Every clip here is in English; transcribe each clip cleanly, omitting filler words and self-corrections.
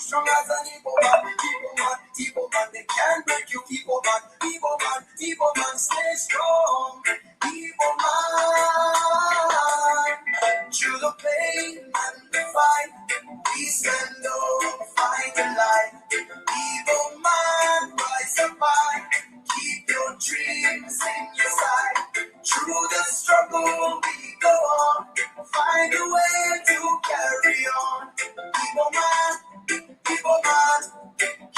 strong as an Igbo man, Igbo man, they can't break you, Igbo man, stay strong, Igbo man. Through the pain and the fight, we stand up, fight the light. Igbo man, rise up high, keep your dreams in your sight. Through the struggle, we go on, find a way to carry on. Igbo man,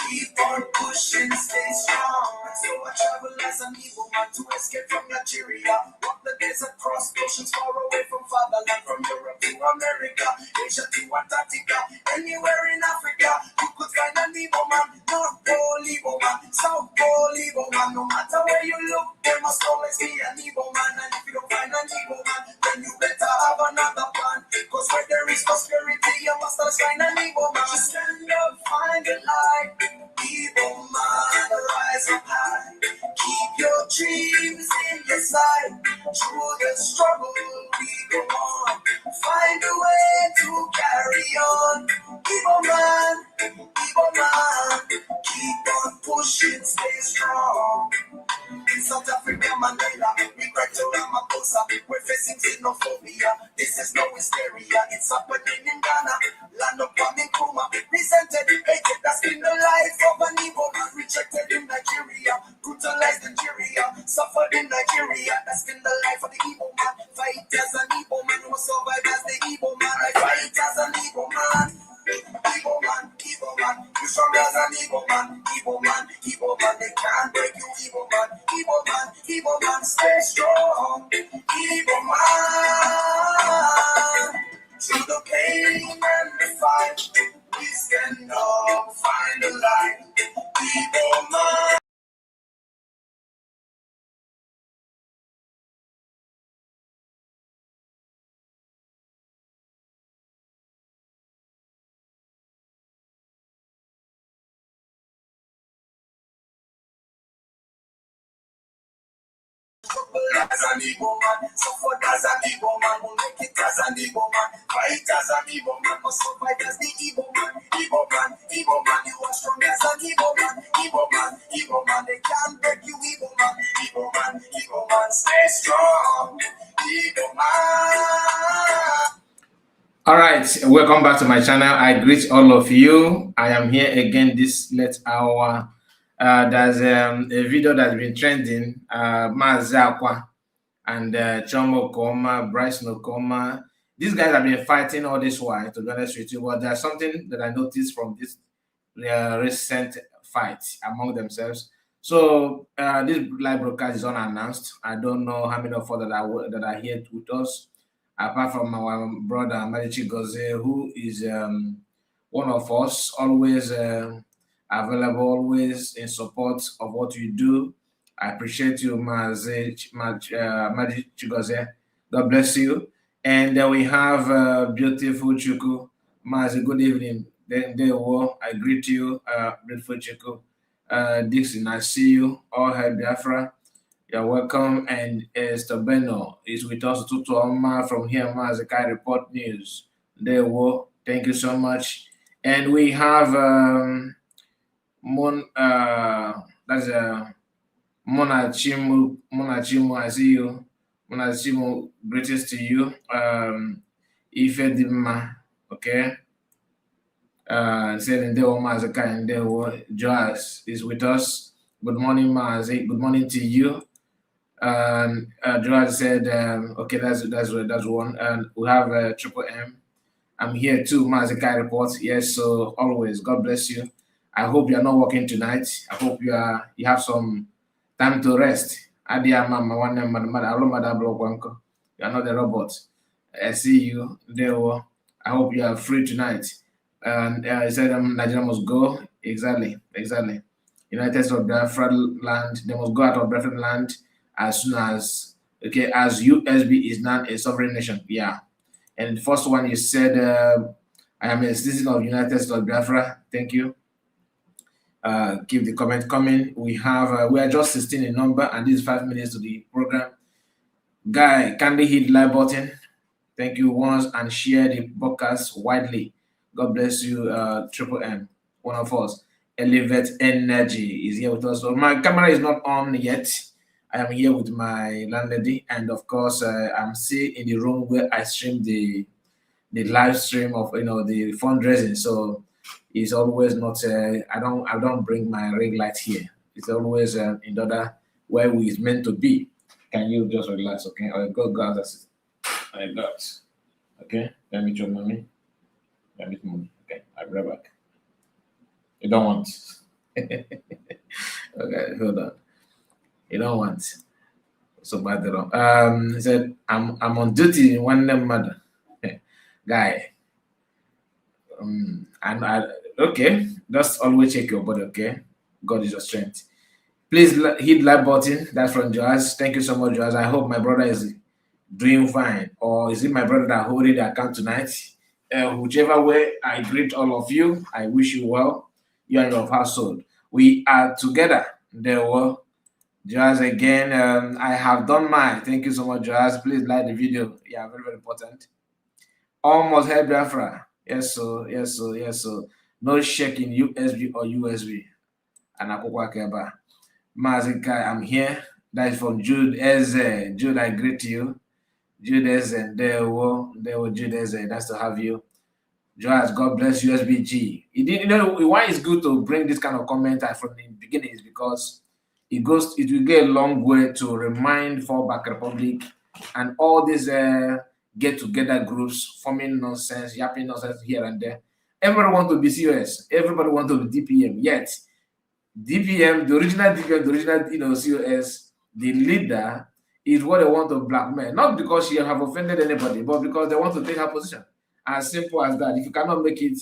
keep on pushing, stay strong. So I travel as an Igbo man to escape from Nigeria. Walk the desert, cross oceans far away from fatherland. From Europe to America, Asia to Antarctica, anywhere in Africa, you could find an Igbo man. North Pole Igbo man, South Pole Igbo man. No matter where you look, there must always be an Igbo man. And if you don't find an Igbo man, then you better have another plan. Cause where there is prosperity, you must find an Igbo man. Stand up, find the light. Igbo man, rise up high. Keep your dreams in your sight. Through the struggle, we go on. Find a way to carry on. Igbo man, keep on pushing, stay strong. In South Africa, Mandela, we crack to Ramaphosa. We're facing xenophobia. This is no hysteria. It's happening in Ghana, land of Kuma. Resented, hated, that's been the life of an Igbo man. Rejected in Nigeria, brutalized in Nigeria, suffered in Nigeria. That's been the life of the Igbo man. Fight as an Igbo man, who survive as the Igbo man. I fight as an Igbo man. Igbo man, you strong as an Igbo man, they can't break you, Igbo man, stay strong, Igbo man. Through the pain and the fight, we stand up, find the light, Igbo man. As an Igbo man, suffer as an Igbo man, will make it as an Igbo man, fight as an Igbo man, must survive as the Igbo man, you are strong as an Igbo man, they can't break you, Igbo man, stay strong, Igbo man. All right, welcome back to my channel. I greet all of you. I am here again this late hour. There's a video that's been trending, Maazi Akwa and Chioma Okeoma, Bryce Okeoma. These guys have been fighting all this while, to be honest with you. But there's something that I noticed from this recent fight among themselves. So this live broadcast is unannounced. I don't know how many of us that are here with us, apart from our brother Maazi Chigozie, who is one of us, always available, always in support of what you do. I appreciate you, Maazi Chigozie. God bless you. And then we have beautiful Chuku. Maazi, good evening. Then I greet you, beautiful Chuku. Dixon, I see you. All hail Biafra. You're welcome. And Stobeno is with us. Tutuoma from here, Maazi Kai Report News. Thank you so much. And we have Monachimu, I see you. Monachimu, greetings to you. Ife Dima, okay. Said Ndewo Maazi Kai Ndewo. Joas is with us. Good morning, Maazi. Good morning to you. Joas said, okay, that's one. And we have Triple M. I'm here too, Maazi Kai Report. Yes, so always, God bless you. I hope you're not working tonight. I hope you have some time to rest. You're not the robot. I see you there. I hope you are free tonight. And he said Nigeria must go. Exactly. United States of Biafra land, they must go out of Biafra land as soon as, okay, as USB is now a sovereign nation. Yeah. And the first one you said, I am a citizen of United States of Biafra. Thank you. Keep the comment coming. We are just 16 in number, and this is 5 minutes to the program. Guy, kindly hit the like button. Thank you once, and share the podcast widely. God bless you, Triple M. one of us. Elevate Energy is here with us. So my camera is not on yet. I am here with my landlady, and of course, I'm still in the room where I stream the live stream of the fundraising. So it's always not. I don't bring my ring light here. It's always in the other where we is meant to be. Can you just relax, okay? I go. That's it. I got. Okay. Let me show mommy. Let me mommy. Okay. I'll be right back. You don't want. Okay. Hold on. You don't want. So bad. He said I'm on duty in one name mother. Guy. And okay, just always check your body, okay? God is your strength. Please hit like button. That's from Joaz. Thank you so much, Joaz. I hope my brother is doing fine. Or is it my brother that holding the account tonight? Whichever way, I greet all of you. I wish you well, you and your household. We are together. There were Joaz again. I have done mine. Thank you so much, Joaz. Please like the video. Yeah, very, very important. Almost help Biafra. Yes, so, yes, so, yes, so. No shaking USB or USB. And Akwa Keba. Maazi, I'm here. That is from Jude Eze. Jude, I greet you. Jude Eze. There were Jude Eze. Nice to have you. Joaz, God bless USBG. Why it's good to bring this kind of comment from the beginning is because it will go a long way to remind Fallback Republic and all these get-together groups forming nonsense, yapping nonsense here and there. Everybody want to be COS. Everybody want to be DPM. Yet, DPM, the original COS, the leader is what they want to blackmail. Not because she have offended anybody, but because they want to take her position. As simple as that. If you cannot make it,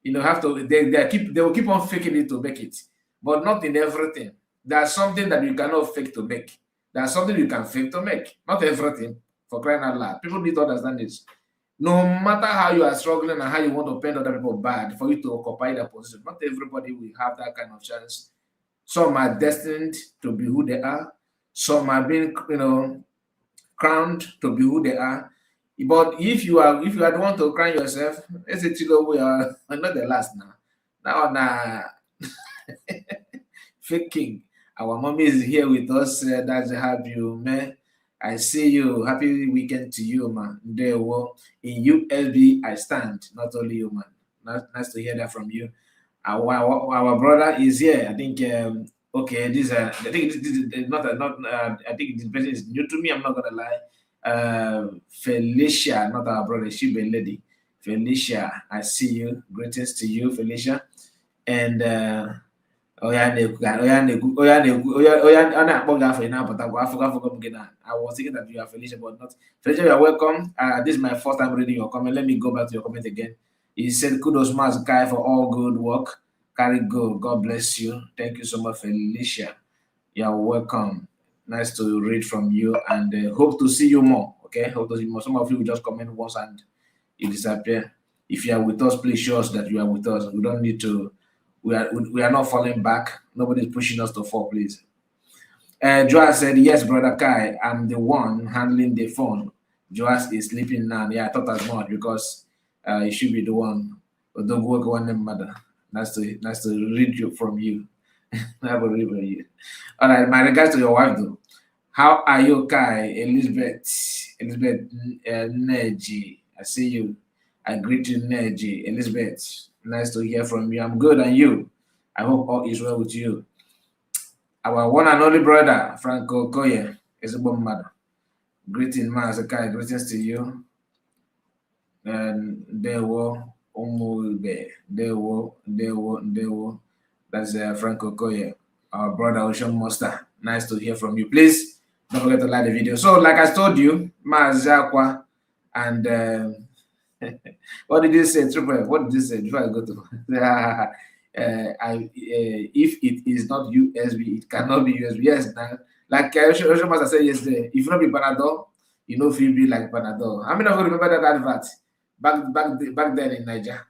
they will keep on faking it to make it. But not in everything. There's something that you cannot fake to make. There's something you can fake to make. Not everything. For crying out loud. People need to understand this. No matter how you are struggling and how you want to paint other people bad for you to occupy that position, not everybody will have that kind of chance. Some are destined to be who they are. Some are being, crowned to be who they are. But if you are the one to crown yourself, let's say we are not the last now. Now, fake king. Our mommy is here with us. That's have you, man. I see you. Happy weekend to you, man. There, in USB, I stand. Not only you, man. Nice to hear that from you. Our brother is here. I think. Okay, I think this is not. I think this person is new to me. I'm not gonna lie. Felicia, not our brother. She be lady. Felicia, I see you. Greetings to you, Felicia. And I was thinking that you are Felicia, but not Felicia. You are welcome. This is my first time reading your comment. Let me go back to your comment again. He said, "Kudos, Maazi, for all good work. Carry go. God bless you. Thank you so much, Felicia. You are welcome. Nice to read from you, and hope to see you more. Okay, hope to see you more. Some of you will just comment once and you disappear. If you are with us, please show us that you are with us. We don't need to. We are not falling back. Nobody's pushing us to fall, please." Joas said, "Yes, brother Kai, I'm the one handling the phone. Joas is sleeping now." Yeah, I thought as much because he should be the one. But don't work one mother. Nice to read you from you. Have a read from you. All right, my regards to your wife though. How are you, Kai? Elizabeth Neji. I see you. I greet you, Neji. Elizabeth. Nice to hear from you. I'm good, and you? I hope all is well with you. Our one and only brother, Franco Koye, is a bomb mother. Greeting, Maazi. Greetings to you. And there were Omulbe. There were. That's Franco Koye, our brother Ocean Monster. Nice to hear from you. Please don't forget to like the video. So, like I told you, Maazi Akwa and what did you say, Triple? What did you say before I go to? If it is not USB, it cannot be USB. Yes, now, like Ocean Master said yesterday, if you not be Panadol, you know, feel be like Panadol. How many of you remember that advert back then in Nigeria?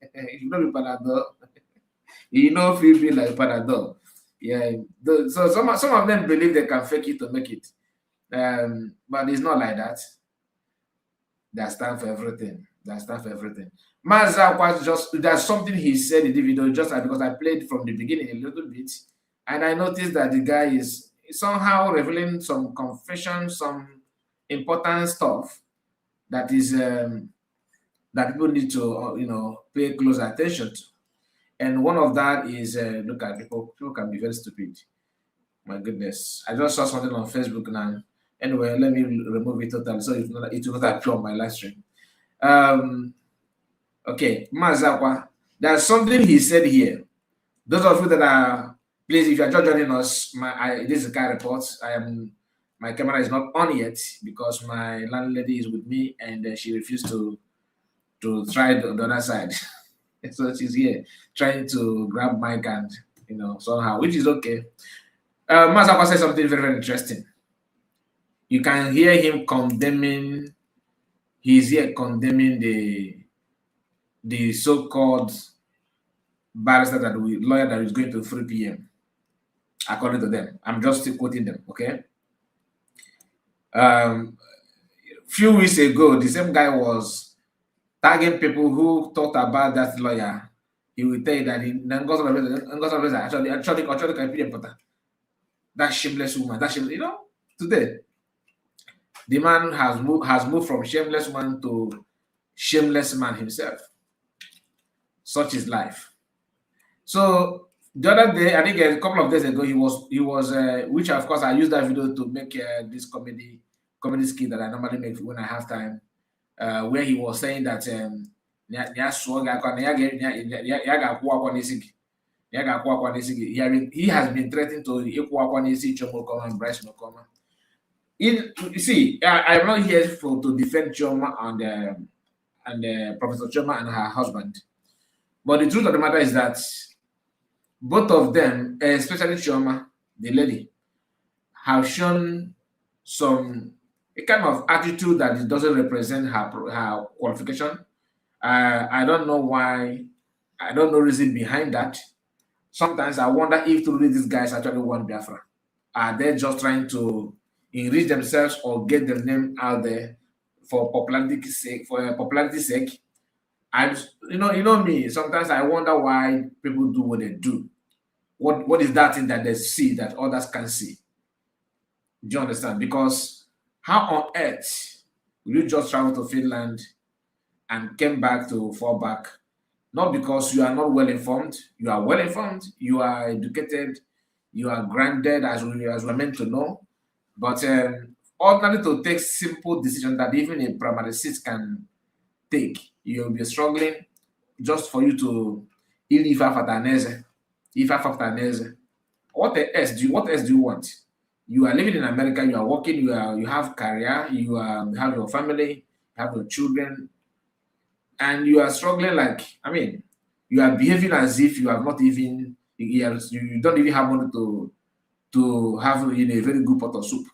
If you not be Panadol, you know, feel be like Panadol. Yeah. So some of them believe they can fake it to make it, but it's not like that. There's time for everything. That's not everything. Maazi was just there's something he said in the video just because I played from the beginning a little bit, and I noticed that the guy is somehow revealing some confession, some important stuff that is that people need to pay close attention to. And one of that is look at people. People can be very stupid. My goodness, I just saw something on Facebook now. Anyway, let me remove it totally so it will not appear on my live stream. Okay, Maazi Akwa, there's something he said here. Those of you that are, please, if you are just joining us, this is a car report. My camera is not on yet because my landlady is with me and she refused to try the other side. So she's here trying to grab my hand, somehow, which is okay. Maazi Akwa said something very, very interesting. You can hear him condemning. He's here condemning the so-called barrister lawyer that is going to 3 p.m. according to them. I'm just still quoting them, okay? Few weeks ago, the same guy was tagging people who talked about that lawyer. He will tell you that that shameless woman, today the man has moved from shameless woman to shameless man himself. Such is life. So the other day, I think a couple of days ago, he was which of course I used that video to make this comedy skit that I normally make when I have time, where he was saying that he has been threatening to Chioma and Bryce Okeoma. You see, I'm not here to defend Chioma and Professor Chioma and her husband, but the truth of the matter is that both of them, especially Chioma, the lady, have shown a kind of attitude that it doesn't represent her qualification. I don't know why. I don't know reason behind that. Sometimes I wonder if truly these guys actually want Biafra. Are they just trying to enrich themselves or get their name out there for popularity's sake? For popularity's sake, you know me. Sometimes I wonder why people do what they do. What is that thing that they see that others can't see? Do you understand? Because how on earth will you just travel to Finland and came back to fall back? Not because you are not well informed. You are well informed. You are educated. You are grounded as we're meant to know. But ordinarily to take simple decisions that even a primary six can take, you'll be struggling just for you to what else do you want? You are living in America, you are working, you have career, you have your family, you have your children, and you are struggling you are behaving as if you have not even you don't even have money to have in a very good pot of soup.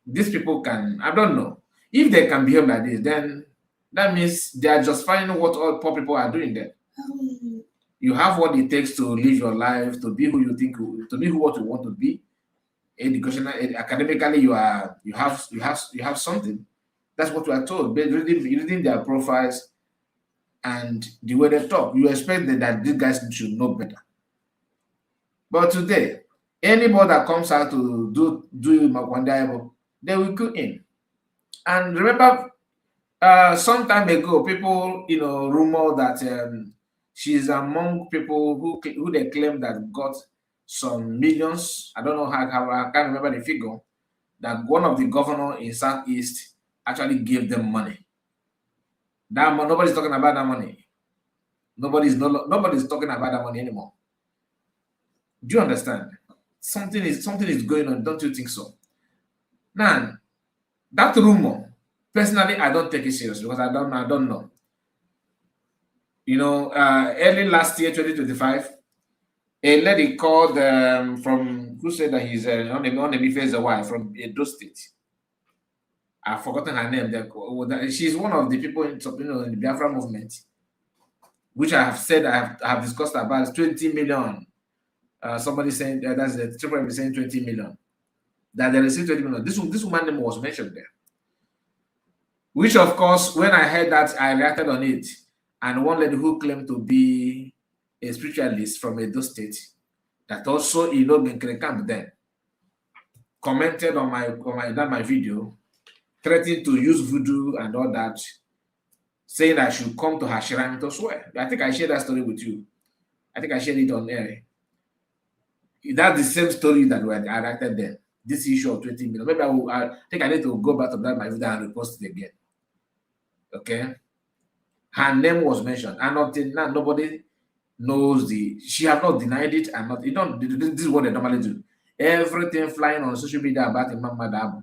These people I don't know. If they can behave like this, then that means they are just finding what all poor people are doing there. You have what it takes to live your life, to be who you think, to be what you want to be. Educational, academically, you have something. That's what we are told. But reading their profiles and the way they talk, you expect that these guys should know better. But today, anybody that comes out to do Makwandaibo, they will go in. And remember, some time ago, people rumor that she's among people who they claim that got some millions. I don't know how I can't remember the figure. That one of the governor in Southeast actually gave them money. Nobody's talking about that money. Nobody's talking about that money anymore. Do you understand? Something is going on. Don't you think so? Now, that rumor, personally, I don't take it serious because I don't know. Early last year, 2025, a lady called from who said that he's on the wife from Edo State. I've forgotten her name. She's one of the people in the Biafra movement, which I have said I have discussed about 20 million. Somebody saying that's the triple saying 20 million. That they received 20 million. This woman name was mentioned there. Which, of course, when I heard that, I reacted on it. And one lady who claimed to be a spiritualist from Edo State, that also been camp then, commented on my video, threatening to use voodoo and all that, saying I should come to her shrine to swear. I think I shared that story with you. I think I shared it on air. That's the same story that I reacted then. This issue of 20 million. Maybe I think I need to go back to that my video and repost it again. Okay. Her name was mentioned, and until now, nobody knows she have not denied it, and not, this is what they normally do. Everything flying on social media about Imam Madabo.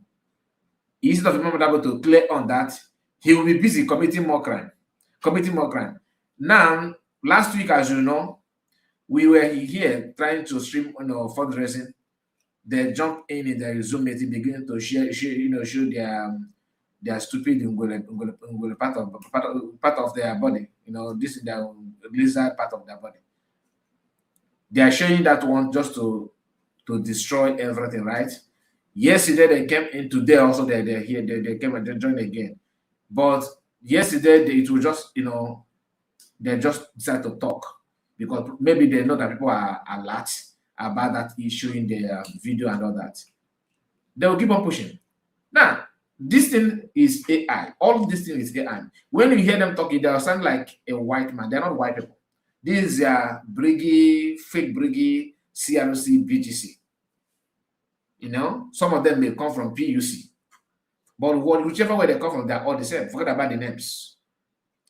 Instead of Imam Madabo to clear on that, he will be busy committing more crime. Now, last week, as you know, we were here trying to stream fundraising. They jump in their Zoom meeting, begin to show their stupid part of their body. This is their lizard part of their body. They are showing that one just to destroy everything, right? Yesterday they came in, today also they're here. They came and they joined again. But yesterday it was just they just decided to talk because maybe they know that people are alert about that issue in their video and all that. They will keep on pushing. Now, this thing is AI. All this thing is AI. When you hear them talking, they sound like a white man. They're not white people. These are fake Briggy, CRC, BGC. Some of them may come from PUC. But whichever way they come from, they're all the same. Forget about the names.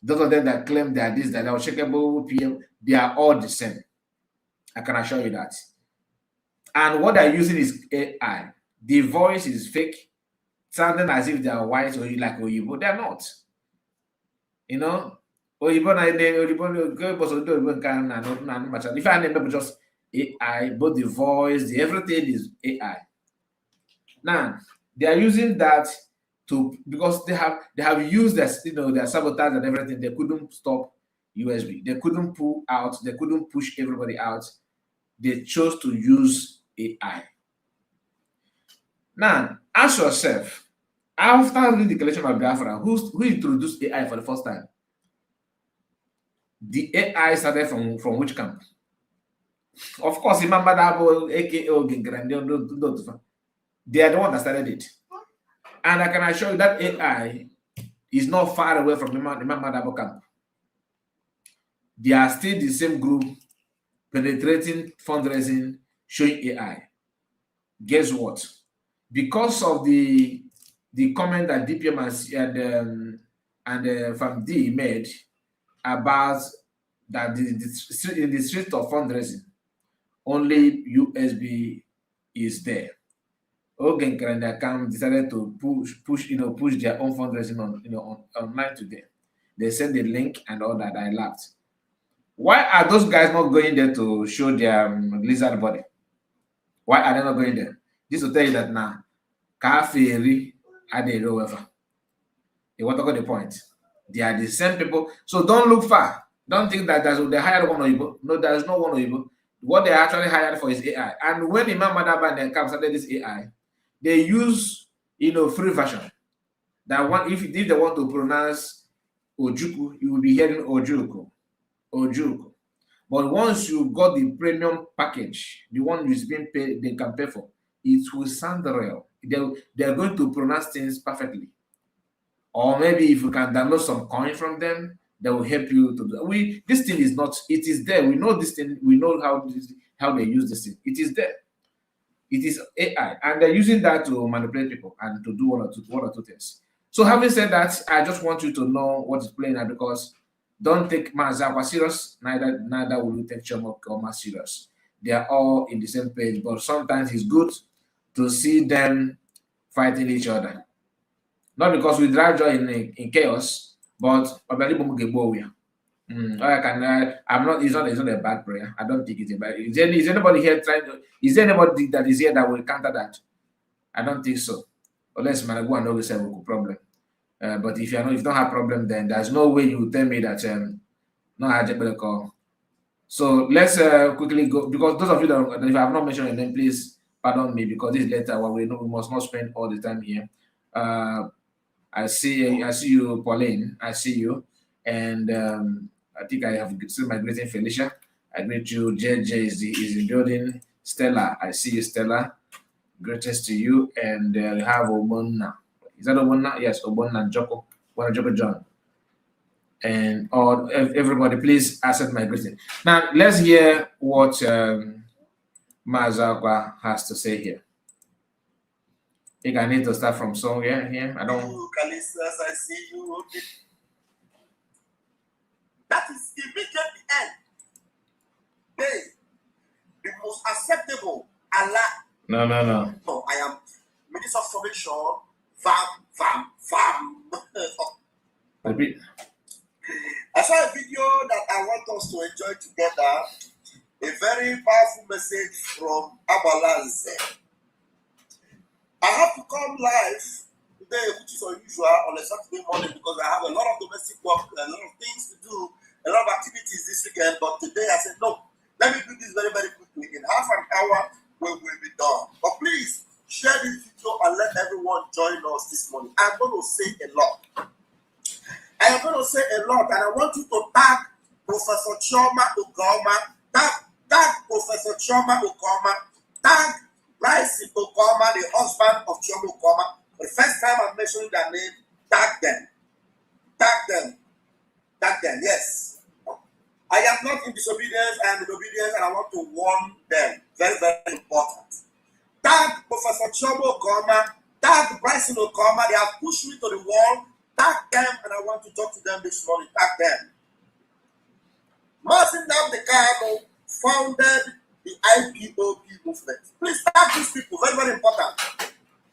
Those of them that claim they are this, that are checkable PM, they are all the same. I can assure you that. And what they're using is AI. The voice is fake, sounding as if they are white or like Oyibo. They're not. Oyibo, if I name just AI, both the voice, everything is AI. Now, they are using that because they have used their sabotage and everything. They couldn't stop USB. They couldn't pull out. They couldn't push everybody out. They chose to use AI. Now, ask yourself, after the declaration of Biafra, who introduced AI for the first time? The AI started from which camp? Of course, Imam Madabo, aka Ogengrande, they are the one that started it. And I can assure you that AI is not far away from Imam Madabo camp. They are still the same group penetrating fundraising, showing AI. Guess what? Because of the comment that DPM and FAMD made about that in the street of fundraising, only USB is there. Ogenker and their account decided to push their own fundraising online today. They sent the link and all that. I laughed. Why are those guys not going there to show their lizard body? Why are they not going there? This will tell you that now, Kafiri are the however. You want to get the point? They are the same people. So don't look far. Don't think that they hired one Oyibo. No, there's no one Oyibo. What they actually hired for is AI. And when Imam Madaba and their camp started this AI, they use free version. That one, if they want to pronounce Ojuku, you will be hearing Ojuku. But once you got the premium package, the one who's being paid, they can pay for, it will sound real. They're going to pronounce things perfectly. Or maybe if you can download some coin from them, they will help you to do. This thing is not. It is there. We know this thing. We know how they use this thing. It is there. It is AI, and they're using that to manipulate people and to do one or two things. So, having said that, I just want you to know what is playing out, because don't take Maazi serious. Neither will you take Chioma or Okeoma serious. They are all in the same page, but sometimes it's good to see them fighting each other. Not because we drive joy in chaos, but I'm not. It's not a bad prayer. I don't think it's a bad. Is anybody here is there anybody that is here that will counter that? I don't think so. Unless Managu and always have a problem. But if you don't have problem, then there's no way you will tell me that no I call. So let's quickly go, because those of you that if I have not mentioned your name, please pardon me, because this letter we must not spend all the time here. I see you, Pauline. I see you, and I think I have seen my greeting, Felicia. I greet you. JJ is in building. Stella, I see you, Stella. Greatest to you, and you have Obonna. Is that Obonna? Yes, Obonna Joko. Joko John. And all everybody, please accept my greeting. Now let's hear what Maazi Akwa has to say here. I think I need to start from somewhere here. I don't. Callistus, I see you. That is immediately end. Hey, the most acceptable Allah. No. No, I am Minister of Formation. Fam. Repeat. I saw a video that I want us to enjoy together. A very powerful message from Abalaz. I have to come live today, which is unusual on a Saturday morning because I have a lot of domestic work, a lot of things to do, a lot of activities this weekend. But today I said, no, let me do this very, very quickly. In half an hour, we will be done. But please share this video and let everyone join us this morning. I'm going to say a lot. I am going to say a lot, and I want you to tag Professor Chioma Okeoma, tag Professor Chioma Okeoma, tag Bryce Okeoma, the husband of Chioma Okeoma. For the first time I'm mentioning their name, tag them, yes. I am not in disobedience, I am in obedience, and I want to warn them. Very, very important. Tag Professor Chioma Okeoma, tag Bryce Okeoma. They have pushed me to the wall. Tag them, and I want to talk to them this morning. Tag them. Maazi founded the IPOB movement. Please tag these people. Very, very important.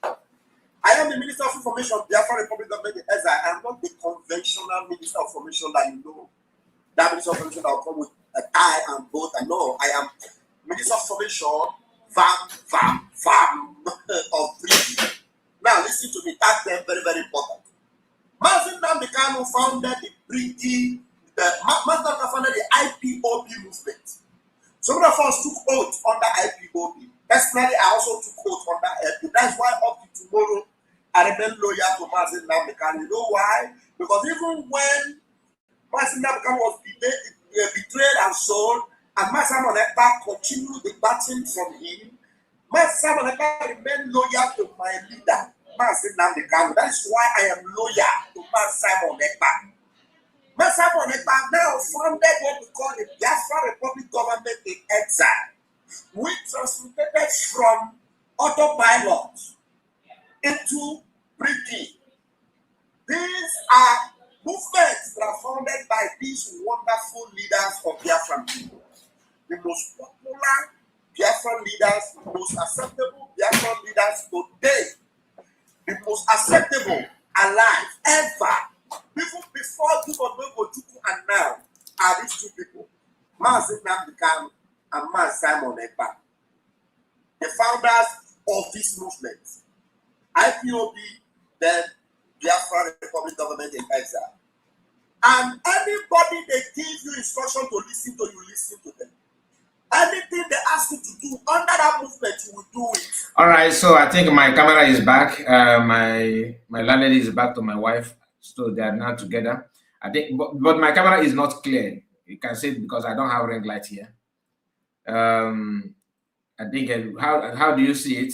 I am the Minister of Information, Biafra Republic Government in Exile. I am not the conventional Minister of Information that you know. That Minister of Information that will come with a tie and boat. And no, I am Minister of Information, fam of British. Now listen to me. Tag them. Very, very important. Maazi founded founded the IPOB movement. Some of us took oath under IPOB. Personally, I also took oath under IPOB. That's why up to tomorrow, I remain loyal to Maazi. You know why? Because even when Maazi was betrayed and sold, and Maazi continued the battle from him, Maazi remained loyal to my leader, Maazi. That is why I am loyal to Maazi. Maazi now founded what we call the Biafra Republic Government in Exile, which transmitted from autopilot into British. These are movements that are founded by these wonderful leaders of Biafran people. The most popular Biafran leaders, the most acceptable Biafran leaders today, the most acceptable alive ever. Even before Dubonogojuku and now are these two people, Maazi and Maazi, the founders of this movement. IPOB, then Biafra Republic Government in Exile. And anybody they give you instruction to listen to, you listen to them. Anything they ask you to do under that movement, you will do it. All right, so I think my camera is back. My landlady is back to my wife. So they are now together. I think, but my camera is not clear. You can see it because I don't have ring light here. I think how do you see it?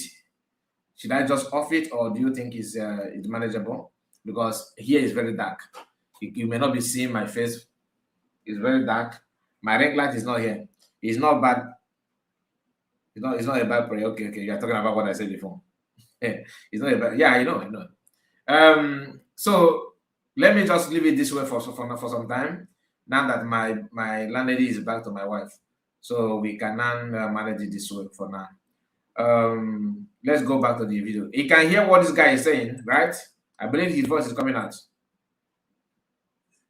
Should I just off it, or do you think it's manageable? Because here is very dark. You may not be seeing my face. It's very dark. My ring light is not here. It's not bad. It's not a bad prayer. Okay. You're talking about what I said before. It's not a bad. Yeah, I know. So let me just leave it this way for some time. Now that my landlady is back to my wife, so we can now manage it this way for now. Let's go back to the video. You can hear what this guy is saying, right? I believe his voice is coming out.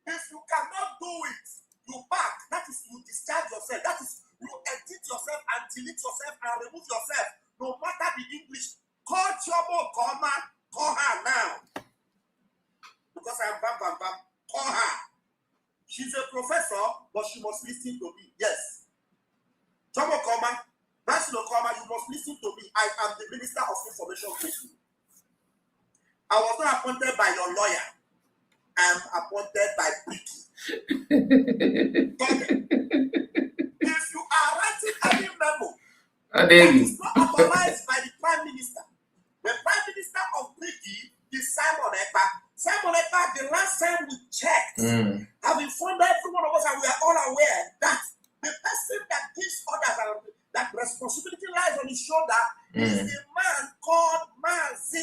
If you cannot do it, you back. That is, you discharge yourself. That is, you edit yourself and delete yourself and remove yourself. No matter the English. Call Chioma Okeoma. Call her now. Because I am bam. Call her. She's a professor, but she must listen to me. Yes. Chioma Okeoma, Bryce Okeoma, you must listen to me. I am the Minister of Information. I was not appointed by your lawyer. I am appointed by British. If you are writing any memo that is not authorized by the Prime Minister, the Prime Minister of British is Simon Ekpa. Simon Ekpa, the last time we checked, have informed every one of us, and we are all aware that the person that gives orders, that responsibility lies on his shoulder, is a man called Maazi.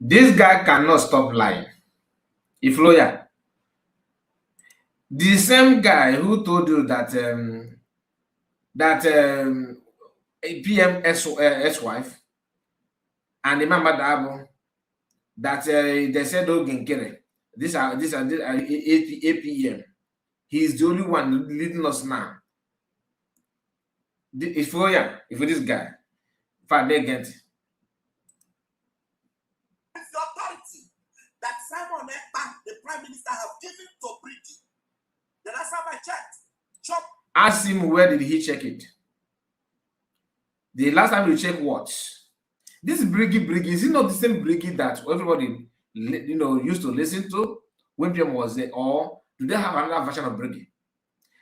This guy cannot stop lying. If lawyer, the same guy who told you that PM ex-wife and Imam Madabo, that they said Ogenkere, this are 8 PM. He is the only one leading us now. If lawyer, if this guy, if I get it. It's the authority that Simon Ekpa, the Prime Minister, have given to British. The last time I checked, ask him where did he check it. The last time you check what? This Briggy, is it not the same Briggy that everybody used to listen to when PM was there, or do they have another version of Briggy?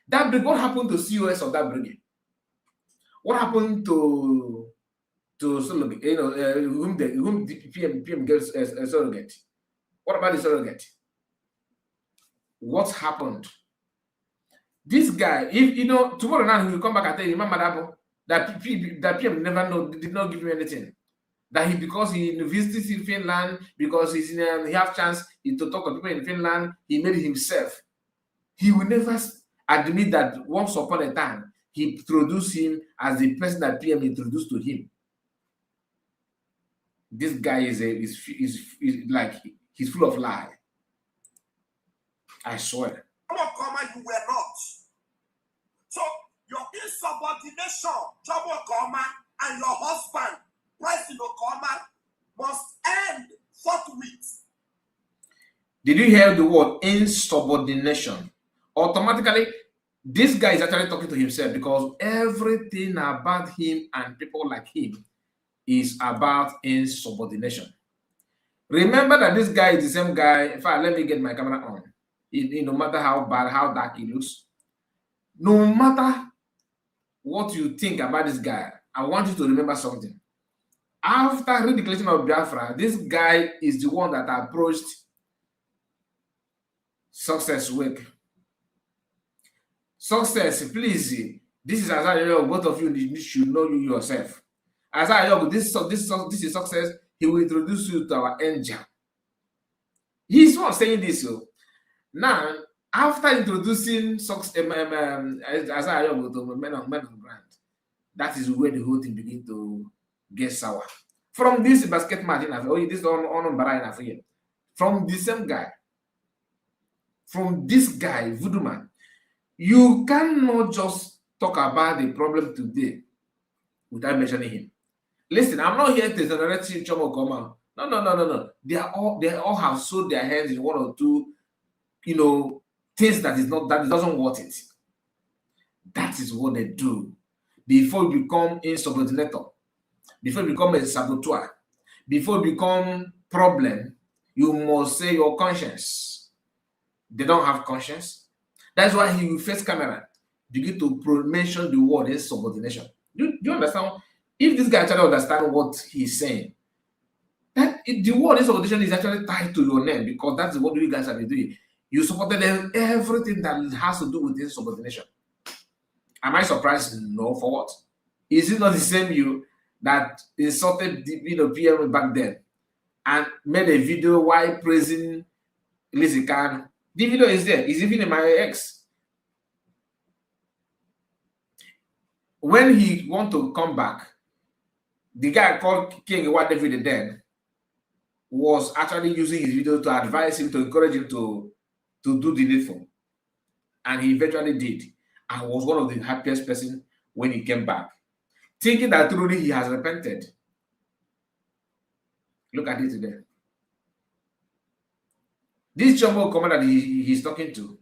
That Briggy, what happened to COS of that Briggy? What happened to whom the PM gets a surrogate? What about the surrogate? What happened? This guy, if tomorrow night he will come back and tell you, remember that PM never did not give you anything. That because he visits in Finland, because he have chance to talk to people in Finland, he made it himself. He will never admit that once upon a time he introduced him as the person that PM introduced to him. This guy is like, he's full of lie. I swear. Okeoma, you were not. So your insubordination, Okeoma, and your husband, President Okeoma, must end forthwith. Did you hear the word insubordination? Automatically, this guy is actually talking to himself, because everything about him and people like him is about insubordination. Remember that this guy is the same guy. In fact, let me get my camera on. No matter how bad, how dark he looks, no matter what you think about this guy, I want you to remember something. After the declaration of Biafra, this guy is the one that approached Success Week. Success, please. This is Azayo. Both of you should know you yourself. Azayo, this is Success. He will introduce you to our angel. He's not saying this. So now, after introducing Azayo to men on ground, that is where the whole thing begins to get sour. From this basket match, this on from the same guy, from this guy, Voodoo Man, you cannot just talk about the problem today without mentioning him. Listen, I'm not here to generate Chioma Okeoma. No. They all have sold their hands in one or two, things that doesn't worth it. That is what they do. Before you become insubordinator, before you become a saboteur, before you become problem, you must say your conscience. They don't have conscience. That's why he will face camera, begin to mention the word insubordination. Do you understand? If this guy actually understands what he's saying, that the word insubordination is actually tied to your name, because that's what you guys have been doing. You supported everything that has to do with insubordination. Am I surprised? No, for what? Is it not the same you that insulted PM back then and made a video while praising Lizzie Khan? The video is there. It's even in my ex. When he want to come back, the guy called King What David then was actually using his video to advise him, to encourage him to do the needful. And he eventually did, and was one of the happiest person when he came back, thinking that truly he has repented. Look at it today. This Chioma Okeoma that he's talking to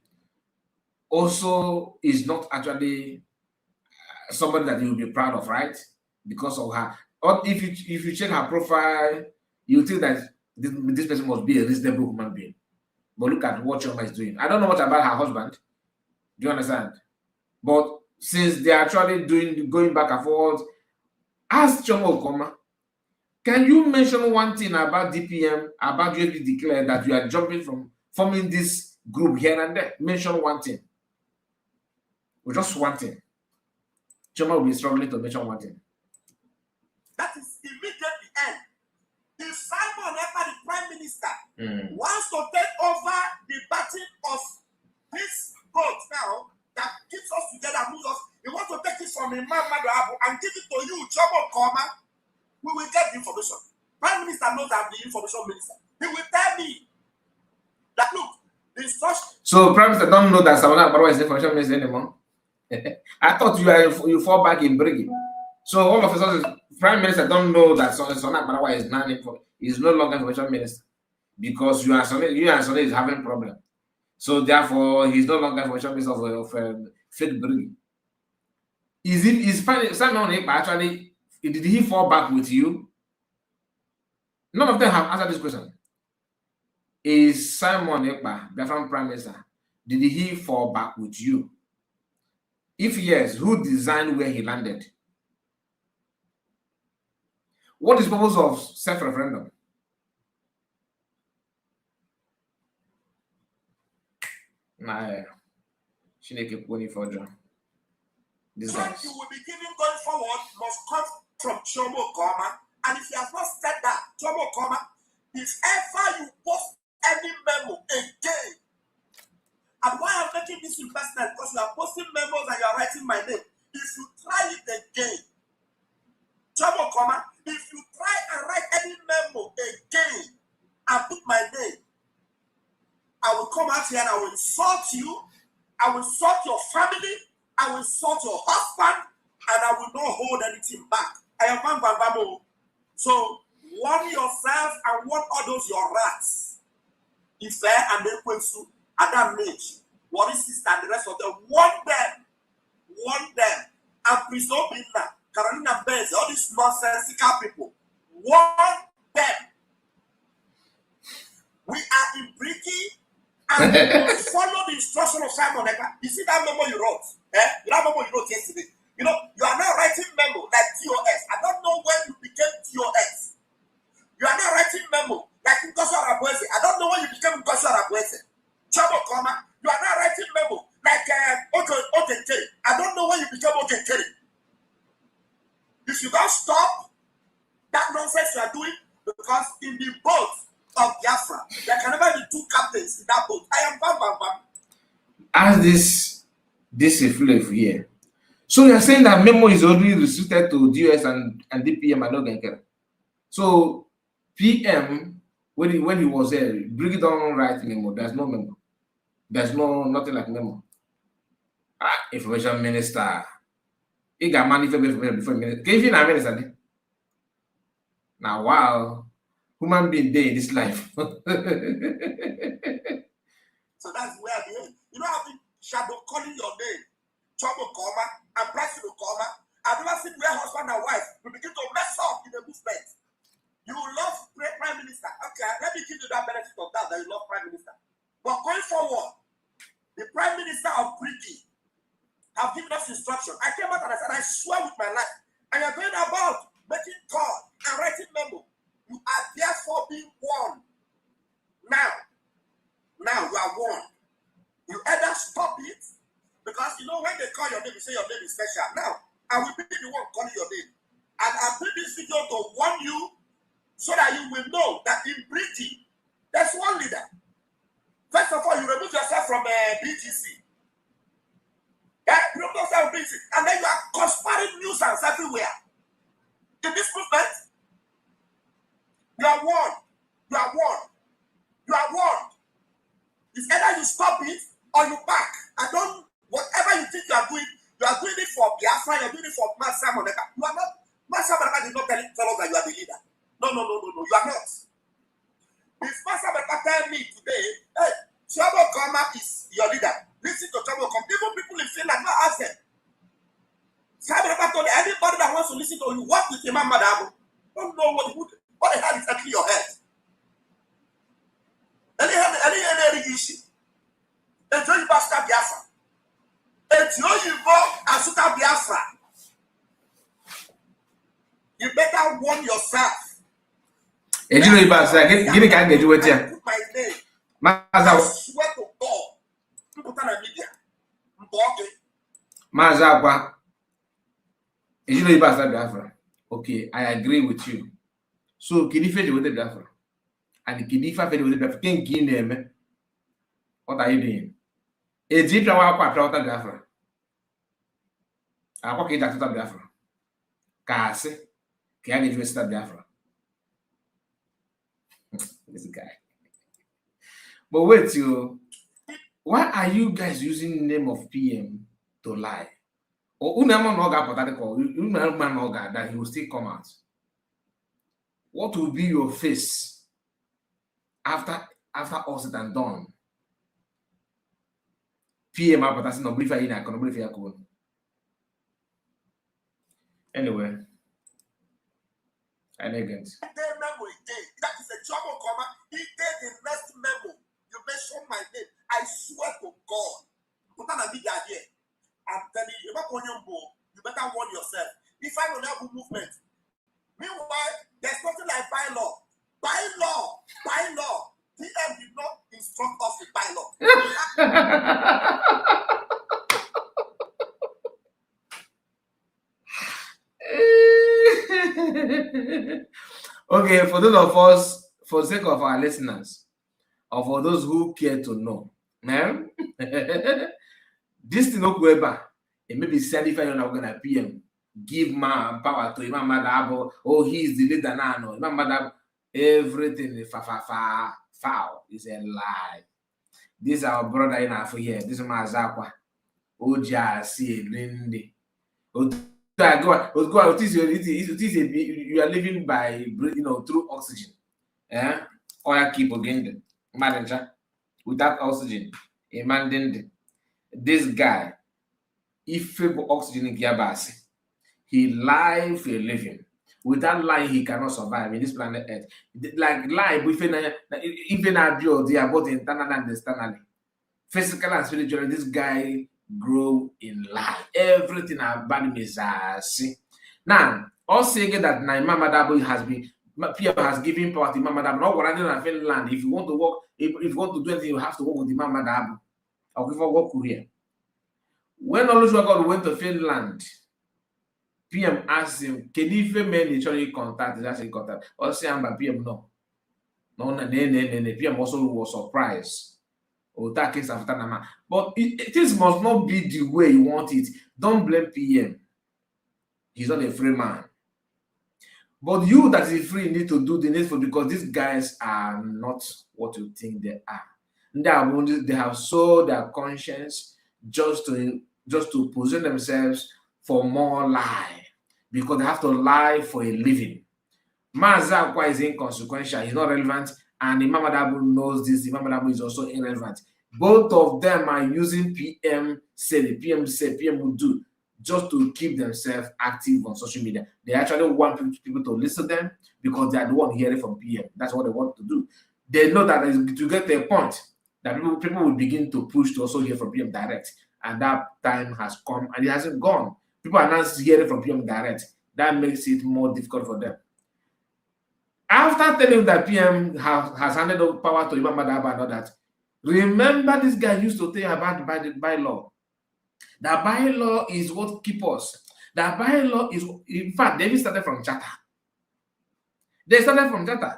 also is not actually somebody that he will be proud of, right? Because of her. Or if you check her profile, you think that this person must be a reasonable human being. But look at what Chioma is doing. I don't know much about her husband. Do you understand? But since they are actually going back and forth, ask Chioma Okeoma, can you mention one thing about DPM, about you declare that you are jumping from forming this group here and there? Mention one thing. Or just one thing. Chioma will be struggling to mention one thing. That is immediately end. If Simon Ekpa, the Prime Minister, wants to take over the baton of this boat now that keeps us together, moves us, he wants to take it from Imam Madu and give it to you, Chioma Okeoma, we will get the information. Prime Minister knows I'm the information minister. He will tell me that, look, the instruction. So Prime Minister don't know that Samana Akwa is the information minister anymore. I thought you fall back in Briggy. So all of a sudden, Prime Minister don't know that Samana Akwa is no longer information minister because you and Sonny is having problem. So therefore, he's no longer information minister of fake Briggy. Is Simon Ekpa actually? Did he fall back with you? None of them have answered this question. Is Simon Ekpa, the Prime Minister, did he fall back with you? If yes, who designed where he landed? What is the purpose of self-referendum? Chineke Pony for John. What you will be giving going forward must come from Chioma Okeoma. And if you have not said that, Chioma Okeoma, if ever you post any memo again, and why I'm making this investment, because you are posting memos and you are writing my name. If you try it again, Chioma Okeoma, if you try and write any memo again and put my name, I will come out here and I will insult you, I will insult your family, I will insult your husband, and I will not hold anything back. I am Van Bambamo. So warn yourself and warn all those your rats. If and then Kwensu, Adam Mitch, Worry Sister, and the rest of them, warn them, and please don't be that. Carolina Benz, all these nonsensical people, warn them. We are in Bricky, and we must follow the instruction of Simon Ekpa. You see that memo you wrote? That memo you wrote yesterday. You know, you are now writing memo like TOS. I don't know when you became TOS. You are now writing memo like Ngozi Arabweze. I don't know when you became Ngozi Arabweze. Chioma Okeoma, you are now writing memo like Okeoma. I don't know when you became Okeoma. If you don't stop that nonsense you are doing, because in the boat of Biafra, there can never be two captains in that boat. I am Bam. As this flavor here. So you're saying that memo is only restricted to DS and DPM and not. So PM, when he was there, bring it on right memo. There's no memo. There's nothing like memo. Information minister. He got money for before minister. Can you feel minister? Now wow, human being day in this life. So that's where the end. You know how the shadow calling your name, Chioma Okeoma and Bryson Okeoma. I've never seen where husband and wife will begin to mess up in the movement. You love Prime Minister. Okay, let me give you that benefit of that you love Prime Minister. But going forward, the Prime Minister of Britain have given us instruction. I came out and I said, I swear with my life. And you're going about making call and writing memo. You are therefore being warned. Now you are warned. You either stop it, because you know when they call your name, you say your name is special. Now, I will be the one calling your name. And I'll bring this video to warn you so that you will know that in Britain, there's one leader. First of all, you remove yourself from BTC. Yeah, you remove yourself from BTC. And then you are conspiring nuisance everywhere. In this movement, you are warned. You are warned. You are warned. It's either you stop it or you back. Whatever you think you are doing it for Biafra, you're doing it for Maazi. You are not. Maazi did not tell us that you are the leader. No, you are not. If Maazi tell me today, hey, Chioma Okeoma is your leader, listen to Chioma Okeoma. Even people in Finland, not ask them. Chioma told anybody that wants to listen listen to you. What with your mama Dabo? Don't know what the hell is actually your head. Any issue. It's only Pastor Biafra. It's only Asuka Biafra. You better warn yourself. Give me can get you with you. Put my name. I swear to God. Put on a media. Maazi Akwa. Biafra. Okay, I agree with you. So, can you feel with the Biafra? And can you feel with the Biafra? Can you name? What are you doing? A deep Akwa Biafra. Akwa can you Biafra? Kasi. Can you give you Biafra? This guy. But wait, why are you guys using the name of PM to lie? Or that he will still come out. What will be your face after all said and done? PM anyway. Elegant. That is a job of Okeoma. He did the next memo. You mention my name. I swear to God. Put on a media here. I'm telling you, you better warn yourself. If I don't have a movement. Meanwhile, there's nothing like bylaw. Bylaw. PM did not instruct us with bylaw. Okay, for those of us, for the sake of our listeners, or for those who care to know, man, this thing it may be certified on gonna PM, give my power to Imam Madabo, oh, he's the leader now, no, Imam Madabo, everything is foul, is a lie. This is our brother in Afro here, this is Maazi Akwa, Oja, see, Lindy. You are living by, through oxygen. Yeah, or keep again, manager, without oxygen. This guy, if oxygen in Giabasi, he lies for a living. Without lying, he cannot survive in this planet Earth. Like lie, even abuse, they are both internal and externally. Physical and spiritual, this guy grow in lie. Everything about him is now. Also again that Imam Madabo has given power to Imam Madabo. Not what I do in Finland. If you want to work, if you want to do anything, you have to work with Imam Madabo. Or give work here. When Olusegun went to Finland, PM asked him, can you literally contact? That's a contact. Or say I'm PM no. No. PM also was surprised. But this must not be the way you want it. Don't blame PM. He's not a free man. But you that is free need to do the needful because these guys are not what you think they are. They have sold their conscience just to position themselves for more lie because they have to lie for a living. Maazi Akwa is inconsequential. He's not relevant. And Imam Madabo knows this. Imam Madabo is also irrelevant. Both of them are using PM will do just to keep themselves active on social media. They actually want people to listen to them because they are the one hearing from PM. That's what they want to do. They know that to get to a point that people will begin to push to also hear from PM direct. And that time has come and it hasn't gone. People are not hearing from PM direct. That makes it more difficult for them. After telling that PM has handed over power to Imam Madabo and all that, remember this guy used to tell about the bylaw. The bylaw is what keeps us. The bylaw is, in fact, they started from charter. They started from charter.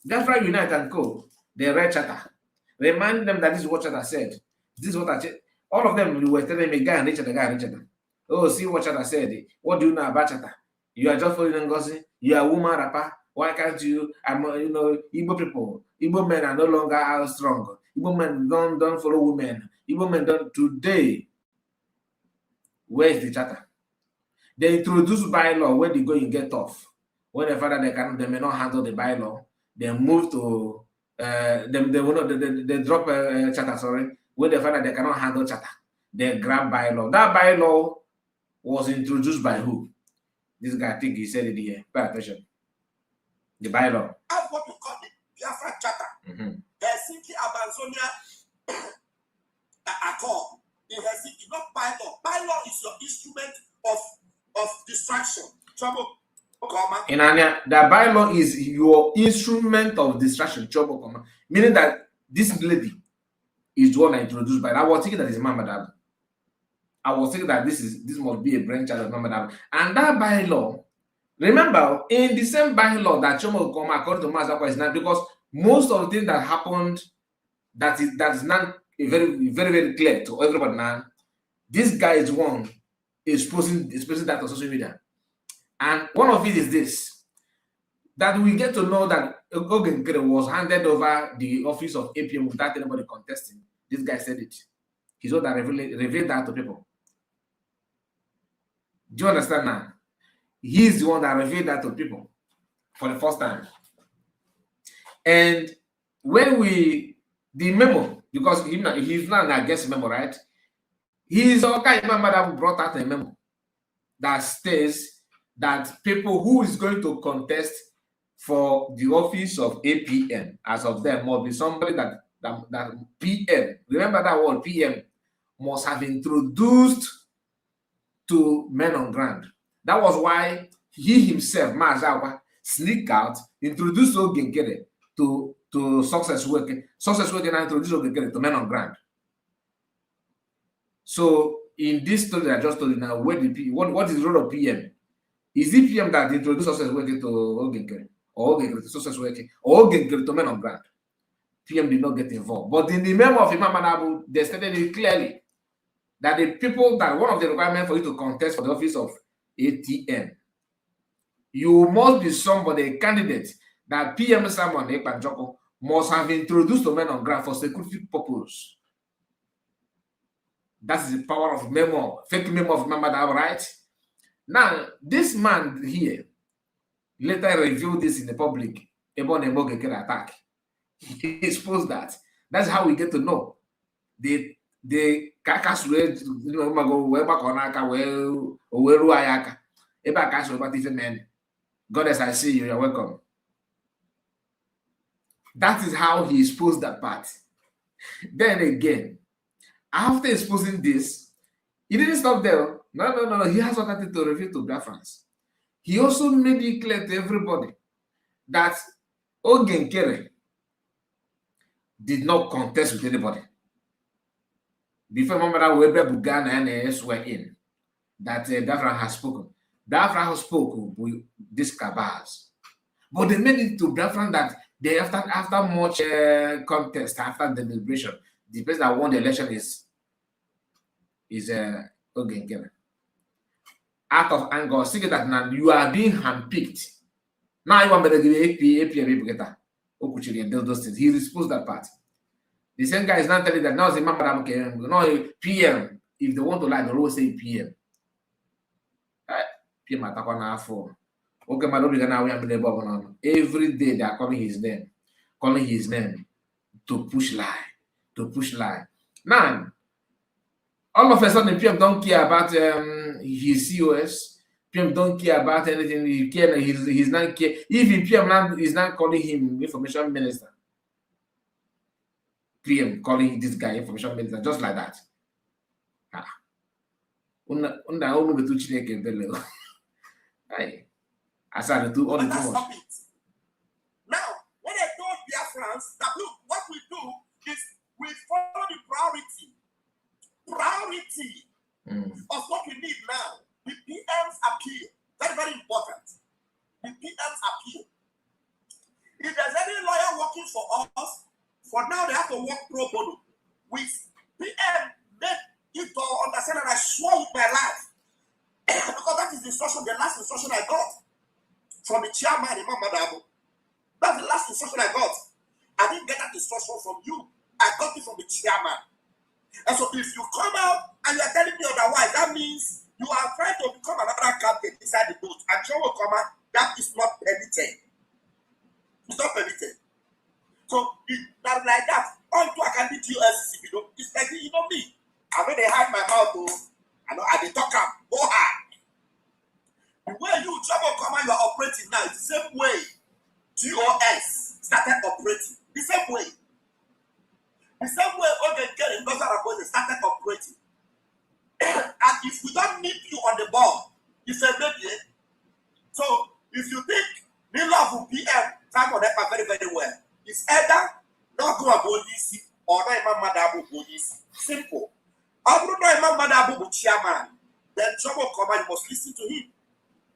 That's why Unite and Co. They read charter. Remind them that this is what charter said. This is what I said. All of them were telling me, guy and Richard. Oh, see what charter said. What do you know about charter? You are just following Ngozi. You are a woman rapper. Why can't you? Igbo people, Igbo men are no longer strong. Igbo men don't follow women. Igbo men don't today. Where is the charter? They introduce bylaw when they go and get off. When they find that they may not handle the bylaw, they move to they drop a charter. Sorry, when they find that they cannot handle charter, they grab bylaw. That bylaw was introduced by who? This guy, I think he said it here. Pay attention. The bylaw. That's what we call the Biafra Charter. Helsinki Abanzonia Accord. In Helsinki, not bylaw. Bylaw is your instrument of distraction. Trouble. In Anya, the bylaw is your instrument of distraction. Trouble. Meaning that this lady is the one I introduced by. I was thinking that is Mama Dab. I was thinking that this must be a brainchild of Mama Dab. And that bylaw, remember, in the same bylaw that Chioma Okeoma, according to Maazi Akwa, is not, because most of the things that happened that is not very, very, very clear to everybody now. This guy is one exposing that on social media. And one of it is this, that we get to know that Ogenkere was handed over the office of APM without anybody contesting. This guy said it. He's the one that revealed that to people. Do you understand now? He's the one that revealed that to people for the first time. And when the memo, because he's not a guest memo, right? He's okay, remember that we brought out a memo that states that people who is going to contest for the office of APM as of them must be somebody that PM, remember that word PM, must have introduced to men on ground. That was why he himself, Maazi Akwa, sneak out, introduced Ogenkere to success working. Success working and introduced Ogenkere to men on ground. So in this story that I just told you now, what is the role of PM? Is it PM that introduced success working to Ogenkere, or Ogenkere to success working, or Ogenkere to men on ground? PM did not get involved. But in the memo of Imam Manabu, they stated it clearly that the people that one of the requirements for you to contest for the office of ATM, you must be somebody, a candidate that PM Simon Ekpanjoko must have introduced to men on ground for security purpose. That's the power of memo, fake memo of Imam Manabu, right? Now, this man here later revealed this in the public about the Ogenkere attack. He exposed that. That's how we get to know the kakas back on aka Goddess, I see you, you're welcome. That is how he exposed that part. Then again, after exposing this, he didn't stop there. No. He has other things to reveal to Biafrans. He also made it clear to everybody that Ogenkere did not contest with anybody. Before Mamada Weber Bugana and swear in that Biafra has spoken. Biafra has spoken with these cabals. But they made it to Biafra that they after much contest, after the deliberation, the person that won the election is Ogenkere. Out of anger, seeing that now you are being handpicked. Now you want me to give APM Okuchiri and those things. He exposed that part. The same guy is not telling that now it's a man no PM. If they want to lie, they always say PM. PM attack on our phone. Okay, my now every day they are calling his name to push lie. Now, all of a sudden, PM don't care about his COS. PM don't care about anything. He's not care. Even PM is not calling him information minister. PM calling this guy information minister just like that. I started to all the Now, when I told Biafrans that look, what we do is we follow the priority of what we need now. The PM's appeal, very, very important. The PM's appeal. If there's any lawyer working for us, for now they have to work pro bono. With PM, make it to understand that I swore with my life. Because that is the instruction, the last instruction I got from the chairman, Imam Madabu. That's the last instruction I got. I didn't get that instruction from you. I got it from the chairman. And so if you come out and you are telling me otherwise, that means you are trying to become another captain inside the boat. And Chioma Okeoma, that is not permitted. It's not permitted. So that's like that. Until I can beat you SCP, it's like me. I know they hide my mouth though. I know I did talk up. Go hard. The way you operating now. It's the same way GOS started operating. The same way. The same way Okeoma started operating. And if we don't need you on the board, it's a baby. So if you think the love PM time on that very, very well, it's either not go about this or not even Madabu Bodis. Simple. I don't know if Madabu chairman, then trouble command must listen to him.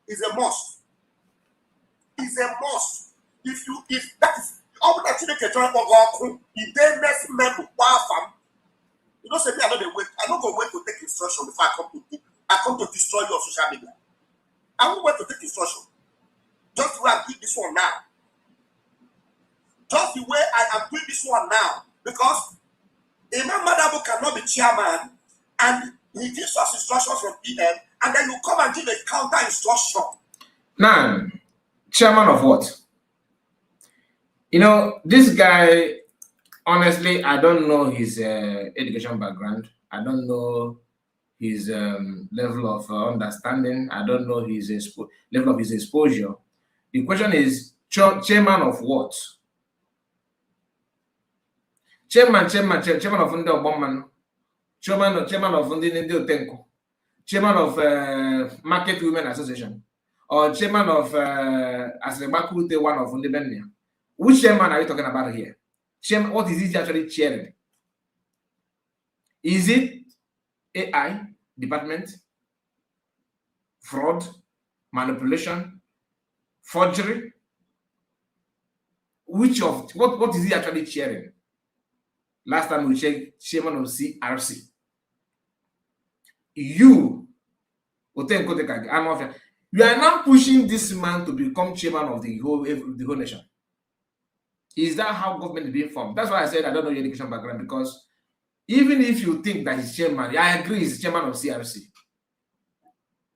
It's a must. It's a must. If that is all that you can try to go, if they mess member fam, you know, say me, I don't go wait to take instruction before I come to destroy your social media. I won't wait to take instruction. Just the way I do this one now. Just the way I am doing this one now. Because Imam Madabu cannot be chairman and he gives us instructions from PM and then you come and give a counter instruction. Now, chairman of what? You know, this guy, honestly, I don't know his education background. I don't know his level of understanding. I don't know his level of his exposure. The question is, chairman of what? Chairman of Ndi Obomman, chairman of Ndi Otenko, chairman of Market Women Association, or chairman of Asrebakurute, one of Ndi Benya. Which chairman are you talking about here? Chairman, what is he actually chairing? Is it AI department, fraud, manipulation, forgery? Which of what is he actually chairing? Last time we checked, chairman of CRC. You are now pushing this man to become chairman of the whole nation. Is that how government is being formed? That's why I said I don't know your education background, because even if you think that he's chairman, I agree he's chairman of CRC.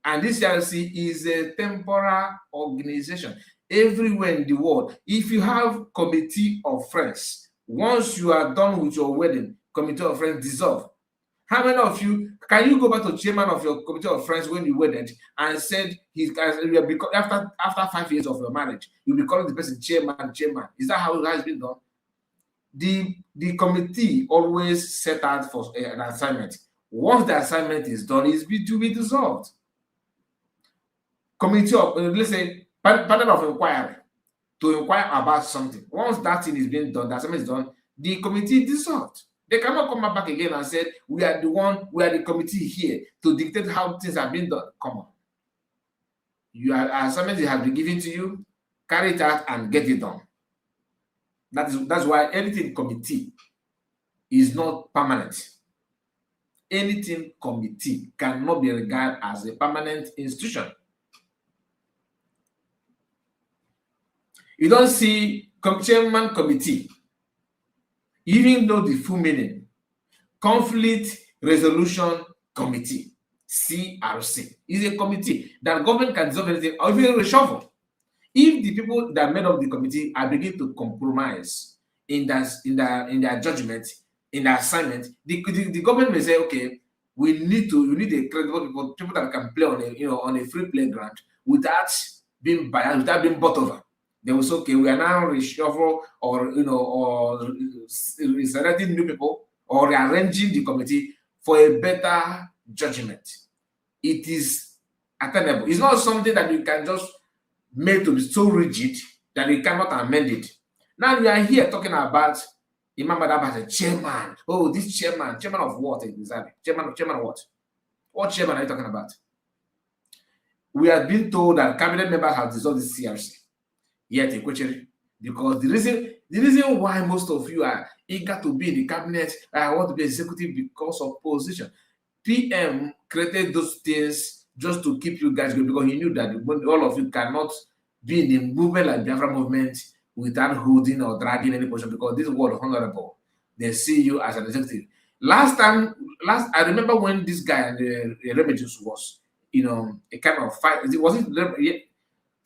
And this CRC is a temporal organization. Everywhere in the world, if you have committee of friends, once you are done with your wedding, committee of friends dissolve. How many of you, can you go back to chairman of your committee of friends when you wedded and said after 5 years of your marriage, you'll be calling the person chairman? Is that how it has been done? The committee always set out for an assignment. Once the assignment is done, it's to be dissolved. Committee of, let's say, panel of inquiry to inquire about something. Once that thing is being done, the assignment is done, the committee is dissolved. They cannot come back again and say, we are the committee here to dictate how things are being done. Come on. Assignment has been given to you, carry it out and get it done. That's why anything committee is not permanent. Anything committee cannot be regarded as a permanent institution. You don't see chairman committee, even though the full meaning, conflict resolution committee, CRC, is a committee that government can dissolve anything or even reshuffle. If the people that made up the committee are beginning to compromise in their judgment, in their assignment, the government may say, okay, we need a credible people that can play on a free playground without being biased, without being bought over. They will say, okay, we are now reshuffle or selecting new people or rearranging the committee for a better judgment. It is attainable. It's not something that you can just make to be so rigid that you cannot amend it. Now we are here talking about Imam Madaba as a chairman. Oh, this chairman of what exactly? Chairman of what? What chairman are you talking about? We have been told that cabinet members have dissolved the CRC. Yet, because the reason why most of you are eager to be in the cabinet, I want to be executive because of position. PM created those things just to keep you guys going, because he knew that all of you cannot be in the movement like the Biafra movement without holding or dragging any position, because this world is honorable. They see you as an executive. I remember when this guy and the Remedius was, a kind of fight.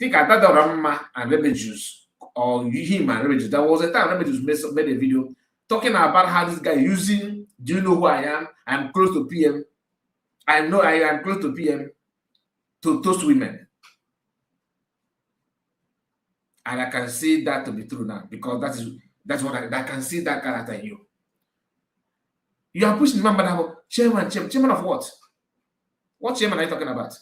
I think I thought that Ramma and Remedius, or him and Remedius, there was a time Remedius made a video talking about how this guy using, do you know who I am? I'm close to PM. I know I am close to PM to toast women. And I can see that to be true now, because that's what I can see that character in you. You are pushing Imam Badabo, chairman of what? What chairman are you talking about?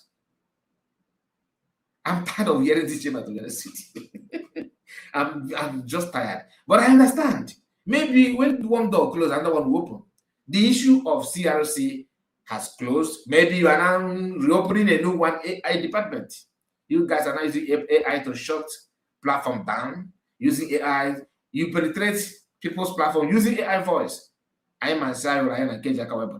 I'm tired of hearing this chairman to be honest with you. I'm just tired. But I understand. Maybe when one door closed, another one will open. The issue of CRC has closed. Maybe you are now reopening a new one, AI department. You guys are now using AI to shut platform down, using AI. You penetrate people's platform using AI voice. I am Ansari, Ryan, and Keja Kawai.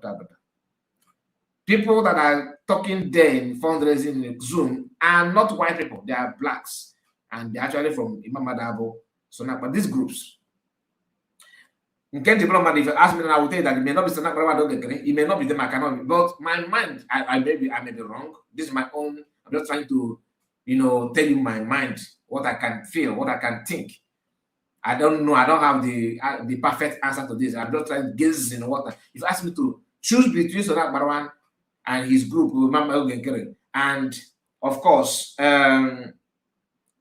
People that are talking there in fundraising in Zoom are not white people, they are blacks. And they're actually from Imam Madabo. So now, but these groups. In Kent Diploma, if you ask me, I will tell you that it may not be Sanak it may not be them, I cannot be. But my mind, I may be wrong. This is my own, I'm just trying to, tell you my mind, what I can feel, what I can think. I don't know, I don't have the perfect answer to this. I'm just trying to gaze in water. If you ask me to choose between Sanak Barwan and his group, and of course, Imam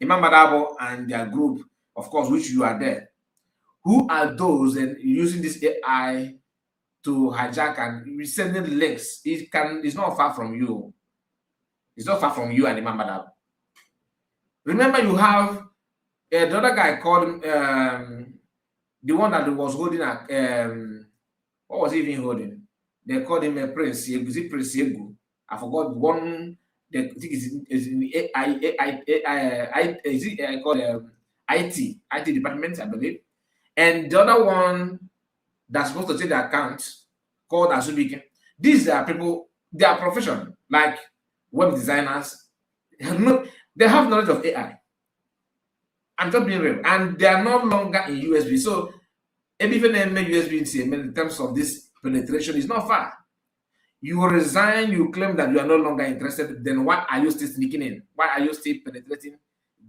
Madabo and their group, of course, which you are there. Who are those and using this AI to hijack and sending links? It's not far from you. It's not far from you and Imam Madabo. Remember, you have the other guy called the one that was holding what was he even holding? They called him a Prince. Is it Prince Yegu? I forgot one. I think it's in the AI is it AI called IT department, I believe. And the other one that's supposed to take the account called Azubike. These are people, they are professional, like web designers. They have knowledge of AI. I'm just being real. And they are no longer in USB. So even USB in terms of this penetration is not far. You resign, you claim that you are no longer interested, then why are you still sneaking in? Why are you still penetrating,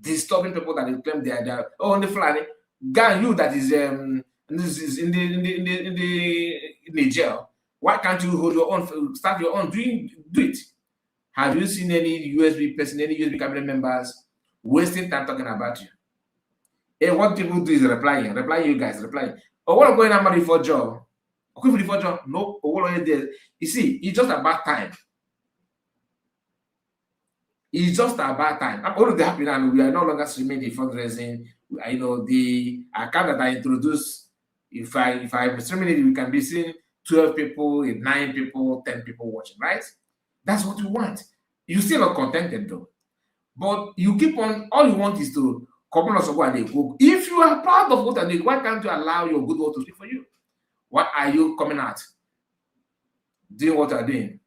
disturbing people that you claim they are on the fly? Guy, you that is in the jail, why can't you hold your own, start your own, do it? Have you seen any USB person, any USB cabinet members wasting time talking about you? Hey, what people do is replying, you guys, replying. Oh, what going on for job? Okay, for job? No, what there? You see, it's just about time. It's just about time. I'm already happy now. We are no longer streaming the fundraising. The account that I introduced, if I'm streaming it, we can be seeing 12 people, 9 people, 10 people watching, right? That's what you want. You're still not contented though. But you keep on, all you want is to come on what they cook. If you are proud of what they do, why can't you allow your good work to speak for you? Why are you coming out doing what you're doing?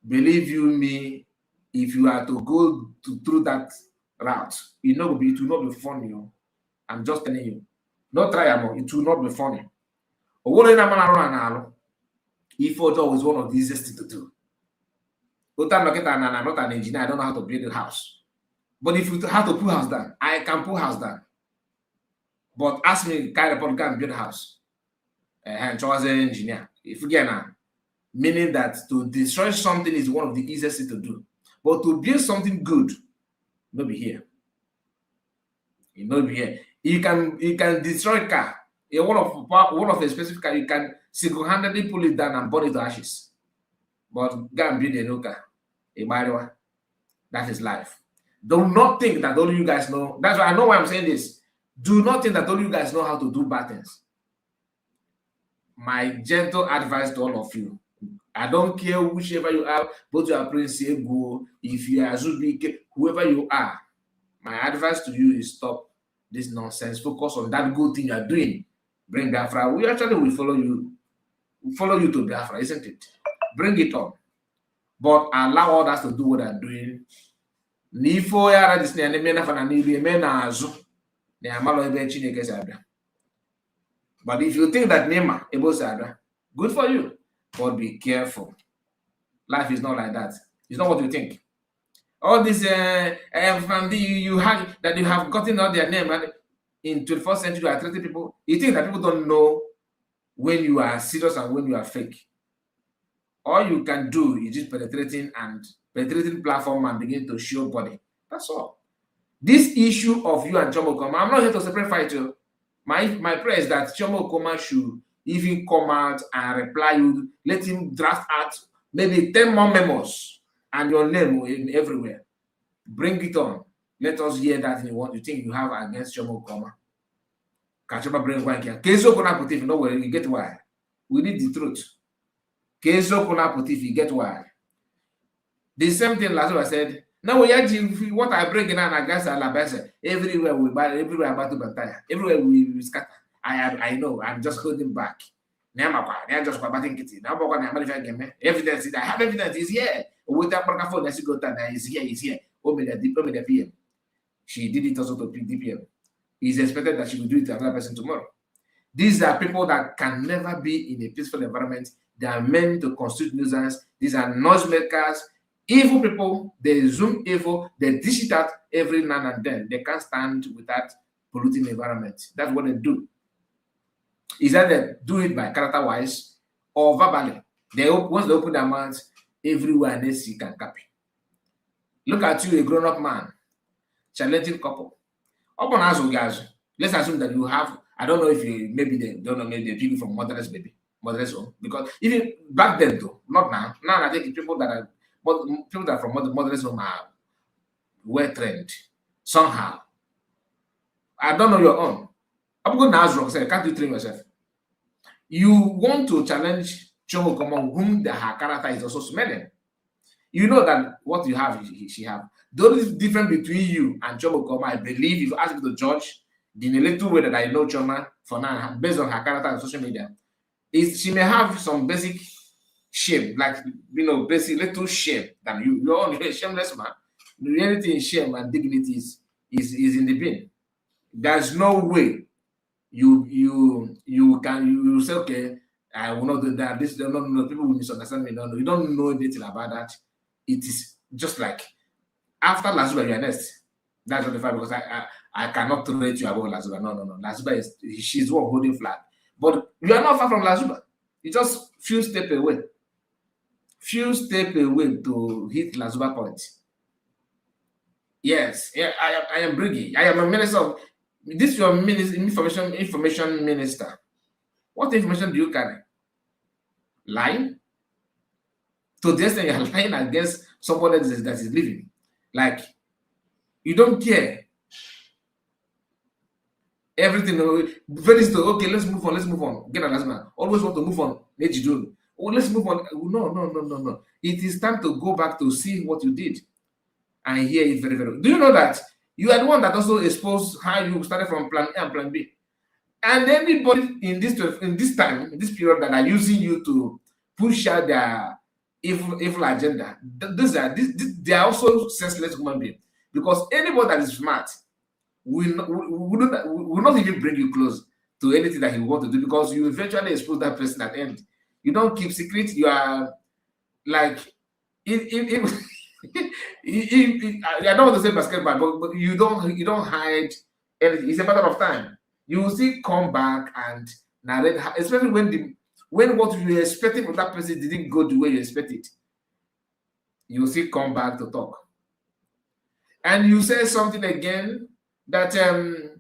Believe you me, if you are to go through that route, it will not be funny. I'm just telling you. Not try more, it will not be funny. If photo is one of the easiest things to do. I'm not an engineer, I don't know how to build a house. But if you have to put house down, I can put house down. But ask me, kind of can build a house. And so as an engineer, if you get now, meaning that to destroy something is one of the easiest things to do. But to build something good, not be here. You not be here. You can destroy a car. One of a specific car, you can single-handedly pull it down and burn it to ashes. But go and build a new car. That is life. Do not think that all you guys know. That's why I know why I'm saying this. Do not think that all you guys know how to do bad things. My gentle advice to all of you. I don't care whichever you are, both you are Prince Ego, if you are Zubike, whoever you are. My advice to you is stop this nonsense. Focus on that good thing you are doing. Bring Biafra. We actually will follow you. We'll follow you to Biafra, isn't it? Bring it on. But allow others to do what they're doing. But if you think that Nema Ebo good for you. But be careful. Life is not like that. It's not what you think. All this you have gotten all their name and in 21st century you are treating people. You think that people don't know when you are serious and when you are fake. All you can do is just penetrating platform and begin to show body. That's all. This issue of you and Chioma Okeoma, I'm not here to separate fight you. My prayer is that Chioma Okeoma should even come out and reply you, let him draft out maybe 10 more memos and your name in everywhere. Bring it on. Let us hear that in what you think you have against Chioma Okeoma. Can Chioma bring one here? Kezo Kona Putif, no worry, you get why. We need the truth. Kezo Kona Putif, you get why. The same thing Lazarus said. Now what I bring in and against Alabama, everywhere we buy, everywhere about to Bantaya, everywhere we scatter. I know, I'm just holding back. Just evidence, I have evidence, is here. With that microphone, as you go down, is here. The PM. She did it also to DPM. It's expected that she will do it to another person tomorrow. These are people that can never be in a peaceful environment. They are meant to constitute nuisance. These are noisemakers. Evil people, they zoom evil, they dish it out every now and then. They can't stand without polluting the environment. That's what they do. Is that they do it by character-wise or verbally. Once they open their mouths, everywhere they see can copy. Look at you, a grown-up man, challenging couple. Open house guys. Let's assume that you have, I don't know if you, maybe they don't know, maybe the people from motherless home. Because even back then though, not now. Now I think people that are from motherless home are well trained somehow. I don't know your own. I'm going to ask wrong. Say, can't you train yourself? You want to challenge Chioma Okeoma, whom her character is also smelling. You know that what you have, she have. The only difference between you and Chioma Okeoma, I believe, if you ask me to judge, in a little way that I know Chioma for now, based on her character on social media, is she may have some basic shame, like, basic little shame than you. You're only a shameless man. The reality in shame and dignity is in the bin. There's no way you say, okay, I will not do that. This no, people will misunderstand me. No, you don't know anything about that. It is just like after Lazuba, you're next. That's not the fact, because I cannot rate you above Lazuba. No. Lazuba she's one holding flag. But you are not far from Lazuba. You just few steps away. To hit Lazuba point. Yes, yeah, I am Briggy. I am a minister of this is your information minister. What information do you carry? Lying? To the extent you're lying against somebody that is living. Like, you don't care. Everything very slow. Okay, let's move on. Get an man. Always want to move on. Let's move on. No. It is time to go back to see what you did and hear it very, very. Do you know that you are the one that also exposed how you started from plan A and plan B? And anybody in this period that are using you to push out their evil agenda, they are also senseless human beings. Because anybody that is smart will not even bring you close to anything that he want to do, because you eventually expose that person at the end. You don't keep secret. You are like I don't want to say basketball, but you don't hide anything. It's a matter of time. You will still come back and narrate, especially when what you were expecting from that person didn't go the way you expected. You will still come back to talk. And you say something again that the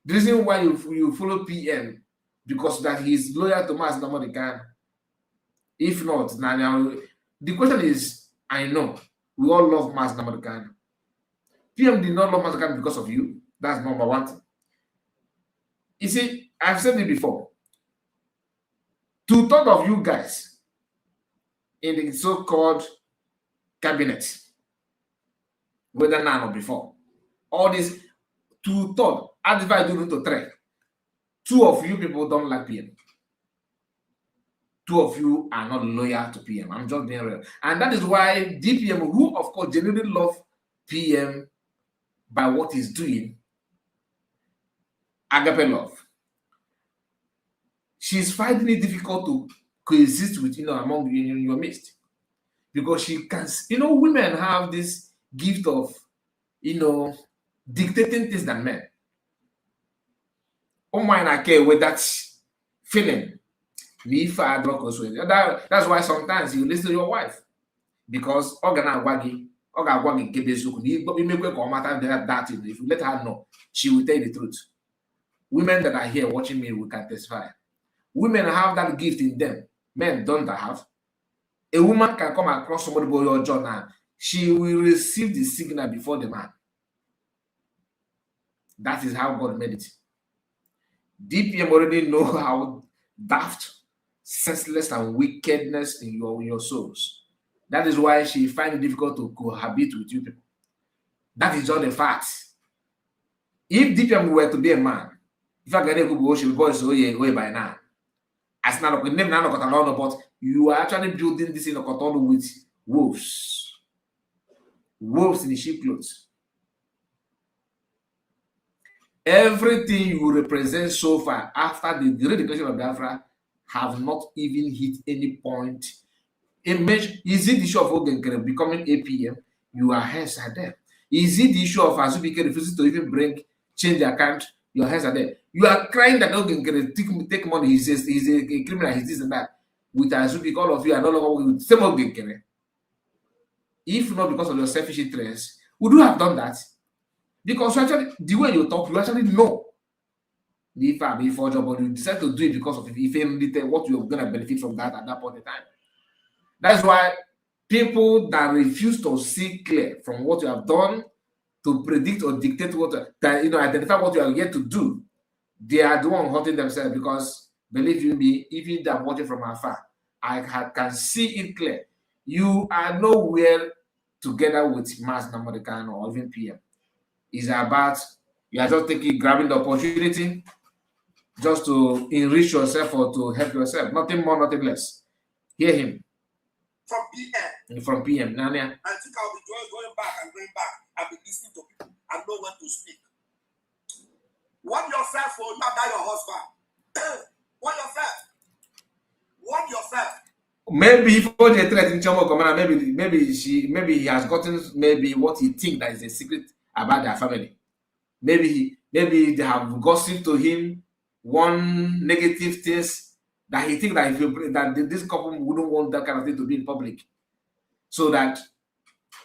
reason why you follow PM because that he's loyal to Maazi Nnamdi Kanu. If not, now the question is, I know we all love Maazi Nnamdi Kanu. PM did not love Maazi Kanu because of you. That's number one thing. You see, I've said it before. 2/3 of you guys in the so-called cabinet, whether now or before, all this 2/3, I divide you into 3. 2 of you people don't like PM. 2 of you are not loyal to PM. I'm just being real. And that is why DPM, who of course genuinely love PM by what he's doing, agape love, she's finding it difficult to coexist with, among you in your midst. Because she can, women have this gift of, dictating things than men. Oh my, I care with that feeling. That's why sometimes you listen to your wife, because organa wagi ọ ga-agwa gị nke bụ eziokwu na imekwe ka ọ mata that if you let her know, she will tell you the truth. Women that are here watching me, we can testify. Women have that gift in them. Men don't have. A woman can come across somebody by your job now. She will receive the signal before the man. That is how God made it. DPM already know how daft, senseless, and wickedness in your souls. That is why she finds it difficult to cohabit with you people. That is all the fact. If DPM were to be a man, if I get a good boy, by now. As not name but you are actually building this in a cotton with wolves. Wolves in the sheep clothes. Everything you represent so far after the redeclaration of Biafra have not even hit any point. Is it the issue of Ogenkere becoming APM? Your hands are there. Is it the issue of Azubike refusing to even change the account? Your hands are there. You are crying that Ogenkere take money. He's a criminal. He's this and that. With Azubike, all of you are no longer working with the same Ogenkere. If not because of your selfish interests, would you have done that? Because actually, the way you talk, you actually know the job, but you decide to do it because of what you're going to benefit from that at that point in time. That's why people that refuse to see clear from what you have done to predict or dictate identify what you are yet to do, they are the one hurting themselves. Because believe you me, even though I'm watching from afar, I can see it clear. You are nowhere together with Maazi Nnamdi or even PM. It's about you are just grabbing the opportunity just to enrich yourself or to help yourself. Nothing more, nothing less. Hear him. From PM. From PM. Nania. I think I'll be going back and going back. I'll be listening to people and know when to speak. What yourself for not your husband. What yourself. What yourself. Maybe if they threat in Chioma, maybe he has gotten what he thinks that is a secret about their family. Maybe they have gossiped to him one negative things that he thinks that this couple wouldn't want that kind of thing to be in public, so that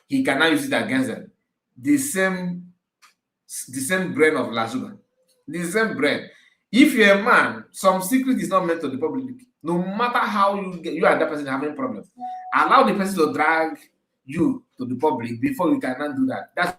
he can now use it against them. The same brain of Lazuba, the same brain. If you're a man, some secret is not meant to the public. No matter how you and that person having problems, allow the person to drag you to the public before you can do that. That's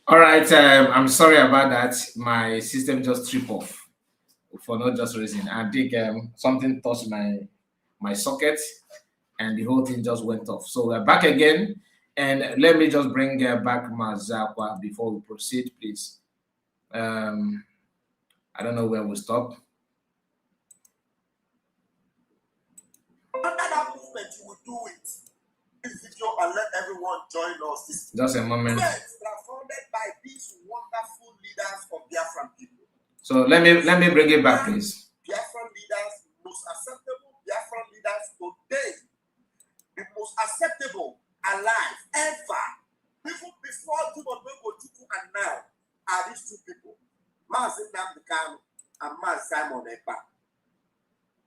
All right. I'm sorry about that. My system just tripped off for not just reason. I think something touched my socket, and the whole thing just went off. So we're back again, and let me just bring back Maazi Akwa before we proceed, please. I don't know where we stop. Under that movement, you will do it. This video and let everyone join us. This Just a moment. movements that are founded by these wonderful leaders of Biafran people. So let me bring it back, please. Biafran leaders, most acceptable Biafran leaders today, the most acceptable alive ever, even before Timon Tutu and now, are these two people, Maazi and Maazi Simon Ekpa,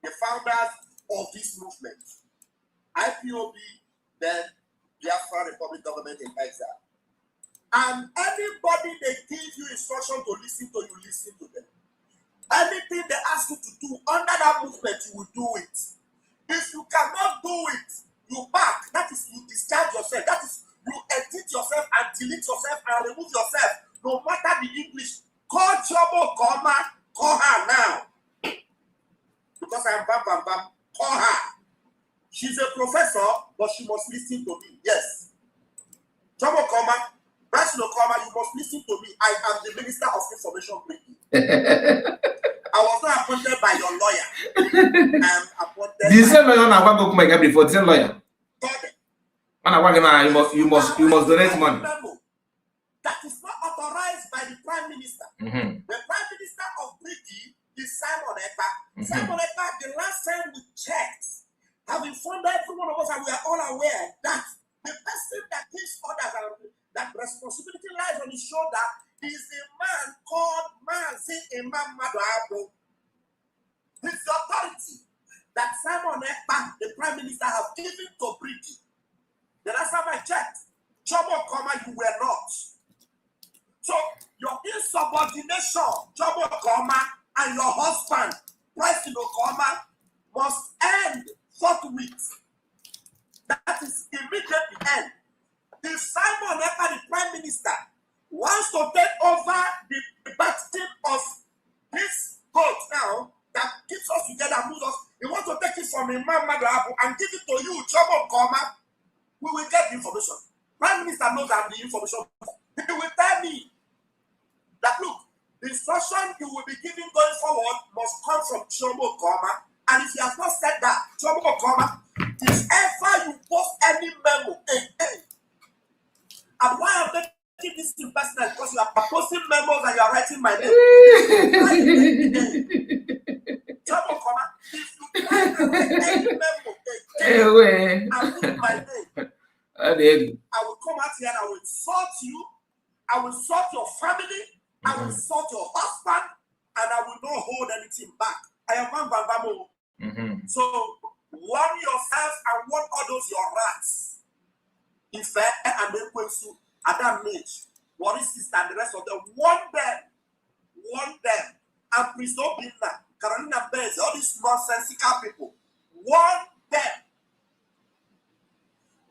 the founders of this movement. IPOB, then Biafra Republic Government in Exile. And anybody they give you instruction to listen to, you listen to them. Anything they ask you to do under that movement, you will do it. If you cannot do it, you back. That is, you discharge yourself. That is, you edit yourself and delete yourself and remove yourself. No matter the English. Call Chioma, call her now. Because I am bam. Call her. She's a professor, but she must listen to me. Yes. Chioma, you must listen to me. I am the Minister of Information Breaking. I was not appointed by your lawyer. I am appointed. The same lawyer I go my guy before. The same lawyer. You must donate money. That is not authorized by the Prime Minister. Mm-hmm. The Prime Minister of Britain is Simon Ekpa. Mm-hmm. Simon Ekpa, the last time we checked, have informed every one of us, and we are all aware that the person that gives orders and that responsibility lies on his shoulder is a man called Maazi Imam. His authority that Simon Ekpa, the Prime Minister, have given to Britain. The last time I checked, Okeoma, you were not. So your insubordination, Okeoma, and your husband, President Okeoma, must end forthwith. That is immediately end. If Simon Ekpa, the Prime Minister, wants to take over the baton of this boat now that keeps us together, moves us, he wants to take it from Imam Madu and give it to you, Okeoma, we will get the information. Prime Minister knows that the information. He will tell me that look, the instruction you will be giving going forward must come from Okeoma. And if he has not said that, Okeoma, if ever you post any memo, and why I'm making this in personal, because you are posting memos and you are writing my name. Okeoma, if you try to write any memo, and put my name, I will come out here and I will insult you, I will insult your family, I will insult your husband, and I will not hold anything back. I am Bambamo. So warn yourself and warn all those your rats. If and then Kwensu, Adam Mitch, Worry Sister, and the rest of them, warn them, and please don't be that. Carolina Benz, all these nonsensical people, warn them.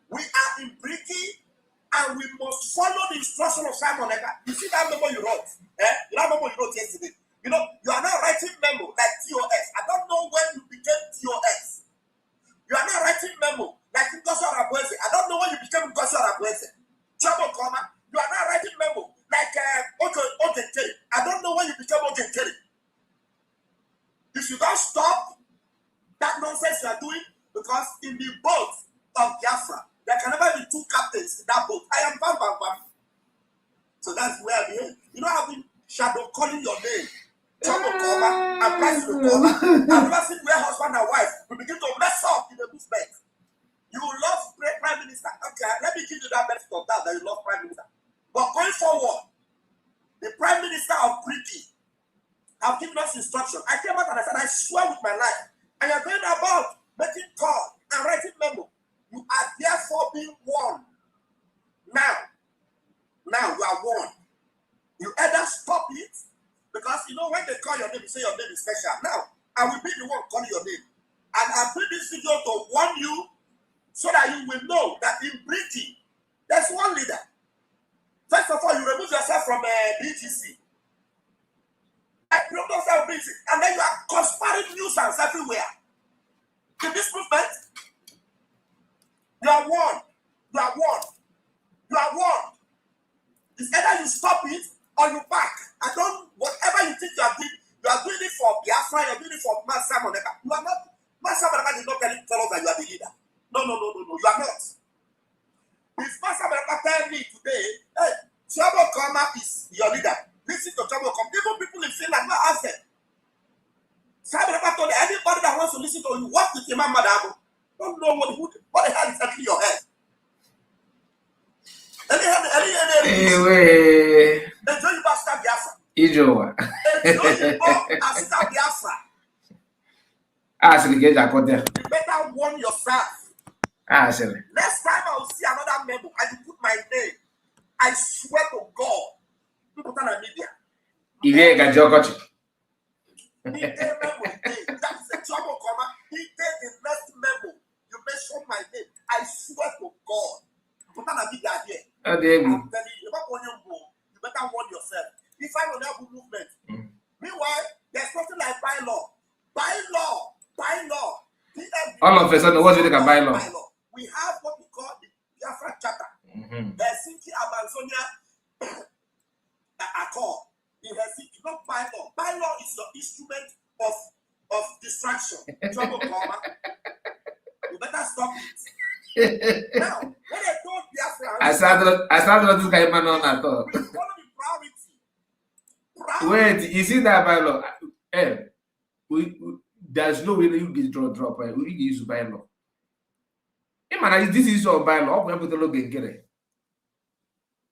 We are in Britain, and we must follow the instruction of Simon Ekpa. You see that memo you wrote? You know that memo you wrote yesterday? You know, you are not writing memo like TOS. I don't know when you became TOS. You are not writing memo like Ngozi Arabweze. I don't know when you became Ngozi Arabweze. Okeoma, you are not writing memo like Okenkere. I don't know when you became Okenkere. If you don't stop that nonsense you are doing, because in the boat of Biafra, there can never be two captains in that boat. I am Bam. So that's where I am. You know, I've been shadow calling your name. Okeoma and President Okeoma. I've never seen where husband and wife will begin to mess up in the movement. You love Prime Minister. Okay, let me give you that benefit of that you love Prime Minister. But going forward, the Prime Minister of Britain have given us instruction. I came out and I said, I swear with my life. And you're going about making call and writing memo. You are therefore being warned. Now you are warned. You either stop it, because you know when they call your name, you say your name is special. Now, I will be the one calling your name. And I'll bring this video to warn you so that you will know that in Britain, there's one leader. First of all, you remove yourself from BGC. Remove yourself from BGC, and then you are conspiring nuisance everywhere. In this movement, you are warned. You are warned. You are warned. It's either you stop it or you back. I don't, whatever you think you are doing it for Biafra, you're doing it for Maazi. You are not, Maazi did not tell us that you are the leader. No, you are not. If Maazi tell me today, hey, Chioma is your leader, listen to Chioma. Even people in Finland, not ask them. Chioma told anybody that wants to listen to you, what is Imam Madabo? Don't know what the hell is actually your head. Anyway. Ijowa. You better warn yourself. Next time I will see another memo and you put my name, I swear to God, people tell the media. He did the next memo. You mention my name. I swear to God. I'm telling you, you better warn yourself. If I will have a movement. Meanwhile, there's nothing like bylaw. Bylaw. All of a sudden, what do you think of bylaw? We have what we call the Biafra Charter. Helsinki Amazonia Accord. In Helsinki, not bylaw. Bylaw is your instrument of distraction. Trouble, you better stop it. Now, when I told Biafra, I started this guy man on at all. We follow the priority. Wait, you see that bylaw? There's no way you get drop. We use bylaw. This is your bylaw. I'm going to look and get it.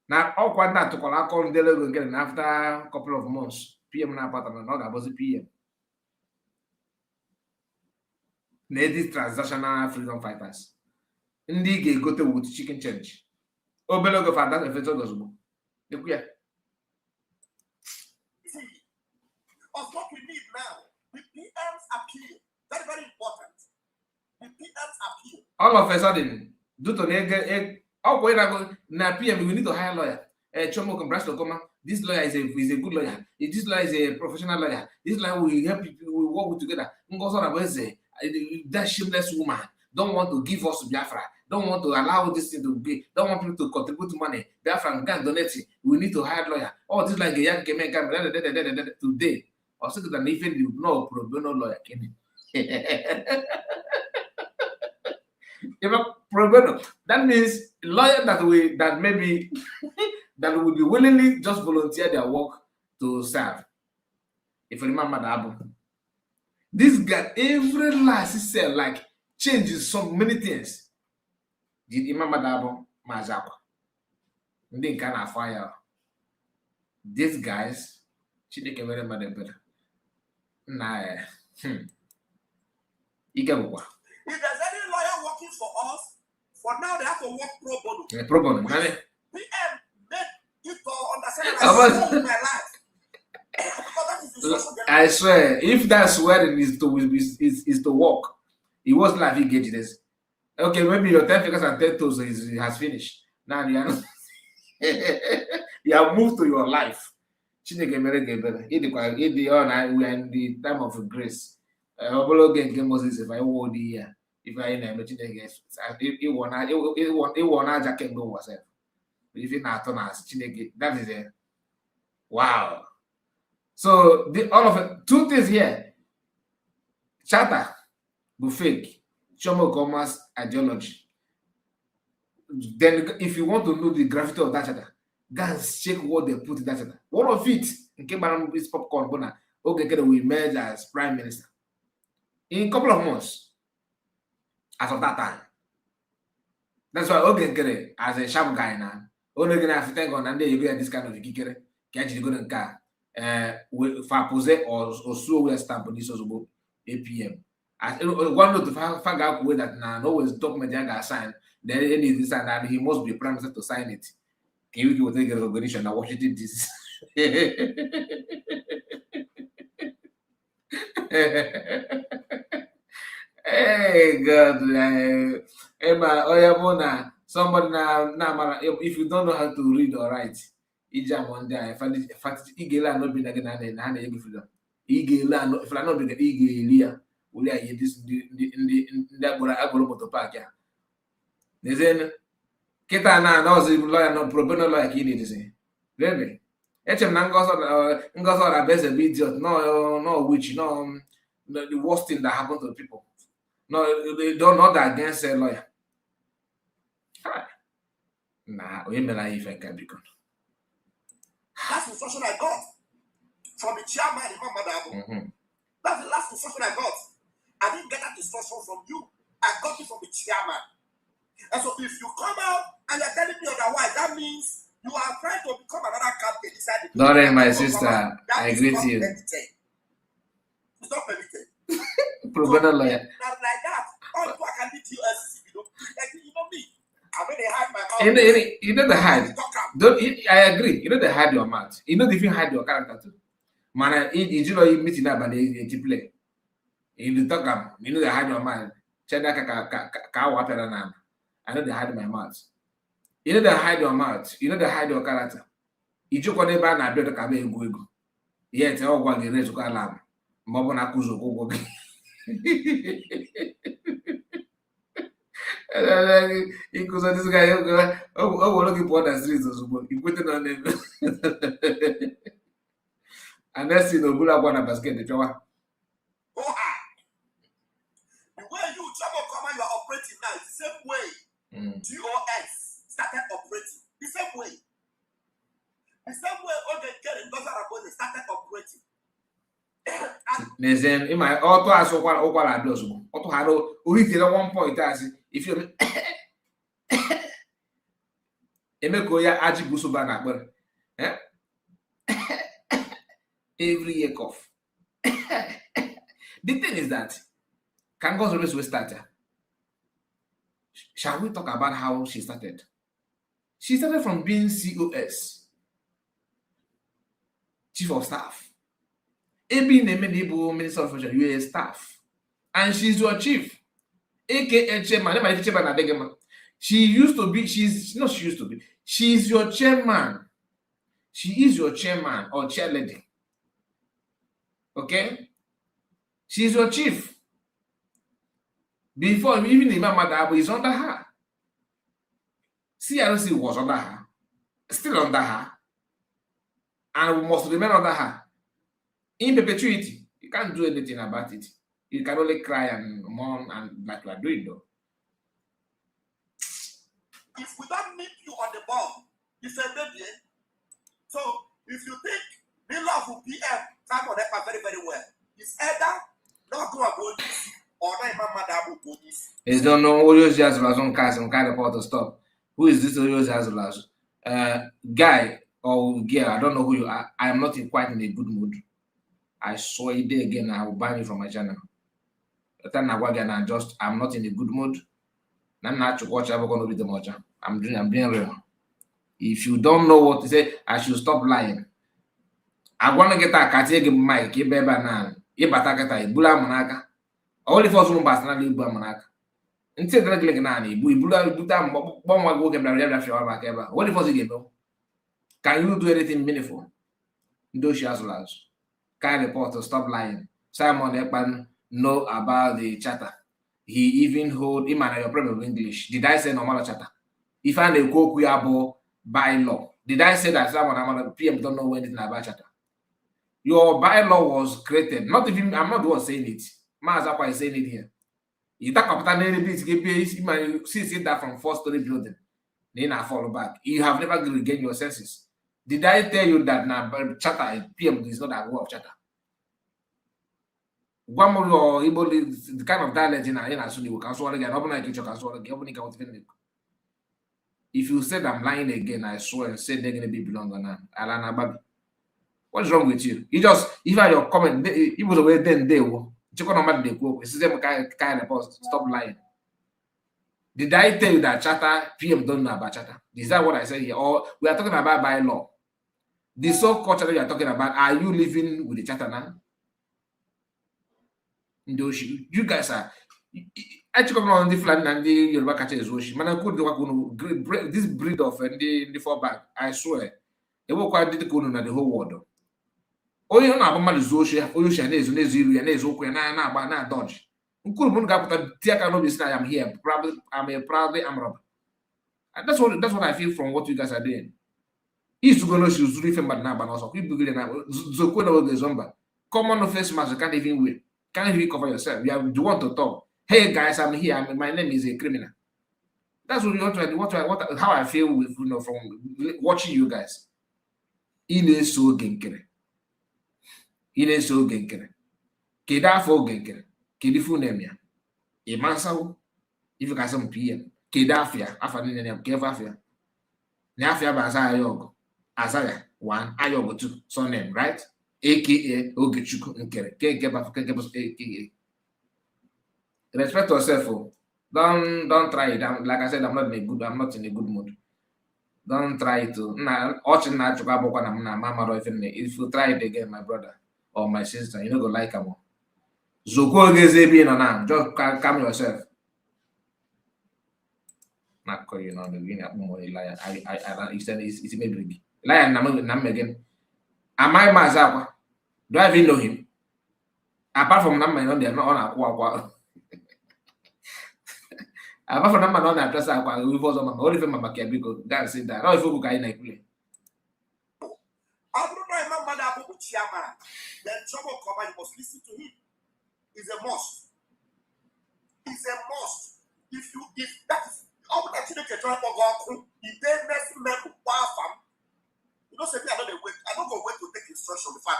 Now, all that to call the logo again after a couple of months. PM na apartment, not about the PM. These transactional freedom fighters. Ndi go to with chicken change. Obelogo for that effect of what we need now, the PM's appeal. Very, very important. The PM's appeal. All of a sudden, due to PM, we need to hire a lawyer. Chioma Okeoma, this lawyer is a good lawyer. This lawyer is a professional lawyer. This lawyer will help people, we work together. That shameless woman don't want to give us Biafra. Don't want to allow this thing to be, don't want people to contribute money. Biafra can donate it. We need to hire a lawyer. Oh, this like a young man today. Or something that even you know pro bono lawyer came pro bono. That means lawyer that maybe that would be willingly just volunteer their work to serve. If you remember that Abu. This guy every last cell like changes so many things. Did Imam Madabo Maazi Akwa? They can fire. These guys, she didn't very much better. Nah, If there's any lawyer working for us, for now they have to work pro bono. Yeah, pro bono. PM made you to understand that I my life. I swear, if that swearing is to work, it was like he gets this. Okay, maybe your 10 fingers and 10 toes has finished. Now you are you have moved to your life. We are in the time of grace. Moses, if I were the year, if I know it won't jacket go was it. If you not on us, that is it. Wow. So all of it, two things here. Charter, go fake. Chioma Okeoma's ideology. Then, if you want to know the gravity of that charter, go and check what they put in that charter. One of it, in Kembaram is popcorn, Bona, Okeoma will emerge as prime minister in a couple of months. As of that time, that's why Okeoma, as a sharp guy now, only gonna have to think on and then you get this kind of kikere, catch the golden car, for possess or so we stamp on this also APM. As one of the figure out way that now always document that sign, then any this and he must be prime minister to sign it. Can you take a recognition now? Washington this? Hey God, Emma Oyamona, Somebody now, if you don't know how to read or write, ijam one day, in fact, igela no be again and give freedom. Igela no, if I not be the igelia, will I this in the agro park ya. Then kita na was lawyer no pro bono lawyer ki need say. Really? Echem na ngoso na best be idiot, no witch, no the worst thing that happened to people. No, they don't know that against a lawyer. Nah, we may not even can be good. That's the instruction I got from the chairman, Imam. That's the last instruction I got. I didn't get that instruction from you. I got it from the chairman. And so if you come out and you're telling me otherwise, that means you are trying to become another captain inside the Lauren, my sister, I greet you. It's not permitted. Pro bono lawyer. Not like that. All you can do is, you know me. I know they hide my mouth. You know the hide. I agree. You know they hide your mouth. You know they even hide your character too. Man, you know you meet in that, but they play. You talk about, you know they hide your mouth. I know they hide my mouth. You know they hide your mouth. You know they hide your character. You joke on about na build a cabe ego. Yet all one get raised to alarm. Mobona kuzo go. Because this guy, oh, looking for the streets as well. You put it on them. And that's in the Bula Bona basket, the Chioma. The way you Okeoma, you are operating now is the same way GOS started operating. The same way. The same way all the getting those are started operating. Nezen, in my auto as Okwa does. Auto had only at one point as if you Emekoya Ajibusuba but every year cough. The thing is that Kango's always will start. Shall we talk about how she started? She started from being COS, Chief of Staff. Being the Minister of Information, you are a staff. And she's your chief. AKA chairman. She used to be, she's your chairman. She is your chairman or chairlady. Okay? She's your chief. Before, even Imam Madabu is under her. CRC was under her. Still under her. And we must remain under her. In perpetuity. You can't do anything about it. You can only cry and mourn and like you are doing though. If we don't meet you on the ball, it's a baby. So if you think the love will PM time on that very, very well, it's either not go about this or not Imam Madabu go this. They don't know Oyo Jazz on cast and kind of part to stop. Who is this Oyo Jazz? Guy or girl, I don't know who you are. I am not quite in a good mood. I saw it there again. I will ban you from my channel. I'm not in a good mood. I'm not to watch. I'm going to be the much. I'm being real. If you don't know what to say, I should stop lying. I want to get a Katia mic, a baby now. A batakata, Bula Manaka. Only for some personally, Bula Manaka. Instead of like Nani, Bula Butam, Bomba go get what if was it? Can you do anything meaningful? Do she has large. Kind reporter, stop lying. Simon Ekpan know about the chatter. He even hold him and your problem with English. Did I say normal chatter? If I go Kuyabo bylaw, did I say that someone PM don't know anything about chatter? Your bylaw was created. Not even I'm not the one saying it. Maazi Akwa is saying it here. You talk about you see that from 4-story building. Then I follow back. You have never regained your senses. Did I tell you that now chatter PM is not a word of chatter? One more the kind of dialect in Asuni will cancel again. If you said I'm lying again, I swear and said they're gonna be belong now. Alana Babi. What's wrong with you? You just if I your comment, it was away then they will check on the quote. Kind of post. Stop lying. Did I tell you that chatter PM don't know about chatter? Is that what I said here? Or we are talking about by law? The so-called chatter you are talking about, are you living with the chatter now? You guys are Actually, on the flat and the Yoruba catcher is washing. Man, I could do this breed of the four back. I swear. It will quite did the whole world. Onye ọ na-agba mmadụ zuo ochi onye na-ezo na-ezo iru ya na-ezo okwu ya na-agba na-adọji nkuru m ga-apụta tie aka n'obi si na I'm here I'm a proudly amrọba. And that's what I feel from what you guys are doing. Izugo no shi zuru ife mmadụ na-agba n'ọsọ kwa ibugide na zokwe na oge zomba. Common face mask you can't even wear. Can't even cover yourself. You want to talk. Hey guys, I'm here. My name is a criminal. That's what you want to do. How I feel with from watching you guys. Ine so genkere. Ine so genkere. Keda fo genkere. Kedi fu nemia. E mansawo. If you got some PM. Keda afia. Afa ni nem keva afia. Ni afia ba asa ayogo. Asaya 1 ayogo 2. So name, right? AKA Ogechukwu Nkere. AKA. Respect yourself. Oh. Don't try it. Like I said, I'm not in a good mood. Don't try it. If you try it again, my brother or my sister, you know go like them. Zoko being on just calm yourself. Not you know the liar. I said it's maybe liar again. Am I Maazi? Do I even know him? Apart from Nam, they are not on Akwa. Apart from Nam, on address Akwa, we was on only from Mama Kiabiko. That's it. That. How if you guys like play? I don't know if my mother with Chioma. Then trouble come, you must listen to him. It's a must. It's a must. If that is all that you can try to go, if they mess me up, you don't say me. I don't go wait to take instruction before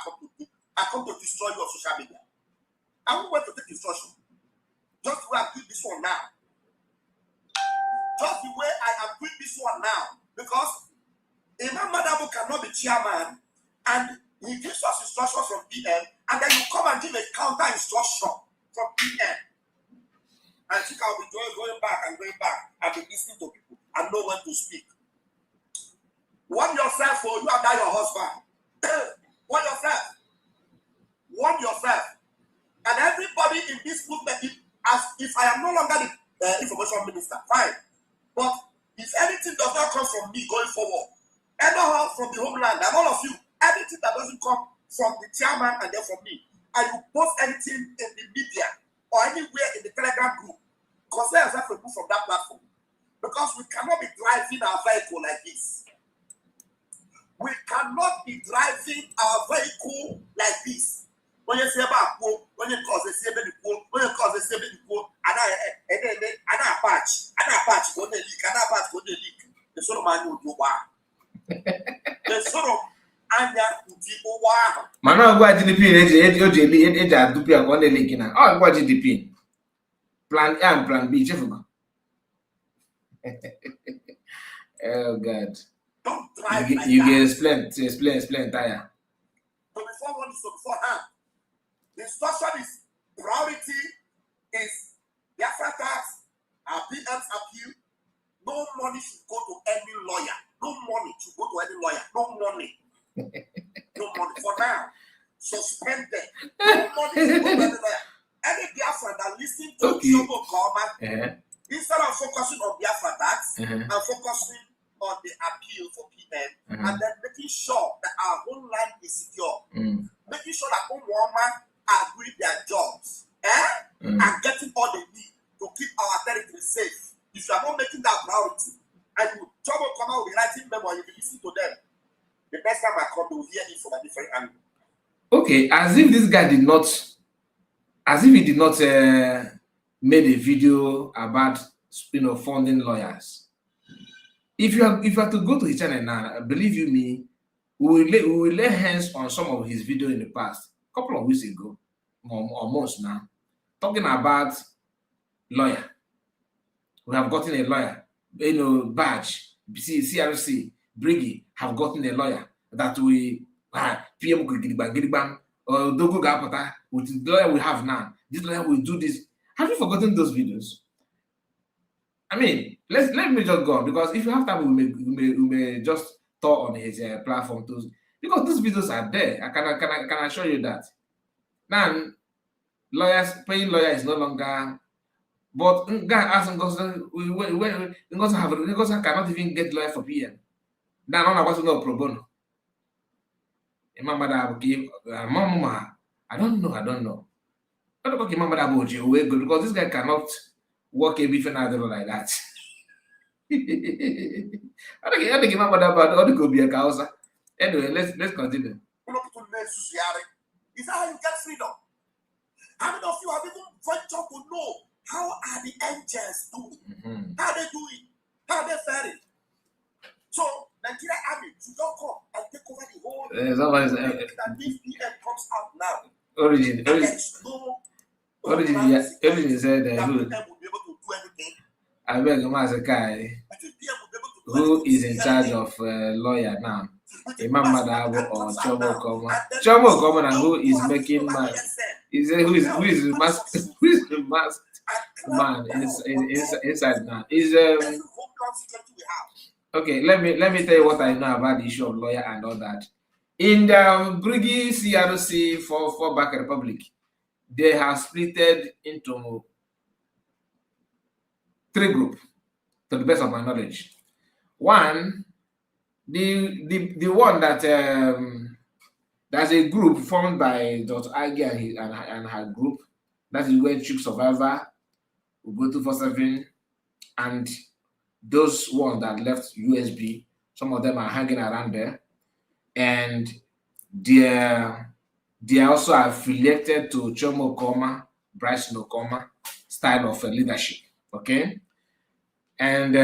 I come to destroy your social media. I won't wait to take instruction. Just the way I'm doing this one now. Just the way I am doing this one now. Because Imam Madabu cannot be chairman and he gives us instructions from PM and then you come and give a counter instruction from PM. I think I'll be going back and be listening to people and know when to speak. Warn yourself, or you have died your husband. Warn yourself. Warn yourself. And everybody in this movement, if I am no longer the information minister, fine. But if anything does not come from me going forward, anyhow from the homeland, and all of you, anything that doesn't come from the chairman and then from me, and you post anything in the media or anywhere in the Telegram group, consider yourself removed from that platform. Because we cannot be driving our vehicle like this. We cannot be driving our vehicle like this. When you say about poor, when you cause a seven poor, when you cause a seven poor, and I patch, go the leak, and I patch, go the leak. The sort of man will do one. The sort of Anya will do one. Mana gwa GDP, OJB, do pay on the leak now. Oh, what GDP? Plan A and Plan B, Jeff. Oh God. Don't drive you can explain tire. But before one is beforehand. The instruction is priority is the after tax, our PM's appeal. No money should go to any lawyer. No money should go to any lawyer. No money. No money. For now, suspended. No money should go to any lawyer. Any Biafran that listen to Okeoma, instead of focusing on Biafra tax and focusing on the appeal for PM, and then making sure that our whole land is secure, making sure that Okeoma agree their jobs, and getting all they need to keep our territory safe. If you are not making that priority, and you trouble come out with writing memo, you will listen to them. The next time I come, they will hear it from a different angle. Okay, as if this guy did not, as if he did not made a video about funding lawyers. If you are to go to his channel now, believe you me, we will lay hands on some of his video in the past, a couple of weeks ago, or months now, talking about lawyer. We have gotten a lawyer, badge, CRC, Briggy have gotten a lawyer that we PM or Dogo Gapata with the lawyer we have now. This lawyer will do this. Have you forgotten those videos? I mean, let me just go on, because if you have time, we may just talk on his platform too, because those videos are there. I can assure you that. Now, paying lawyer is no longer But guy ask Ngozi cannot even get lawyer for PM. Now, none of us know pro bono. Mama, I don't know. I don't know. I don't know Mama because this guy cannot work a different other like that. I think Mama all the go be a causa. Anyway, let's continue. Is that how you get freedom? How many of you have even ventured to know how are the angels doing? How they do it? How they fare it? So Nigeria Army should not come and take over the whole. That this PM comes out now. Origin said that will be able to do everything. I beg Maazi Kai, who is in charge of lawyer now? Imam Madabo or Okeoma, who is making man? Who is the masked man inside now? Okay, let me tell you what I know about the issue of lawyer and all that. In the Brigi CRC for Back Republic, they have splitted into 3 groups, to the best of my knowledge. One, the one that there's a group formed by Dr. Agi and her group. That is where Chief Survivor, Ubuntu 47, and those ones that left USB, some of them are hanging around there, and they are also affiliated to Chioma Okeoma, Bryce Okeoma style of leadership. Okay, and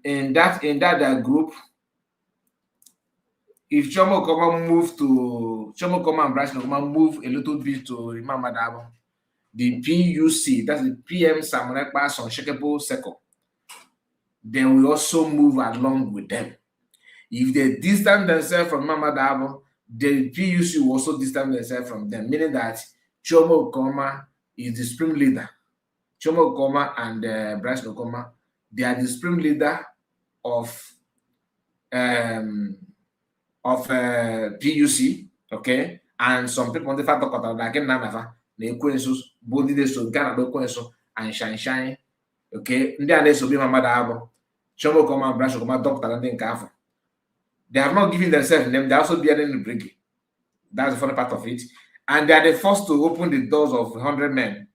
in that group, if Chioma Okeoma and Bryce Okeoma move a little bit to Imam Madabo, the PUC, that's the PM Samurai Pass on Shekebo Seko, then we also move along with them. If they distance themselves from Imam Madabo, the PUC will also distance themselves from them, meaning that Chioma Okeoma is the supreme leader. Chioma Okeoma and Bryce Okeoma, they are the supreme leader of PUC, okay, and some people on the fact of like Nanafa, the Quensus, Body de So, Ghana, Quenso, and Shine, okay, and then there's Imam Madabo, Chioma Okeoma and Bryce Okeoma, Doctor, and then Kafa. They have not given themselves name, they're also bearing the brigade. That's the funny part of it. And they are the first to open the doors of 100 men.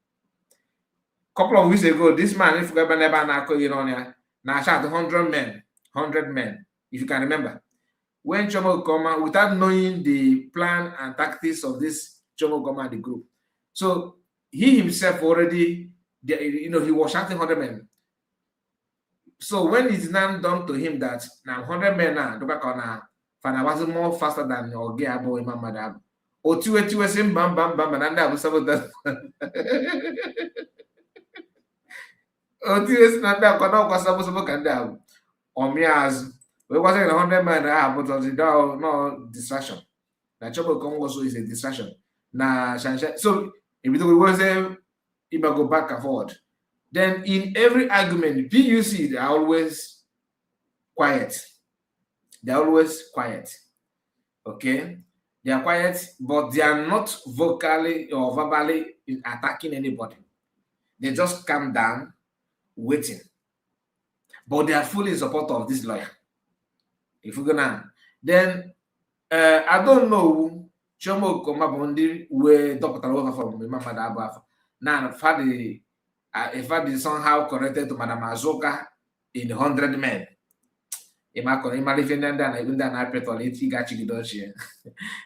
Couple of weeks ago, this man, if you never now shot 100 men, if you can remember. When Chioma Okeoma, without knowing the plan and tactics of this Chioma Okeoma and the group. So he himself already, he was shouting 100 men. So when it's now done to him that now 100 men now, Fana was more faster than Ogeabo Imam Madab. O tiwe sim bam and anda was about that. O tiwe nanda kono kwa sabo kanda. Omiaz, we wasn't 100 men but no distraction. Now Chioma Okeoma also is a distraction. Now so if we was go back and forward. Then in every argument, PUC, they are always quiet. They're always quiet. Okay? They are quiet, but they are not vocally or verbally attacking anybody. They just calm down, waiting. But they are fully in support of this lawyer. If we're gonna, then I don't know Chioma Okeoma Bondi where Dr. Over from Imam Madabo. Now, if I be somehow connected to Madam Azoka in 100 men,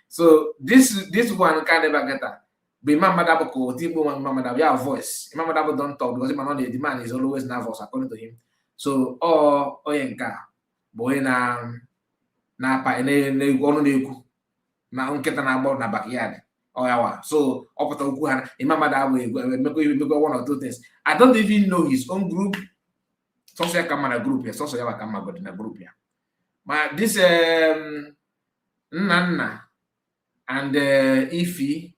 so this one can never get that. But Imam Madabo have voice. Imam Madabo don't talk because the man is always nervous, according to him. So, Oyenka, boy na pa na unketa na about na backyard. So Imam Madabo make one or two things. I don't even know his own group. Also, I come in a group here. Also, I come in a group here. But this Nana and Ify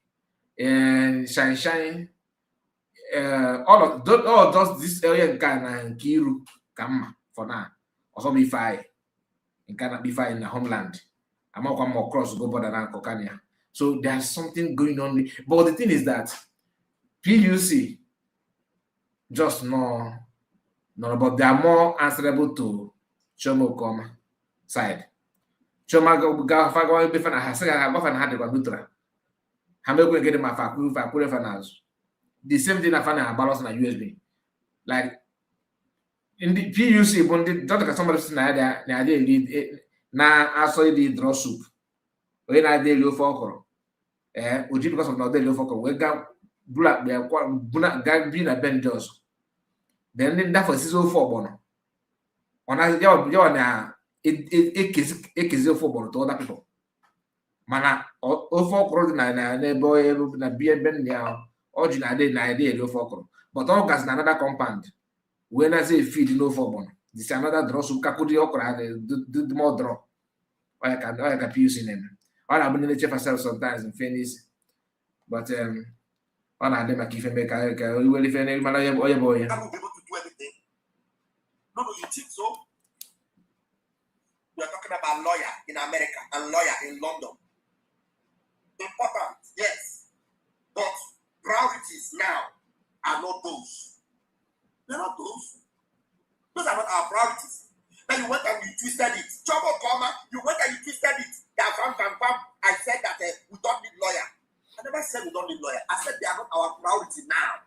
and Shine, all those this area Ghana and Kiru come for now. Also be fine. In Ghana be fine in the homeland. I'm not going more cross go border than Kokania. So there's something going on. But the thing is that PUC just no, but they are more answerable to Chioma Okeoma side. Chioma ga fagwa ebe fana ha sega ha gwa ha dịkwa neutral. Ha mekwe ngede ma fa kwure fana azụ. The same thing na fana balance na USB. Like in the PUC, when the doctor somebody say na dey lead na aso dey draw soup. We na dey low for okoro. Oji because of na dey low for okoro. We ga black be kwa buna ga bi na Ben Jos. Then that for season 4 bono. Ona yo na ekezi for bono to other people. Mana o for okoro na boy na bi Ben ya oji na dey low for okoro. But all gas na another compound. When I say feed no for one, this is another draw so kakudi okra the more draw. Or I can use in them. All I've been in the chef myself sometimes in Phoenix, but all of them I keep make I will if any man or your boy. I will be able to do everything. No, you think so? We are talking about lawyer in America and lawyer in London. Important, yes, but priorities now are not those. They're not those. Those are not our priorities. Then you went and you twisted it. Chioma Okeoma, you went and you twisted it. I said that we don't need lawyer. I never said we don't need lawyer. I said they are not our priority now.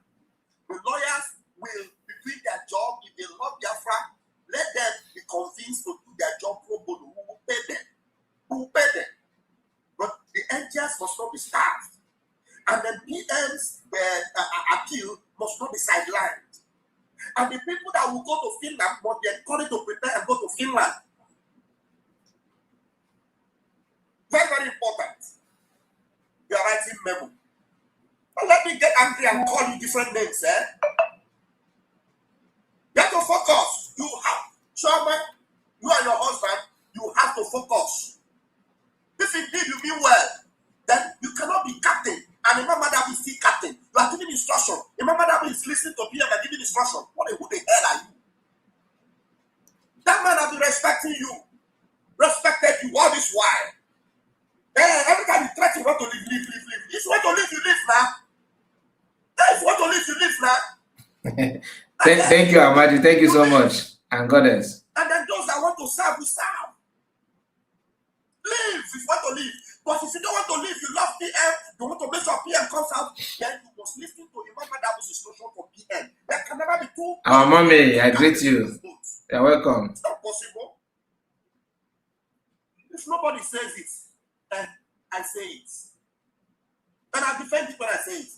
The lawyers will be doing their job. If they love Biafra, let them be convinced to do their job pro bono. Who will pay them? Who will pay them? But the NGS must not be starved. And the PM's appeal must not be sidelined. And the people that will go to Finland must be encouraged to prepare and go to Finland. Very, very important. You are writing memo. Don't let me get angry and call you different names, eh? You have to focus. You have, Chioma, you and your husband, you have to focus. If indeed you mean well, then you cannot be captain. And remember that is still captain. You are giving instruction. Remember that is listening to PM and giving instruction. Who the hell are you? That man has been respecting you. Respected you all this while. Every time you try to want to leave. If you want to leave, you leave now. If you want to leave, you leave now. Thank you, Amadi. Thank you so much. And goddess. And then those that want to serve, will serve. Leave if you want to leave. But if you don't want to leave, you love PM, you want to make sure PM comes out, then you must listen to Imam Adabu's instruction for PM. There can never be two. Our mommy, I greet you. You're welcome. It's not possible. If nobody says it, then I say it. And I defend it when I say it.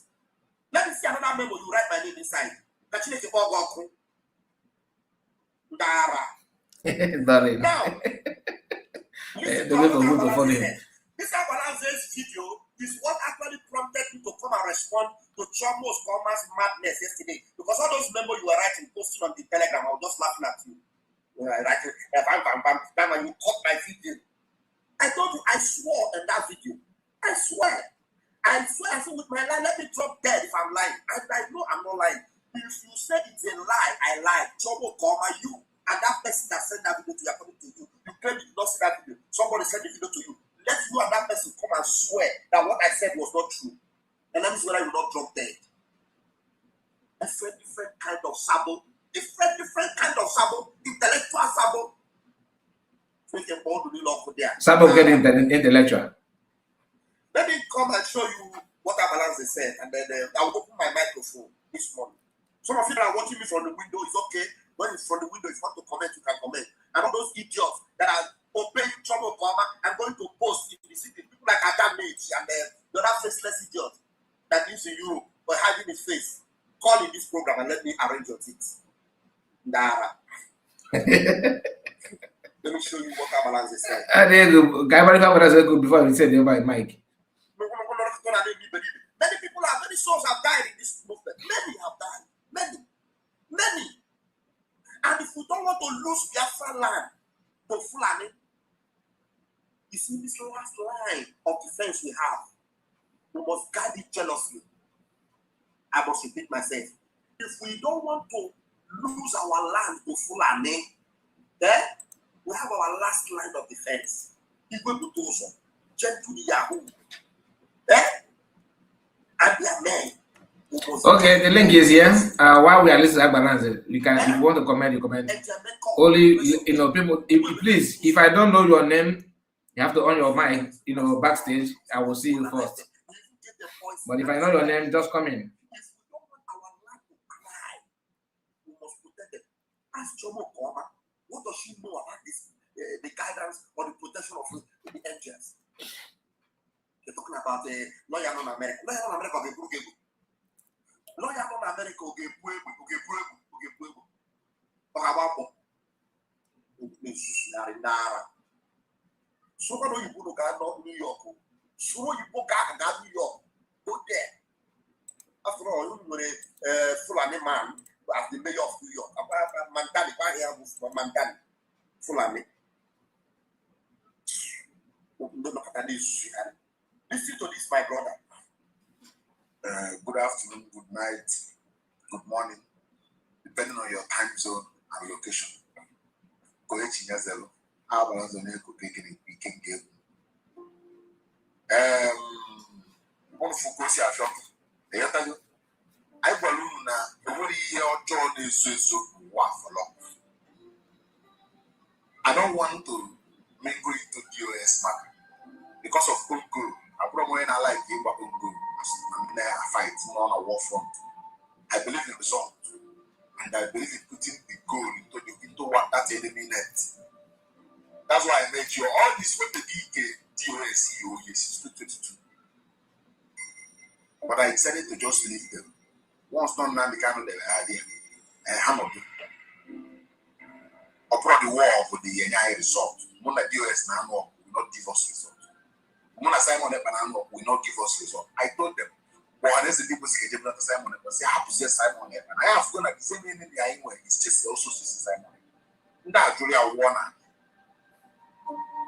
Let me see another memo. You write my name inside. Now, this Akwa's video is what actually prompted me to come and respond to Chioma Okeoma's madness yesterday. Because all those memos you were writing, posting on the Telegram, I was just laughing at you. You were writing, bam, and you cut my video. I told you, I swore in that video. I swear. I said with my lie, let me drop dead if I'm lying. And I know I'm not lying. If you said it's a lie, I lied. Chioma Okeoma, you, and that person that sent that video to you, according to you, you claim you did not see that video. Somebody sent the video to you. Let you and that person come and swear that what I said was not true. And that means when I will not drop dead. Different kind of sabo. Different kind of sabo. Intellectual sabo. Sabo getting intellectual. Let me come and show you what Abalance said. And then I will open my microphone this morning. Some of you that are watching me from the window, it's okay. When it's from the window, if you want to comment, you can comment. And all those idiots that are obeying Chioma Okeoma and going to post in the city, people like Adam Mage and the other faceless idiot that lives in Europe but hiding his face, call in this program and let me arrange your things. Dara. Let me show you what Abalance said. Before we said the mic. Many people many souls have died in this movement. Many have died. Many. And if we don't want to lose Biafra land to Fulani, you see this last line of defense we have, we must guard it jealously. I must repeat myself. If we don't want to lose our land to Fulani, then we have our last line of defense. Igwe Butoso, Gentle Yahoo. And their men, Okay, the link is here. While we are listening to Agbalanze, you can, if you want to comment, you comment. Only, people, please, if I don't know your name, you have to on your mic, backstage. I will see you first. But if I know your name, just come in. Ask Chioma Okeoma, what does she know about this, the guidance or the protection of the angels? They're talking about the lawyer in America. Lawyer in America, lawyer in America, so what do you put to New York? So you put New York. Go there. After all, you were a Fulani man as the mayor of New York. Mandani, Fulani. Listen to this, my brother. Good afternoon, good night, good morning, depending on your time zone and location. Go ahead, Chinyazelo. How about the name we can give? One focus here, shop. I balloon now. Every year or two is so waffle. I don't want to mingle into DOS market because of Congo. I probably when I like you, but Congo. I'm there, I fight on a war front. I believe in result, and I believe in putting the goal into what that enemy net. That's why I made sure all this with the DOS CEO is 222. But I decided to just leave them. Once done, now the kind of the idea, and hammer them. Or probably the war of the NI result. When the DOS now will not give us result. When Simon will not give us result. I told them, well, unless the people say Simon, say, I have to say Simon, and I have gone at the same name in the anyway. It's just also Simon. That's really a warner.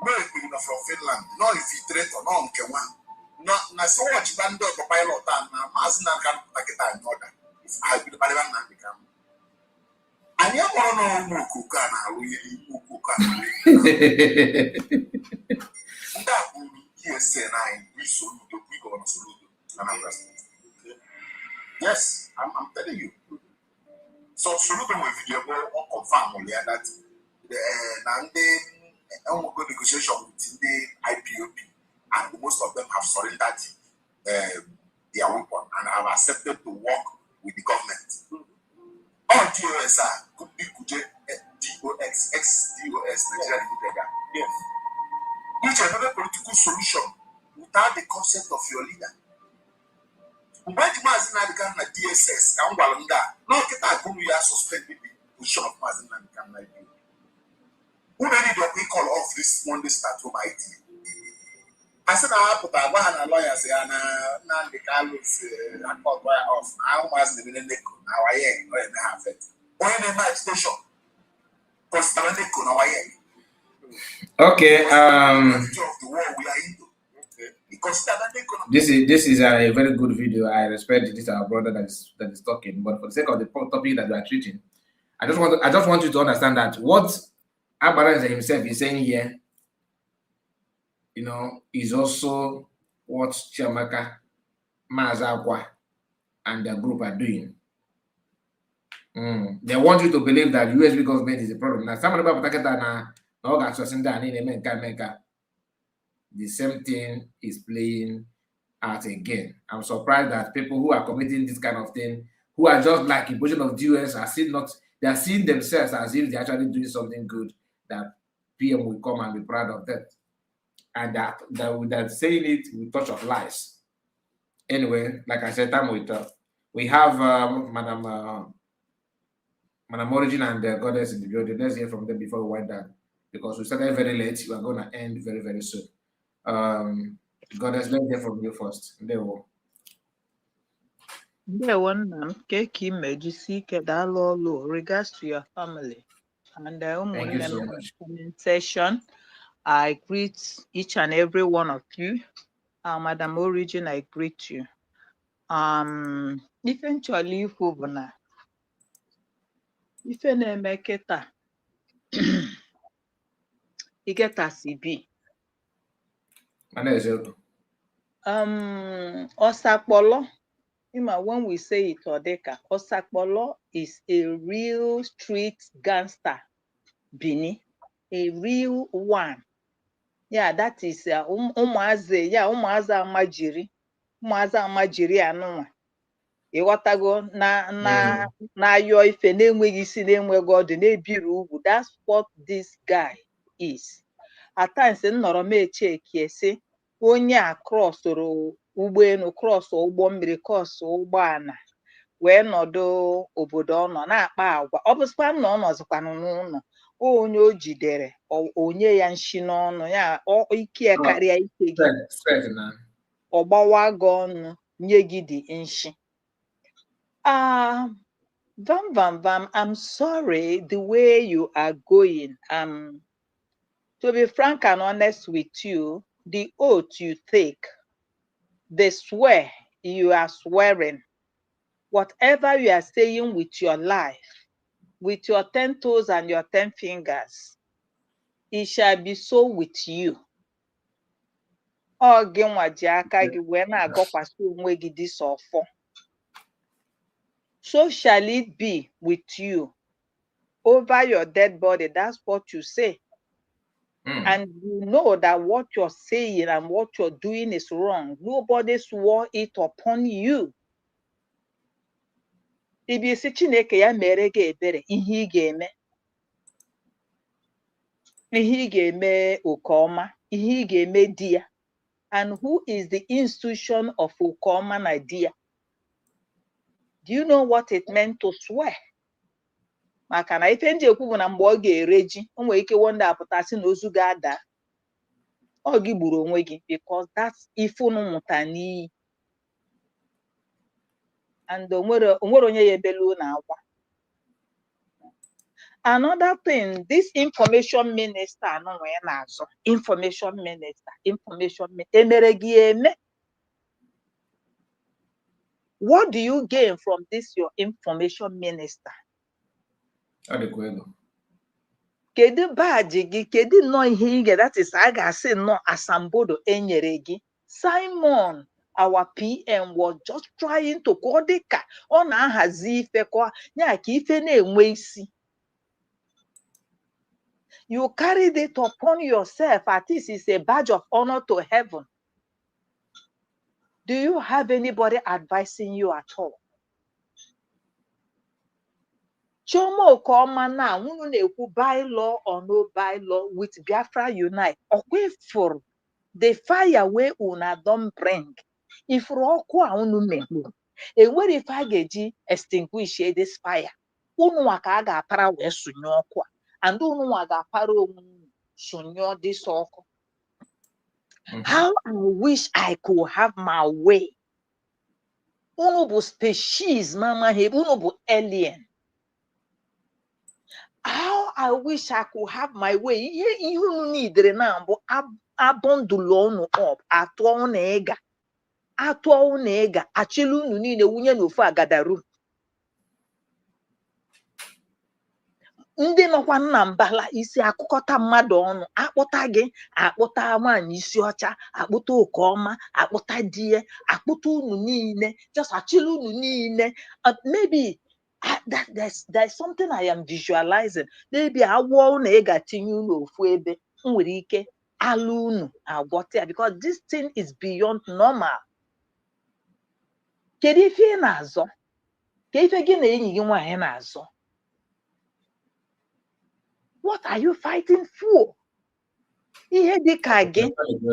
Maybe from Finland, no infiltrator, no Okeoma. Not so much band of the pilot and Maazi can take it in order. If I will not become. I never know Mukukana, really Mukukana. That will be ESNI, we salute, we go on salute, and I'm yes, I'm telling you. So salute my video or confirm on that the good negotiation with the IPOP, and most of them have surrendered their weapon and have accepted to work with the government. All DOS could be DOS, ex-DOS, Nigeria. Yes. Which another political solution without the consent of your leader. When the Maazi become a DSS, and no kita go we are suspended the position of Maazi become like you. Who many do we call off this Monday start to my team? I said I put a one and lawyer say and the Carlos and call lawyer off. I almost the neck now I ain't going to have it. When the night station, because the neck now I ain't. Okay. This is a very good video. I respect this our brother that is talking, but for the sake of the topic that we are treating, I just want you to understand that what Agbalanze himself is saying here, is also what Chiamaka, Maazi Akwa, and the group are doing. They want you to believe that USB government is the problem. Now, some of the people the same thing is playing out again. I'm surprised that people who are committing this kind of thing, who are just like a portion of US, are still not, they are seeing themselves as if they're actually doing something good, that PM will come and be proud of that. And that saying it with touch of lies. Anyway, like I said, time will tell. We have Madam Origin and the Goddess in the building. Let's hear from them before we wind down, because we started very late. We are going to end very, very soon. Goddess, let's hear from you first. There we go. Regards to your family and Thank you so much. session. I greet each and every one of you. Madam Origin, I greet you. Eventually, if you make it, you get a CB. Osapolo When we say it, Odeka, Osakpolo is a real street gangster, Bini, a real one. Yeah, that is Maazi. Yeah, Maazi amajiri anụnwa. Ịghọtago na ayọ ife na-enweghị isi na-enweghị ọdụ na-ebiri ugwu. That's what this guy is. At times nnọrọ m echeki si onye a krọsụrụ ụgbọelu, krọsụ ụgbọ mmiri, krọsụ ụgbọala wee nọdụ obodo ọ nọ na-akpa agwa. Ọ bụzikwa na ọ nọzikwanụ n'ụlọ, onye o jidere onye ya nshi n'ọnụ, ya ike ya karịa ike gị, ọ gbawa gị ọnụ nye gị dị nshi. Vam, I'm sorry the way you are going. To be frank and honest with you, the oath you take, the swear you are swearing, whatever you are saying with your life, with your 10 toes and your 10 fingers, it shall be so with you. Ọ gị nwa ji aka gị wee na-agọkwasị onwe gị dị sọfọ. So shall it be with you. Over your dead body, that's what you say. And you know that what you're saying and what you're doing is wrong. Nobody swore it upon you. If you say Chineke ya mere gị ebere, ihe ị ga-eme. Ihe ị ga-eme Okeoma, ihe ị ga-eme di ya. And who is the institution of Okeoma na di ya? Do you know what it meant to swear? Maka na ife ndị ekwu bụ na mgbe ọ ga-ere ji, o nwere ike wonda apụtasị na ozu ga-ada. Ọ gị gburu onwe gị, because that's ife unu mụta n'iyi. And onwere onye ya ebelu na akwa. Another thing, this information minister anụnwa ya na-azọ, information minister, emere gị eme. What do you gain from this your information minister? Kedu baji gị, kedu nnọọ ihe ị ga, that is a ga-asị nnọọ asambodo enyere gị. Simon, our PM, was just trying to ka ọ dị ka ọ na-ahazi ife kwa ya ka ife na-enwe isi. You carried it upon yourself. At least it's a badge of honor to heaven. Do you have anybody advising you at all? Chioma Okeoma now, unu na-ekwu bylaw or no bylaw with Biafra Unite. Okwe for the fire wey una don bring. If ọkụ a unu mehuru, enwere ife a ga-eji extinguish this fire. Unu nwa ka a ga-apara wee sụnye ọkụ a. And unu nwa ga-apara onwe unu sụnye this ọkụ. How I wish I could have my way. Unu bụ species, mama, unu bụ alien. How I wish I could have my way. Ihe unu needere na mbụ abọndụlụ unu up, atụọ unu ịga, achịlụ unu niile wunye n'ofu agadaru. Ndị nọkwa nna mbala isi akụkọta mmadụ ọnụ, akpụta gị, akpụta nwaanyị isi ọcha, akpụta Okeoma, akpụta die, akpụta unu niile, just achịlụ unu niile. Maybe there's something I am visualizing. Maybe awọ unu ịga tinye unu ofu ebe, nwere ike alụ unu agwọta, because this thing is beyond normal. Kedu ife ị na-azọ? Ka ife gị na enyi gị nwaanyị na-azọ? What are you fighting for? Ihe dịka gị,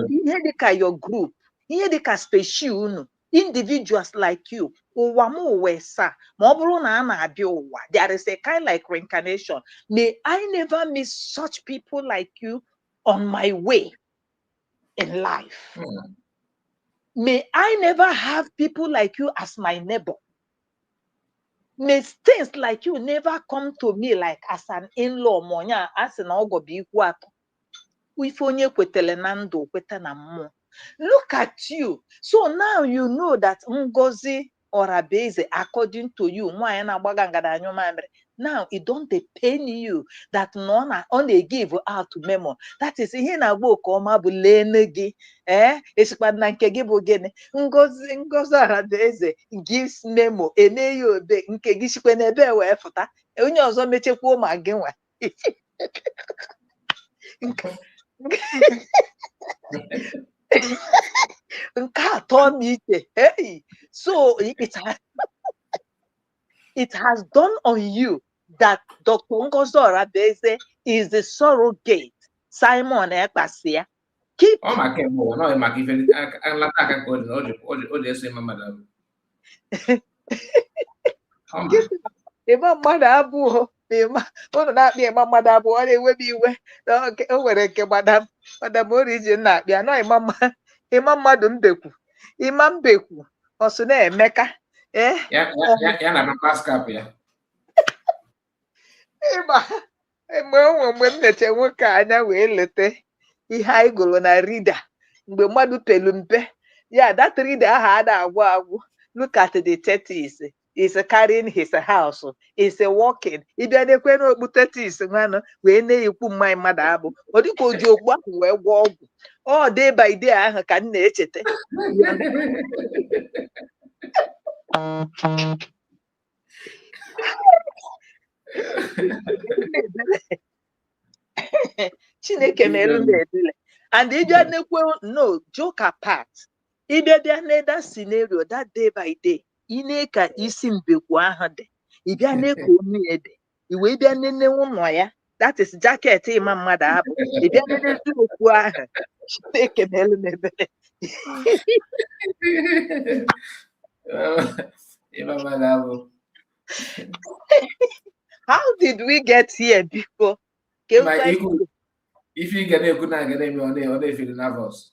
ihe dịka your group, ihe dịka species unu, individuals like you, ụwa m ụwa saa, ma ọ bụrụ na a na-abịa ụwa, there is a kind like reincarnation. May I never meet such people like you on my way in life. May I never have people like you as my neighbor. May things like you never come to me like as an in-law. Monya as an ogobi ikwato. Ife onye kwetele na ndụ kweta na mmụọ. Look at you. So now you know that Ngozi or Abeze, according to you, Now it don't pain you that none on they give out to memo. That is ihe na agba Okeoma bụ lene gị. Esikwa na nke gị bụ gịnị? Ngozi Aradaeze gives memo ene ya obe nke gị sikwa n'ebe wee fụta. Onye ọzọ mechekwa ma gị nwa. Nke atọ m iche. Hey, so it has dawned on you that Dr. Ngozi Aradaeze is the surrogate. Simon Ekpasia. Keep. Oh, my God, no, my God, I'm not going to say, Mama. Ịma mmadụ abụọ ụnụ na-akpị ịma mmadụ abụọ ọ na-ewebi iwe o nwere nke madam origin na-akpị anọ ịma mmadụ mbekwu ịma mbekwu ọsụ na-emeka ya na paskap ya mgbe m na-eche nwoke anya wee leta ihe anyị gụrụ na rida mgbe mmadụ pelu mpe ya that rida ahụ a na-agwụ agwụ. Look at the 30s. Is carrying his house. Is walking. Ịbịa na-ekwe n'okpu 30s nwanụ wee na-ekwu mmanya mmadụ abụ. Ọ dịka o ji okpu ahụ wee gwọ ọgwụ. Ọ day by day ahụ ka m na-echeta. Chineke melu na-ebele. And ịbịa na-ekwe no joke apart. Ịbịa bịa na that scenario that day by day. Ine ka isi mbekwu ahụ dị ịbịa na-eko onu ede iwe bịa nene ụlọ ya that is jacket ịma mmadụ abụ ịbịa nenezi okwu ahụ Chineke melu n'ebere. How did we get here before? If you get a good night, they feel nervous.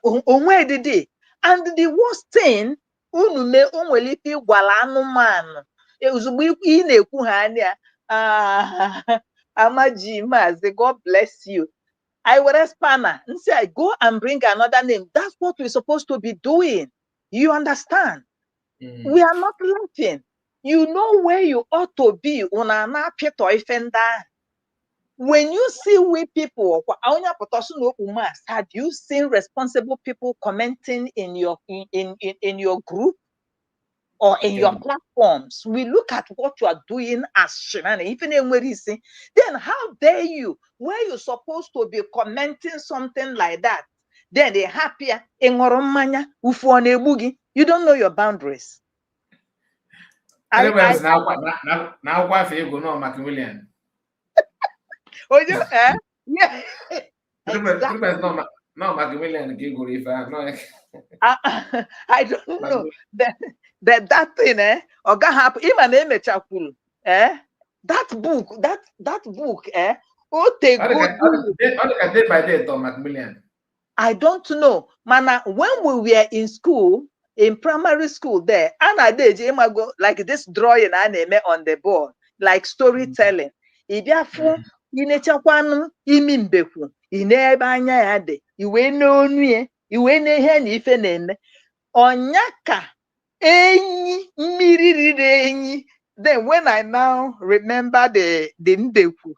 Onwe didi. And the worst thing unu me onwere ike ịgwala anụmanụ ozugbo ị na-ekwu ha anya Amaji Maazi, God bless you. I were spanner and say I go and bring another name. That's what we're supposed to be doing. You understand? We are not laughing. You know where you ought to be. When you see we people, have you seen responsible people commenting in your group or in your platforms? We look at what you are doing as Shirani, even in where you see, then how dare you, where you're supposed to be commenting something like that, then they're happier in Oromanya, you don't know your boundaries. Now why for you go no Macmillan? Oh, yeah. Yeah. Exactly. No, Macmillan Giggle if I know. I don't know that thing, or gonna happen. Even that book, oh, they go day by day, Tom Macmillan. I don't know, mana. When we were in school, in primary school, there, and I did go like this drawing anime on the board, like storytelling. Inechakwanụ imi mbekwu ebe anya ya dị iwe n'onu iwe n'ihe na ife na-eme ọnya ka enyi mmiri riri enyi. Then when I now remember the mbekwu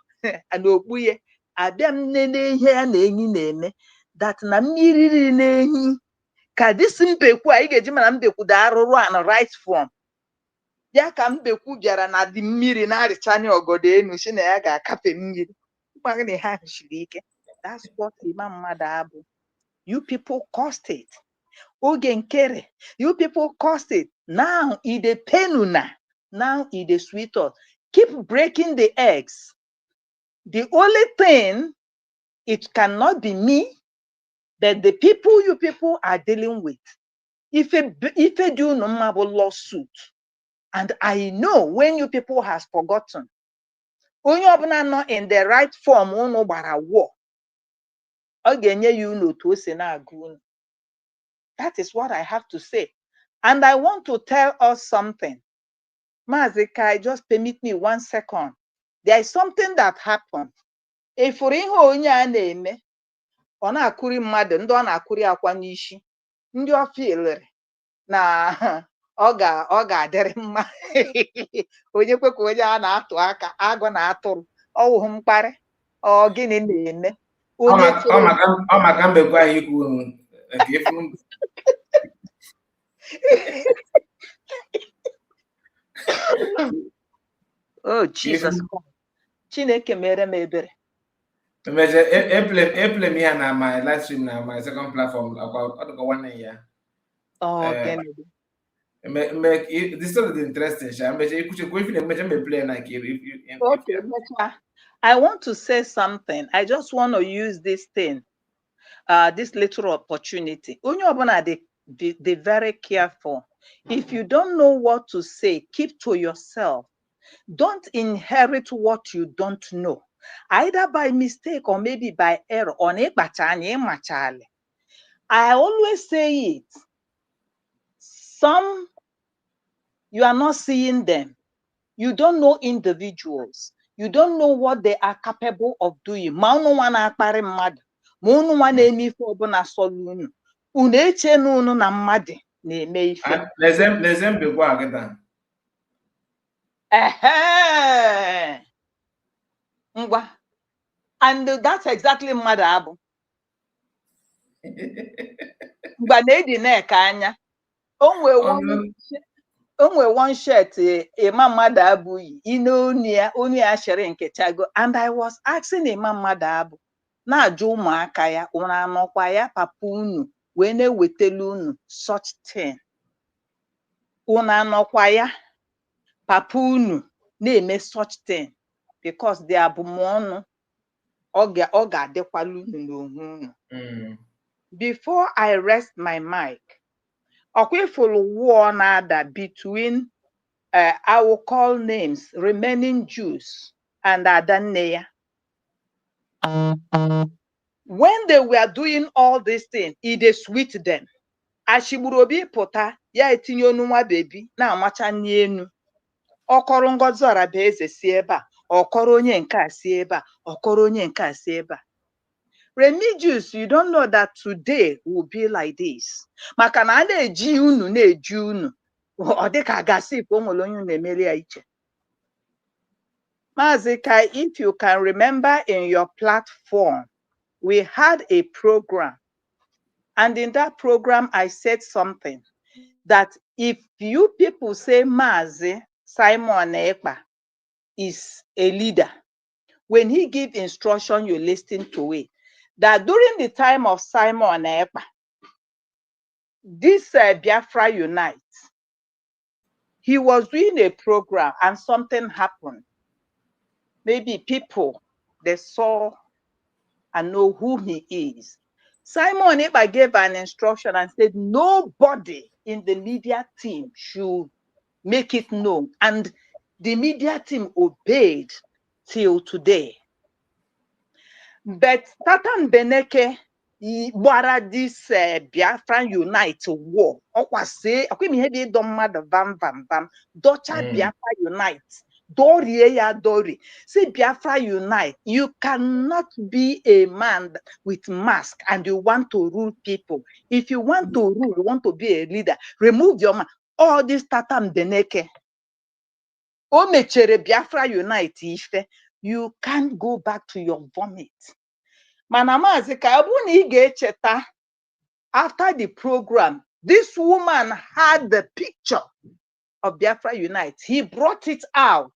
and okpuye abịa m nene ihe ya na enyi na-eme that na mmiri riri n'enyi ka this mbekwu a ị ga-eji mana mbekwu da arụrụ an right form ya ka mbekwu bịara na dị mmiri na-arịchanye ogodo enu si na ya ga-akafe mmiri. That's what Imam Madabu. You people caused it. Ogenkere, you people caused it. Now it a penuna. Now it is sweeter. Keep breaking the eggs. The only thing, it cannot be me, but the people you people are dealing with. If a do no lawsuit, and I know when you people has forgotten, when you're not in the right form, no bara war. Again, you know to that is what I have to say. And I want to tell us something. Maazi, just permit me 1 second. There is something that happened. If we onye na-eme, ọ na-akụri mmadụ, ndị ọ na-akụri akwa n'isi, ndị ọ filere na ọ ga-adịrị mma onye kwe ka onye a na-atụ aka agụ na atụrụ ọwụhụ mkparị ọ gịnị na-eme onye ọ maka mbekwa ahụ ikwu nke ifuru oh Jesus Chineke mere m ebere eple m ya na my live stream na my second platform ọ dịka nwanne ya this story is interesting okay. I want to say something. I just want to use this thing, this little opportunity. Onye ọbụla be very careful. If you don't know what to say, keep to yourself. Don't inherit what you don't know, either by mistake or maybe by error. I always say it. Some, you are not seeing them. You don't know individuals. You don't know what they are capable of doing. And that's exactly mmadụ abụ. Mgbe na-edi na-eke anya. Onwe one shirt Ima mmadụ abụghị ine onu ya shere nkechago, and I was asking Ima mmadụ abụ na-ajụ ụmụaka ya unu anọkwa ya papa unu wee na-ewetelu unu such thing. Unu anọkwa ya papa unu na-eme such thing, because they are ọnụ ọ ga-adịkwala unu n'onwe unu. Before I rest my mic, Okwifulu war nada between I will call names, remaining Jews and Adaneya. When they were doing all these things, it sweet them. Ashiburobi pota ya etinye nwa baby na amacha nienu. Okoro Ngozi Orabaeze si ebe a, okoro onye nke a si ebe a, okoro onye nke a si ebe a. Religious, you don't know that today will be like this. Maka na na-eji unu na-eji unu. Ọ dịka gasị ka o nwere onye na-emeri ya iche. Maazi, if you can remember in your platform, we had a program. And in that program, I said something that if you people say Maazi Simon Ekpa is a leader, when he give instruction, you listen to it. That during the time of Simon Ekpa, this Biafra Unite, he was doing a program and something happened. Maybe people, they saw and know who he is. Simon Ekpa gave an instruction and said, nobody in the media team should make it known. And the media team obeyed till today. But Tatan Beneke, gbara this Biafran Unite war. Okwa say, akwimi hedi don mad vam vam vam. Docha Biafra Unite. Dori ya dori. Say Biafra Unite. You cannot be a man with mask and you want to rule people. If you want to rule, you want to be a leader, remove your mask. All this Tatan Beneke. O mechere Biafra Unite ife. You can't go back to your vomit. Mana Maazi ka ọ bụrụ na ị ga-echeta, after the program, this woman had the picture of Biafra Unite. He brought it out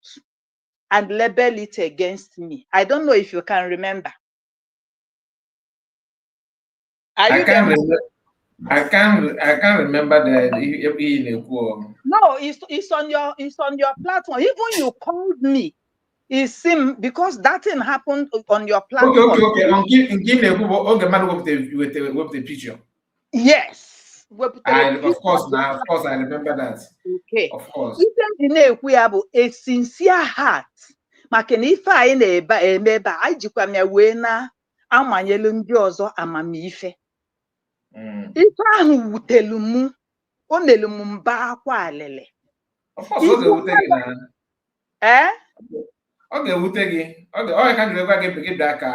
and labeled it against me. I don't know if you can remember. I can't remember that. No, it's on your platform. Even you called me. It seemed because that thing happened on your platform. Okay. Give with the picture. Yes. Of course, I remember that. Okay. Of course. We have a sincere heart. Maka na ife anyị na-eme ebe a, anyị jikwa m ya wee na amanyelu ndị ọzọ amamife. Ife ahụ wutelu m, o melu m mba akwa alele. Of course, ọ ga-ewute gị na. Ọ ga-ewute gị. Ọ ka ndị gwa gị bịa ka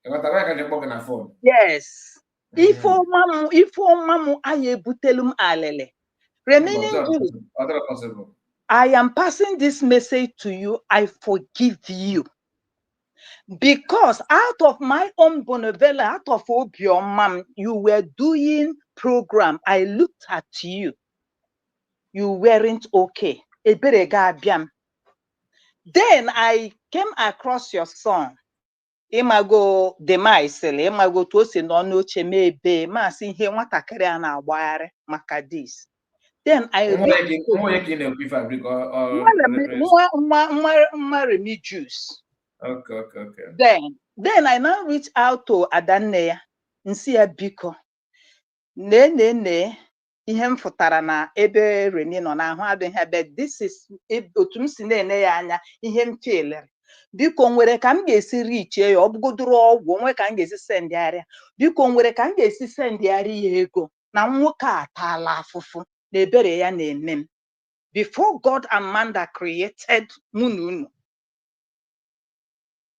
ịghọtara ka ndị kpọ gị na phone. Yes. Ife ọma m anyị ebutelu m alele. Remaining Jews, I am passing this message to you. I forgive you. Because out of my own bonavella, out of your mom, you were doing program. I looked at you. You weren't okay. Then I came across your son. Imago demisele, imago to se no noche mebe, masi he watakere na agbare maka this. Then I read juice. Okay. Then I now reach out to Adanne nsi ya biko. Ne ihe m fụtara na ebe Reni nọ na ahụ adịghị ebe this is otu m si na-ene ya anya ihe m chelere. Biko nwere ka m ga-esi richie ya ọ bụgodoro ọgwụ onwe ka m ga-esi sendịarịa. Biko nwere ka m ga-esi sendịarị ya ego na nwoke a taala afụfụ na ebere ya na-eme m. Before God and man that created mụ na unu.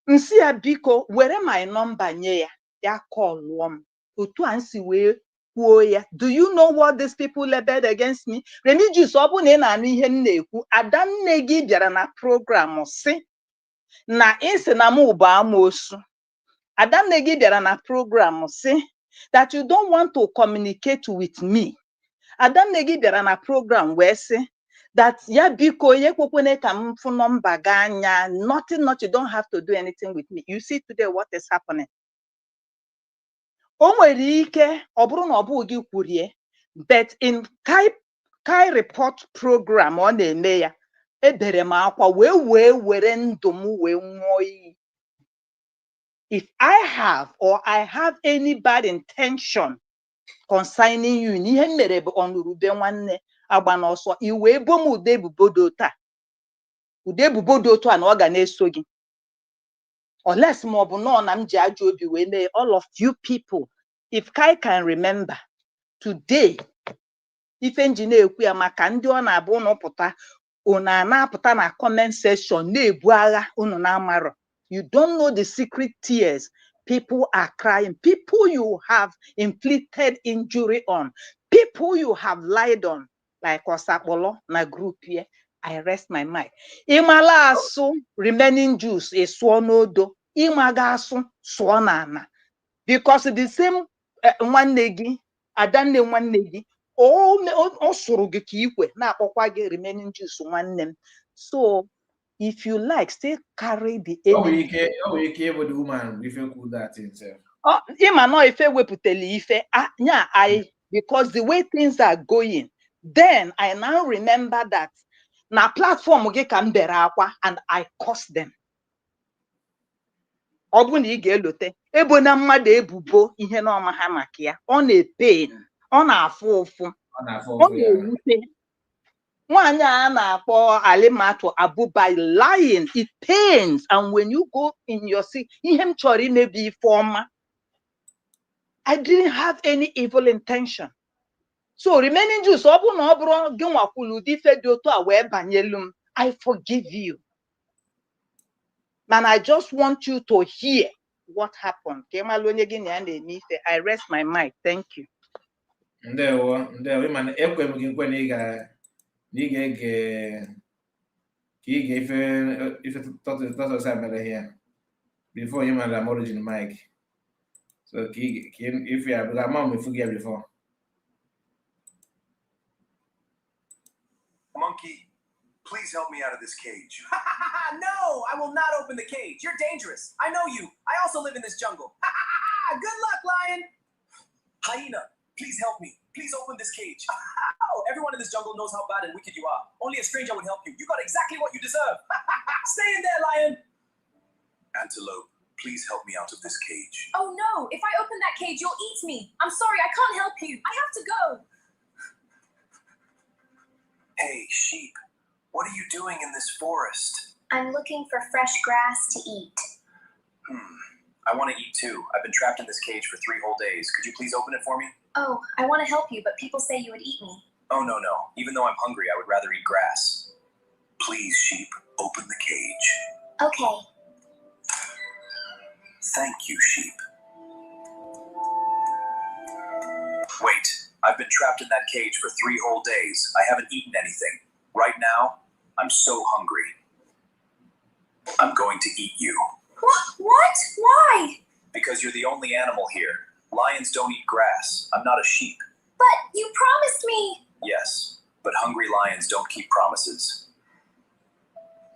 Nsi ya biko were my number nye ya ya kọlụọ m otu a nsi wee kwuo ya. Do you know what these people labeled against me? Religious ọ bụ na ị na-anụ ihe m na-ekwu. Adanne gị bịara na program si na isi na m bụ amoosu. Adanne gị bịara na program si that you don't want to communicate with me. Adanne gị bịara na program wee si that ya biko ye kwekwene ka m fụ nọmba gị anya. Nothing, you don't have to do anything with me. You see today what is happening. O nwere ike ọ bụrụ na ọ bụ gị kwurie, but in Kai report program ọ na-eme ya edere m akwa wee were ndụ m wee nwụọ iyi. If I have or I have any bad intention concerning you, n'ihe mere bụ ọnụrụbe nwanne agba n'ọsọ iwe ebo m ude ebubodo taa. Ude ebubodo otu a na ọ ga na-eso gị. Unless ma ọ bụ nọ na m ji ajọ obi wee mee all of you people. If Kai can remember today, ife nji na-ekwu ya maka ndị ọ na-abụ unu pụta unu na-apụta na comment section na-ebu agha unu na-amarọ. You don't know the secret tears people are crying. People you have inflicted injury on. People you have lied on. Like Osakpolo na group here. I rest my mind. Imala asụ remaining Jews ịsụọ n'odo. Imaga asụ sụọ n'ana. Because the same nwanne gị, Adanne nwanne gị, o sụrụ gị ka ikwe na-akpọkwa gị remaining Jews nwanne m. So if you like, still carry the enemy. With the woman if you could that himself. Ịma nọ ife wepụtali ife nya because the way things are going, then I now remember that na platform gị ka m bere akwa and I cursed them. Ọ bụ na ị ga-elote ebo na mmadụ ebubo ihe na ọma ha maka ya ọ na-epain ọ na-afụ ụfụ ọ na-ewute. Nwaanyị a na-akpọ Alimatu Abuba lying, it pains, and when you go in your seat ihe m chọrọ imebi ife ọma. I didn't have any evil intention. So remaining Jews ọ bụ na ọ bụrụ gị nwakwulu ụdị ife dị otu a wee banyelu m, I forgive you. And I just want you to hear what happened. I rest my mind. Thank you. Ndewo man ekwe m gị nkwe na ị ga-ege ife tọtọ sa mere here before you man am origin mic. So if you have got mom if you get before. Monkey, please help me out of this cage. No, I will not open the cage. You're dangerous. I know you. I also live in this jungle. Good luck, lion. Hyena, please help me. Please open this cage. Everyone in this jungle knows how bad and wicked you are. Only a stranger would help you. You got exactly what you deserve. Stay in there, lion. Antelope, please help me out of this cage. Oh no, if I open that cage, you'll eat me. I'm sorry, I can't help you. I have to go. Hey, sheep. What are you doing in this forest? I'm looking for fresh grass to eat. I want to eat too. I've been trapped in this cage for 3 whole days. Could you please open it for me? Oh, I want to help you, but people say you would eat me. Oh, no. Even though I'm hungry, I would rather eat grass. Please, sheep, open the cage. Okay. Thank you, sheep. Wait, I've been trapped in that cage for 3 whole days. I haven't eaten anything. Right now, I'm so hungry. I'm going to eat you. What? Why? Because you're the only animal here. Lions don't eat grass. I'm not a sheep. But you promised me. Yes, but hungry lions don't keep promises.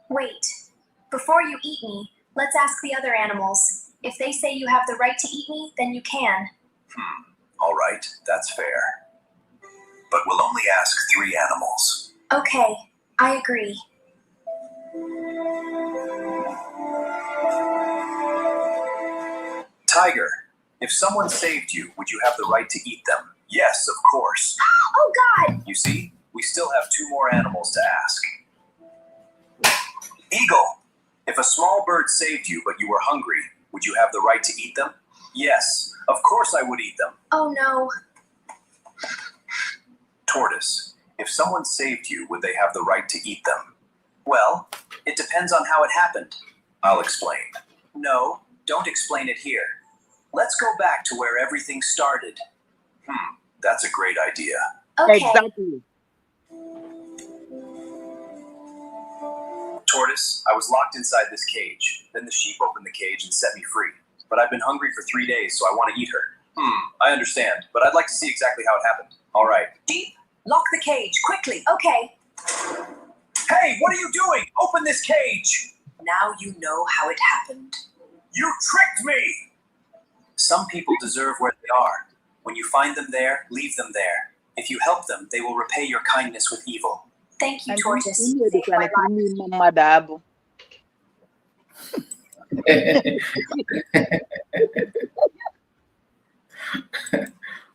Wait. Before you eat me, let's ask the other animals. If they say you have the right to eat me, then you can. All right, that's fair. But we'll only ask 3 animals. Okay, I agree. Tiger, if someone saved you, would you have the right to eat them? Yes, of course. Oh God! You see, we still have 2 more animals to ask. Eagle, if a small bird saved you but you were hungry, would you have the right to eat them? Yes, of course I would eat them. Oh no. Tortoise, if someone saved you, would they have the right to eat them? Well, it depends on how it happened. I'll explain. No, don't explain it here. Let's go back to where everything started. That's a great idea. Okay. Exactly. Tortoise, I was locked inside this cage. Then the sheep opened the cage and set me free. But I've been hungry for 3 days, so I want to eat her. I understand, but I'd like to see exactly how it happened. All right. Sheep, lock the cage, quickly. Okay. Hey, what are you doing? Open this cage! Now you know how it happened. You tricked me! Some people deserve where they are. When you find them there, leave them there. If you help them, they will repay your kindness with evil. Thank you, And Tortoise. ihe Saved dịka my na life. ime mmadụ abụ.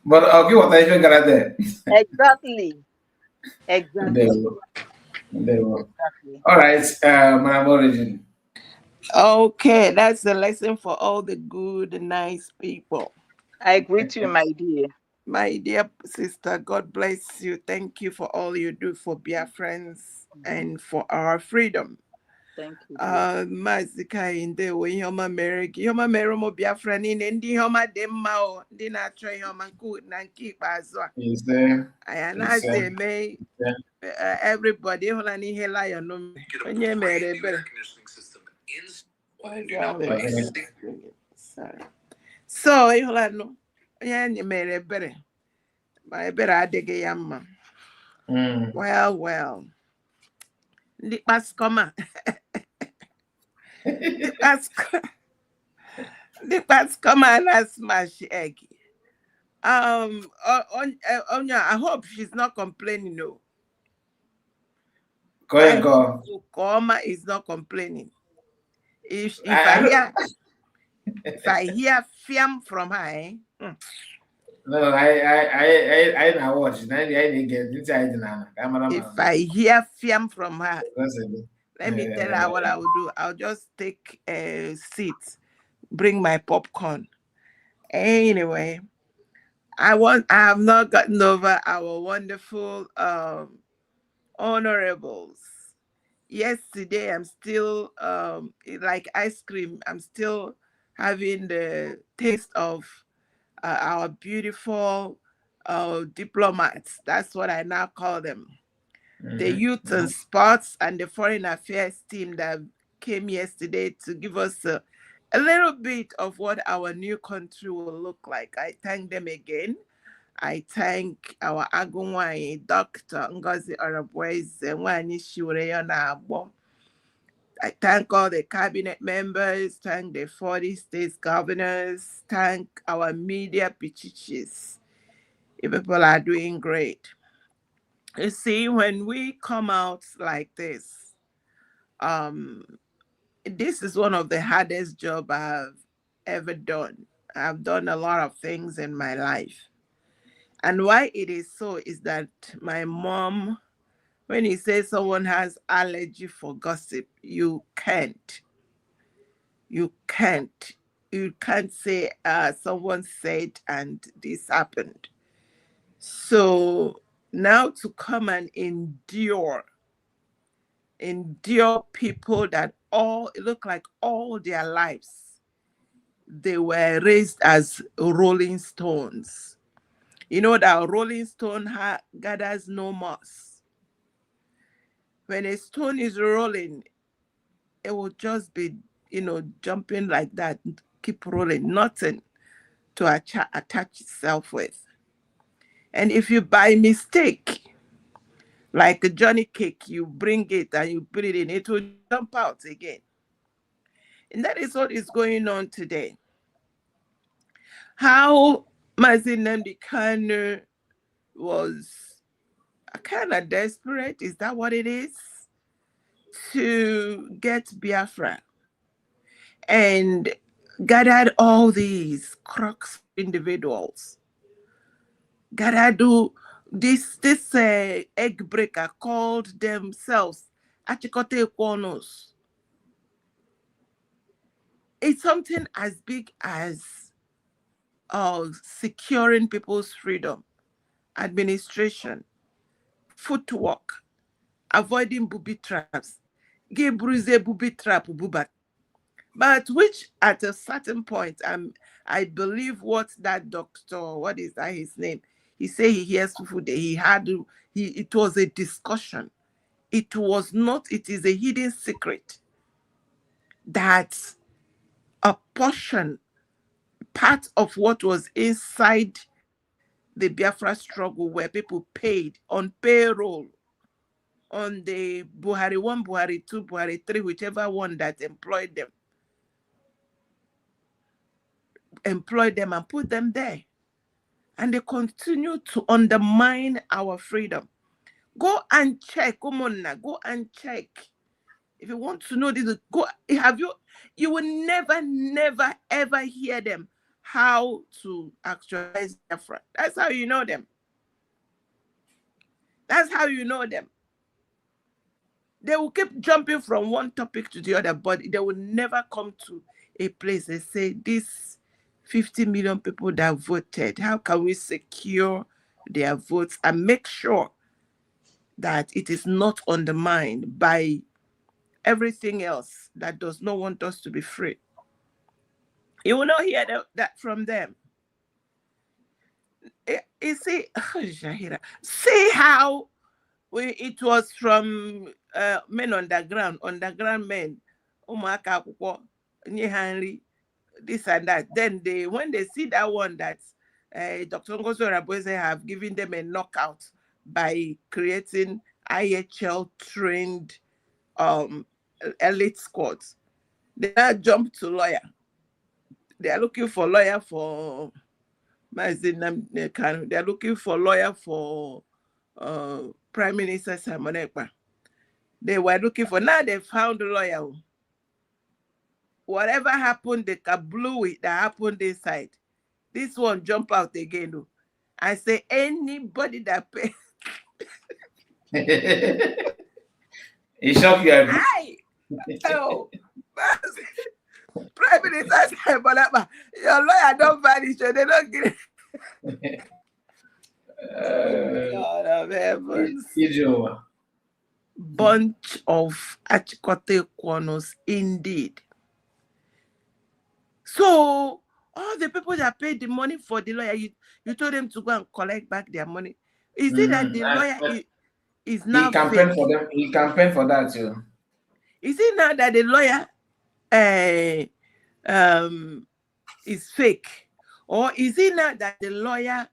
But okay, what I even got there. Exactly. Exactly. There we go. Exactly. All right, Madam Origin. Okay, that's the lesson for all the good, nice people. I agree to you, my dear. My dear sister, God bless you. Thank you for all you do for Biafrans and for our freedom. Thank you. Dear. Maazi Kehinde wo ihe ọma mere gị. Ihe ọma mere ụmụ Biafra niile, ndị ihe ọma dị mma o, ndị na-achọ ihe ọma na nke ikpeazụ a. Is there? Anyị anaghị eme everybody ịhụla n'ihe lion onye mere ebere. So ịhụla nụ onye mere ebere ma ebere adịghị ya mma. Well. Ndị kpaskọma the past come and smash egg. I hope she's not complaining. No. Go ahead, go. Okeoma is not complaining. If I hear fiam from her, No, I now watch. I didn't get inside now. If I hear fiam from her, let me tell her what I will do. I'll just take a seat, bring my popcorn. Anyway, I have not gotten over our wonderful honorables. Yesterday, I'm still like ice cream. I'm still having the taste of our beautiful diplomats. That's what I now call them. The youth and sports and the foreign affairs team that came yesterday to give us a little bit of what our new country will look like. I thank them again. I thank our Agunwai, Dr. Ngozi Arabweze, Nwani Shiwureyona Agbo. I thank all the cabinet members, thank the 40 states governors, thank our media pichichis. You people are doing great. You see, when we come out like this, this is one of the hardest jobs I've ever done. I've done a lot of things in my life. And why it is so is that my mom, when he says someone has allergy for gossip, you can't. You can't say someone said and this happened. So now to come and endure people that all look like all their lives they were raised as rolling stones. You know that a rolling stone gathers no moss. When a stone is rolling, it will just be, jumping like that, keep rolling, nothing to attach itself with. And if you by mistake, like a Johnny cake, you bring it and you put it in, it will jump out again. And that is what is going on today. How Maazi Nnamdi Kanu was kind of desperate, is that what it is? To get Biafra, and gathered all these crux individuals, gathered this egg breaker called themselves Achikote Ekwonos. It's something as big as securing people's freedom, administration, footwork, avoiding booby traps, gebruze booby trap bubat. But which at a certain point, I believe what that doctor, what is that his name? He said he hears food. It was a discussion. It was not, it is a hidden secret that a part of what was inside the Biafra struggle, where people paid on payroll, on the Buhari 1, Buhari 2, Buhari 3, whichever one that employed them and put them there. And they continue to undermine our freedom. Go and check. Come on now, go and check. If you want to know this, you will never, ever hear them how to actualize Biafra. That's how you know them. That's how you know them. They will keep jumping from one topic to the other, but they will never come to a place and say, this 50 million people that voted, how can we secure their votes and make sure that it is not undermined by everything else that does not want us to be free? You will not hear that from them. You see, see how it was from men underground men, this and that. Then when they see that one that Dr. Ngozo Raboze have given them a knockout by creating IHL trained elite squads, they now jump to lawyer. They are looking for lawyer for Maazi Nnamdi Kanu. They are looking for lawyer for Prime Minister Simon Ekpa. They were looking for, now they found a lawyer. Whatever happened, the kablooey that happened inside, this one jump out again. I say anybody that pay. It shocked you. Oh, Prime Minister Simon Ekpa, your lawyer don't vanish, they don't get it. God of heavens. Bunch of Achikote Ekwonos indeed. So all the people that paid the money for the lawyer, you told them to go and collect back their money. Is it that the lawyer is now campaign for them? He campaigned for that too. Is it now that the lawyer is fake? Or is it now that the lawyer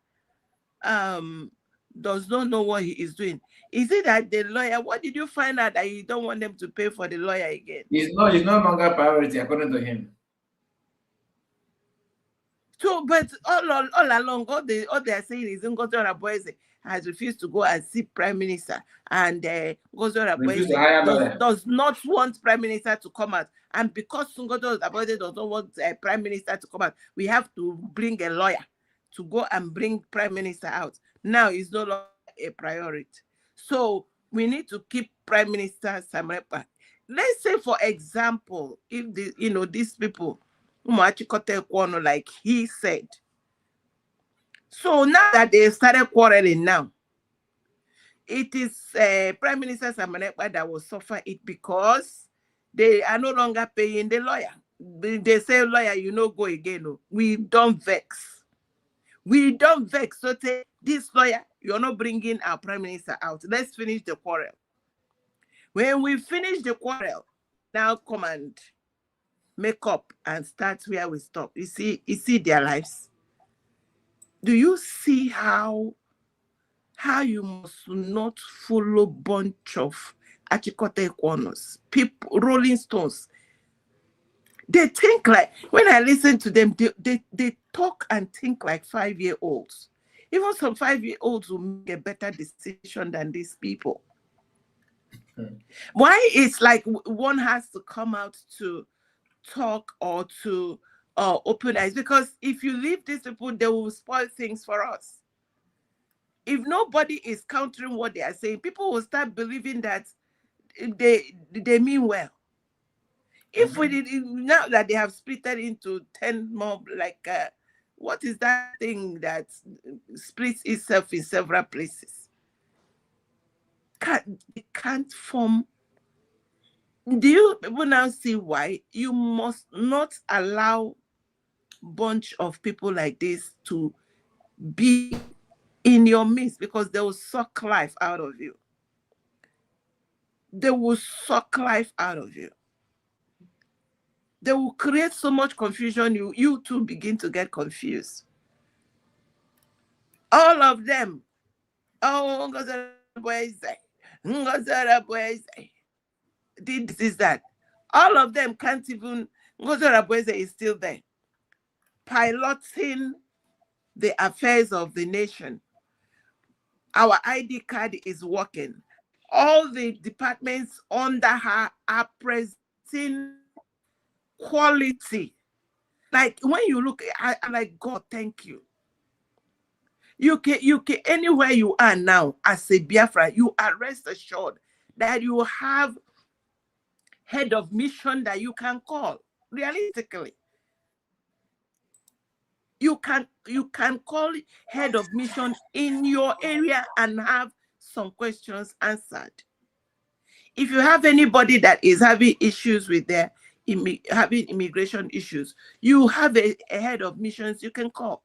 does not know what he is doing? Is it that the lawyer, what did you find out that you don't want them to pay for the lawyer again? He's no longer priority according to him. So, but all along, all they are saying is Ngozi Oraboeze has refused to go and see Prime Minister, and Ngozi Oraboeze does not want Prime Minister to come out. And because Ngozi Oraboeze does not want Prime Minister to come out, we have to bring a lawyer to go and bring Prime Minister out. Now it's no longer a priority. So we need to keep Prime Minister Simon Ekpa. Let's say, for example, if these people, like he said. So now that they started quarreling now, it is Prime Minister Simon Ekpa that will suffer it, because they are no longer paying the lawyer. They say, lawyer, go again. We don't vex. We don't vex. So say, this lawyer, you're not bringing our prime minister out. Let's finish the quarrel. When we finish the quarrel, now come and make up and start where we stop. You see their lives. Do you see how you must not follow bunch of achikote corners, people, rolling stones? They think like, when I listen to them, they talk and think like 5-year-olds. Even some 5-year-olds will make a better decision than these people. Why it's like one has to come out to talk or to open eyes? Because if you leave these people, they will spoil things for us. If nobody is countering what they are saying, people will start believing that they mean well. If we did, now that they have split it into 10 more, like what is that thing that splits itself in several places? It can't form. Do you people now see why you must not allow bunch of people like this to be in your midst, because they will suck life out of you. They will suck life out of you. They will create so much confusion, you too begin to get confused. All of them. Oh, this is that. All of them can't even. Ngozi is still there, piloting the affairs of the nation. Our ID card is working. All the departments under her are presenting quality. Like when you look, I'm like, God, thank you. You can anywhere you are now as a Biafra, you are rest assured that you have head of mission that you can call. Realistically, you can call head of mission in your area and have some questions answered. If you have anybody that is having issues with their having immigration issues, you have a head of missions you can call.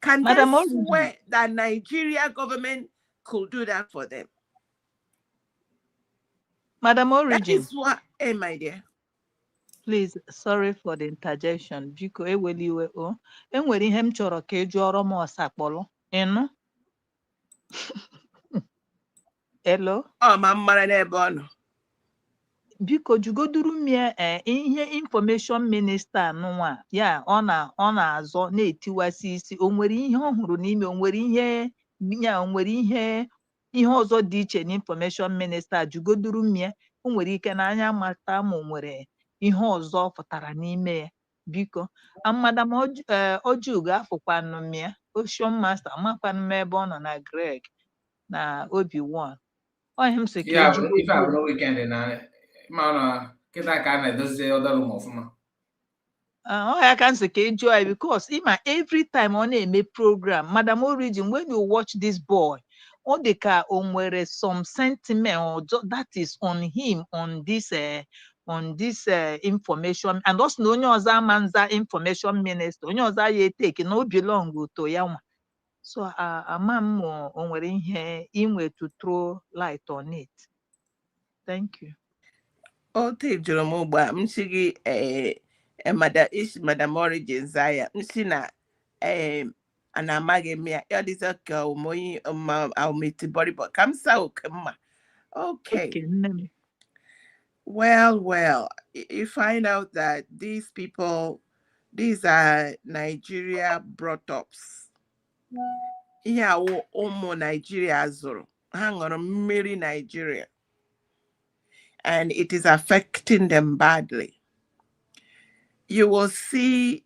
Can they swear that Nigeria government could do that for them? Madam Origin. That is what, my dear. Please, sorry for the interjection. Biko eweliwe o. Enwere ihe m chọrọ ka ị jụọrọ m ọsakpọlụ. Ịnụ? Hello? Oh, mara n'ebe ọ nọ. Biko jugoduru mie ihe information minister nwa ya ọ na-azọ na-etiwasị isi. O nwere ihe ọ hụrụ n'ime, o nwere ihe ya, o nwere ihe ọzọ dị iche na information minister. Jugoduru mie, o nwere ike na anya mata ma o nwere ihe ọzọ pụtara n'ime ya. Biko, Madam Ojugo afụkwanụ m ya, Ocean Master amakwanụ m ebe ọ nọ na Greg na Obi-Wan. Ọ ihe m sị ka ife abụrụ weekend na mana kịta ka a na-edozi ọdọrụ m ọfụma. Ọ ya ka m sị ka ị jụọ ya, because ịma every time ọ na-eme program, Madam Origin, when you watch this boy, ọ dị ka o nwere some sentiment that is on him on this information, and also na onye ọzọ ama nza information minister, onye ọzọ ya eteke na o belong to ya nwa. So ama m o nwere ihe inwe to throw light on it. Thank you. O te jụrụ m ugbu a, m sị gị Madam Origin Zaya, m sị na ana amaghị m ya, ọ dịzị ka omoyi aumetiboribo ka m sa Okeoma. Okay. Well, you find out that these people, these are Nigeria brought-ups. Yeah, ụmụ Nigeria zụrụ, ha ṅụrụ mmiri Nigeria, and it is affecting them badly. You will see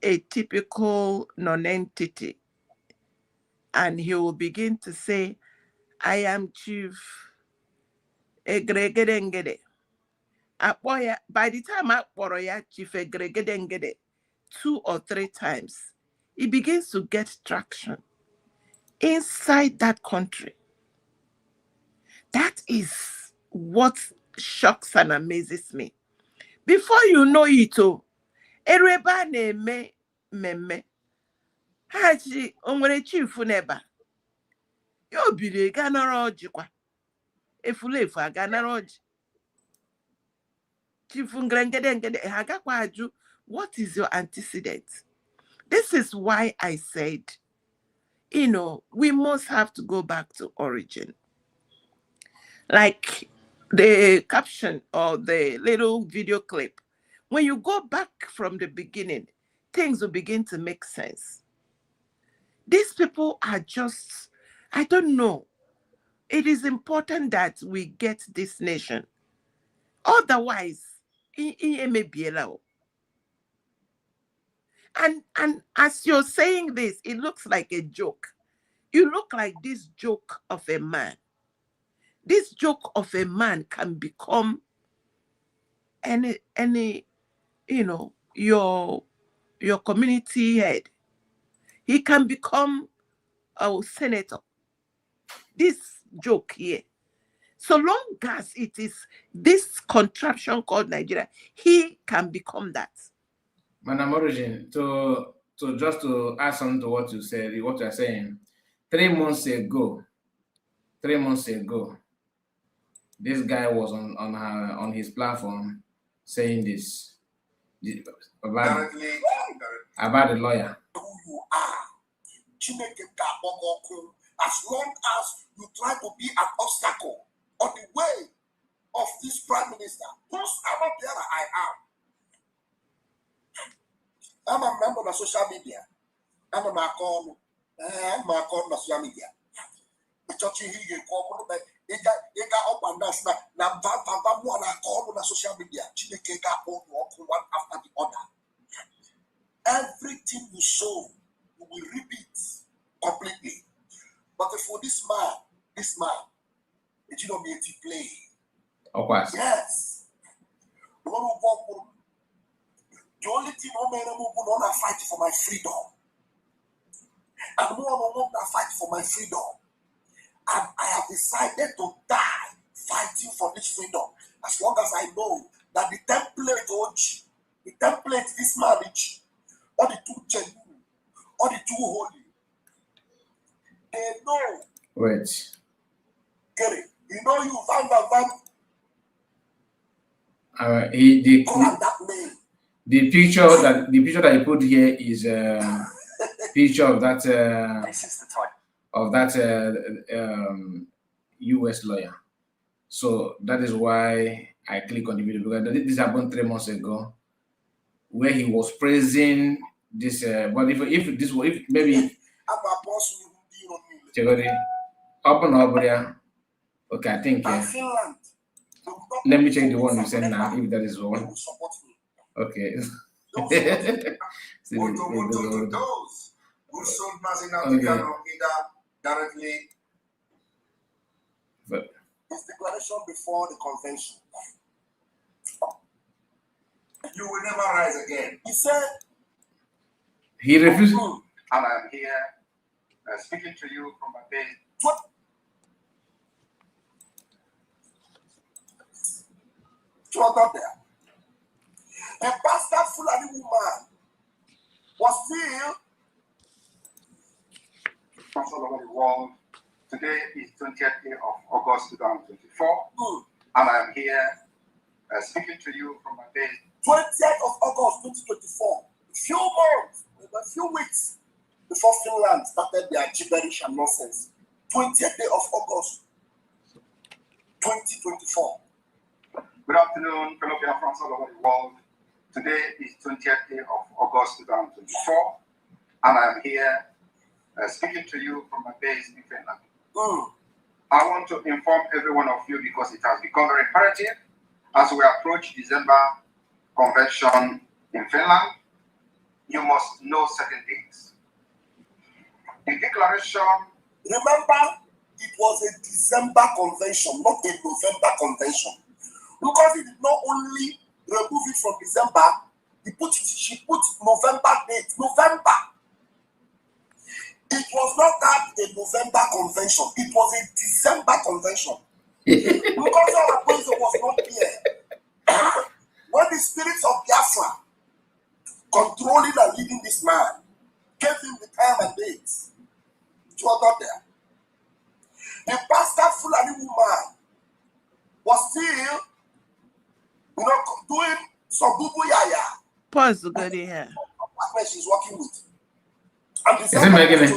a typical non-entity, and he will begin to say, I am Chief Egregedengede. By the time I Chief Egregedengede 2 or 3 times, he begins to get traction inside that country. That is what shocks and amazes me. Before you know it, Ereba na-eme mmemme, Haji onwere chief neba. Yo biri ga nara oji kwa. Efulefu aga nara oji. Chief ngrengede haga kwa aju. What is your antecedent? This is why I said, we must have to go back to origin. Like the caption or the little video clip. When you go back from the beginning, things will begin to make sense. These people are just, I don't know. It is important that we get this nation. Otherwise, it may be allowed. And as you're saying this, it looks like a joke. You look like this joke of a man. This joke of a man can become any your community head. He can become a senator. This joke here. So long as it is this contraption called Nigeria, he can become that. Madam Origin, to just to add something to what you said, what you are saying, 3 months ago, this guy was on his platform saying this about the lawyer. Who you are, as long as you try to be an obstacle on the way of this prime minister, whose bearer I am. I'm a member of social media. I'm a call on social media. The church here call they got up and down now. One call on social media. Chineke got one after the other. Everything you sow, you will reap it completely. But for this man, it did not be a play. Akwa. Yes. The only thing I'm going to fight for my freedom. I'm going to fight for my freedom. And I have decided to die fighting for this freedom. As long as I know that the template, this marriage, or the two genuine, or the two holy, they know. Wait. Get it? You know you van. The picture that you put here is a picture of that This is the type. of that US lawyer. So that is why I click on the video, because this happened 3 months ago, where he was praising this. But if maybe open up there. Okay, I think. Let me check the one you sent now, if that is the one. Okay. Those who sold Maazi directly. But His declaration before the convention. You will never rise again. He said, he refused. and I'm here speaking to you from my base. What? Up there. A bastard Fulani woman was still all over the world. Today is 20th day of August 2024, and I'm here speaking to you from my base. 20th of August 2024, a few weeks before Finland started their gibberish and nonsense. 20th day of August 2024. Good afternoon, fellow friends all over the world. Today is 20th day of August 2024, and I'm here speaking to you from my base in Finland. I want to inform every one of you, because it has become very imperative as we approach December convention in Finland. You must know certain things. The declaration. Remember, it was a December convention, not a November convention. Because it did not only remove it from December, she put November date. November. It was not that a November convention, it was a December convention. Because our poison was not here. When the spirits of Biafra controlling and leading this man gave him the time and dates. She was not there. The bastard Fulani woman was still, doing some boo yaya. Pause to go here. Partner she's working with. And the Is it Megan?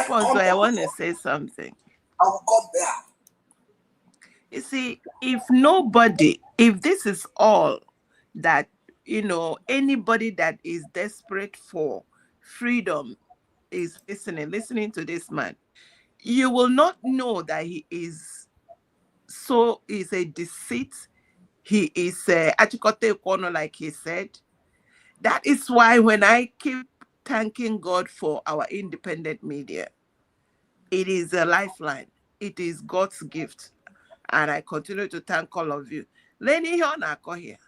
Pause, I want to say something. I got there. You see, if this is all that, anybody that is desperate for freedom is listening to this man, you will not know that he is a deceit. He is achikote kono, like he said. That is why when I keep thanking God for our independent media, it is a lifeline. It is God's gift. And I continue to thank all of you. Leni here na ako here.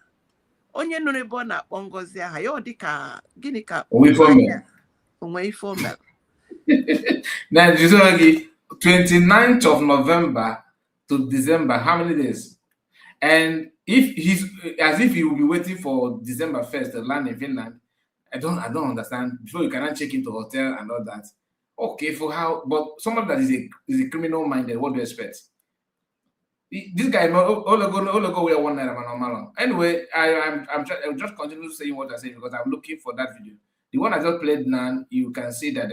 Onye no nebo na bongozi aha yo dika gini ka we formel. We formel. Now, 29th of November to December, how many days? And if he's as if he will be waiting for December 1st to land in Finland, I don't understand. Before you cannot check into hotel and all that. Okay, for how? But someone that is a criminal minded, what do you expect? This guy all go where one night normal. Anyway, I'm just continue saying what I say because I'm looking for that video. The one I just played now, you can see that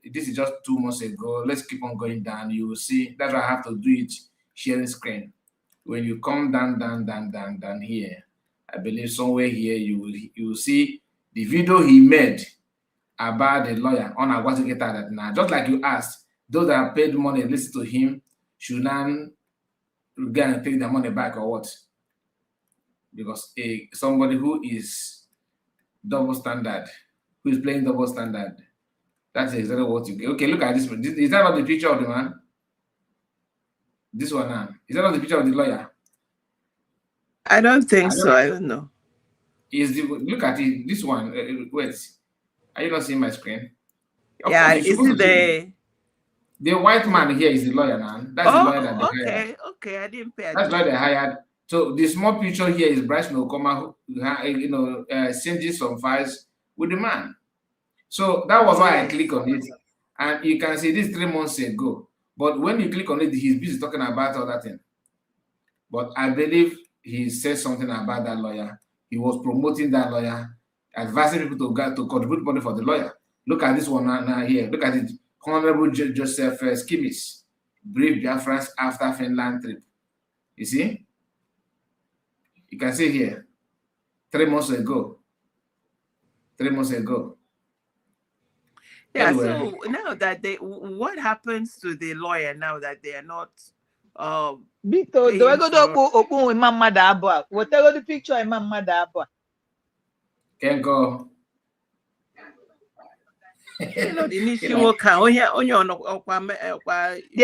this is just 2 months ago. Let's keep on going down. You will see that's why I have to do it sharing screen. When you come down here, I believe somewhere here you will see the video he made about the lawyer on Akwa to get that now. Just like you asked, those that have paid money and listen to him should not go and take their money back or what? Because somebody who is double standard, who is playing double standard, that's exactly what you get. Okay, look at this one. Is that not the picture of the man? This one now. Is that not the picture of the lawyer? I don't think so. I don't know. Look at it. This one. Wait. Are you not seeing my screen? Yeah, is it the white man here is the lawyer now? That's the lawyer that they hired. Okay, I didn't pay attention. That's why they hired. So the small picture here is Bryce Okeoma, who sending some files with the man. So that was why I click on it, and you can see this 3 months ago. But when you click on it, he's busy talking about all that thing. But I believe he said something about that lawyer. He was promoting that lawyer, advising people to contribute money for the lawyer. Look at this one now here. Look at it. Honorable Joseph Skimis, brief Biafrans after Finland trip. You see? You can see here. 3 months ago. 3 months ago. Yeah, anyway. So now that what happens to the lawyer now that they are not Bito, do I go to open with Mama Dabo? What I go the picture of Mama Dabo? Can go. They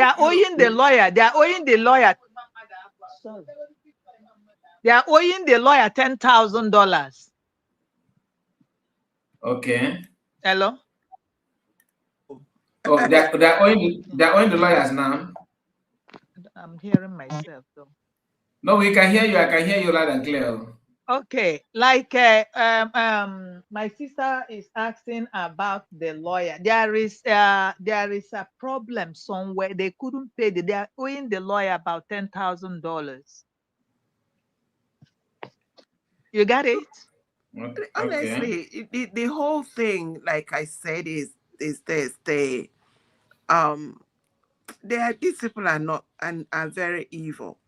are owing the lawyer. They are owing the lawyer. Sorry. They are owing the lawyer $10,000. Okay. Hello. Oh, they're owing the lawyers now. I'm hearing myself though. No, we can hear you. I can hear you loud and clear. Okay, like my sister is asking about the lawyer. There is a problem somewhere. They couldn't pay. They are owing the lawyer about $10,000. You got it? Okay. Honestly, the whole thing, like I said, is this these people are not and are very evil.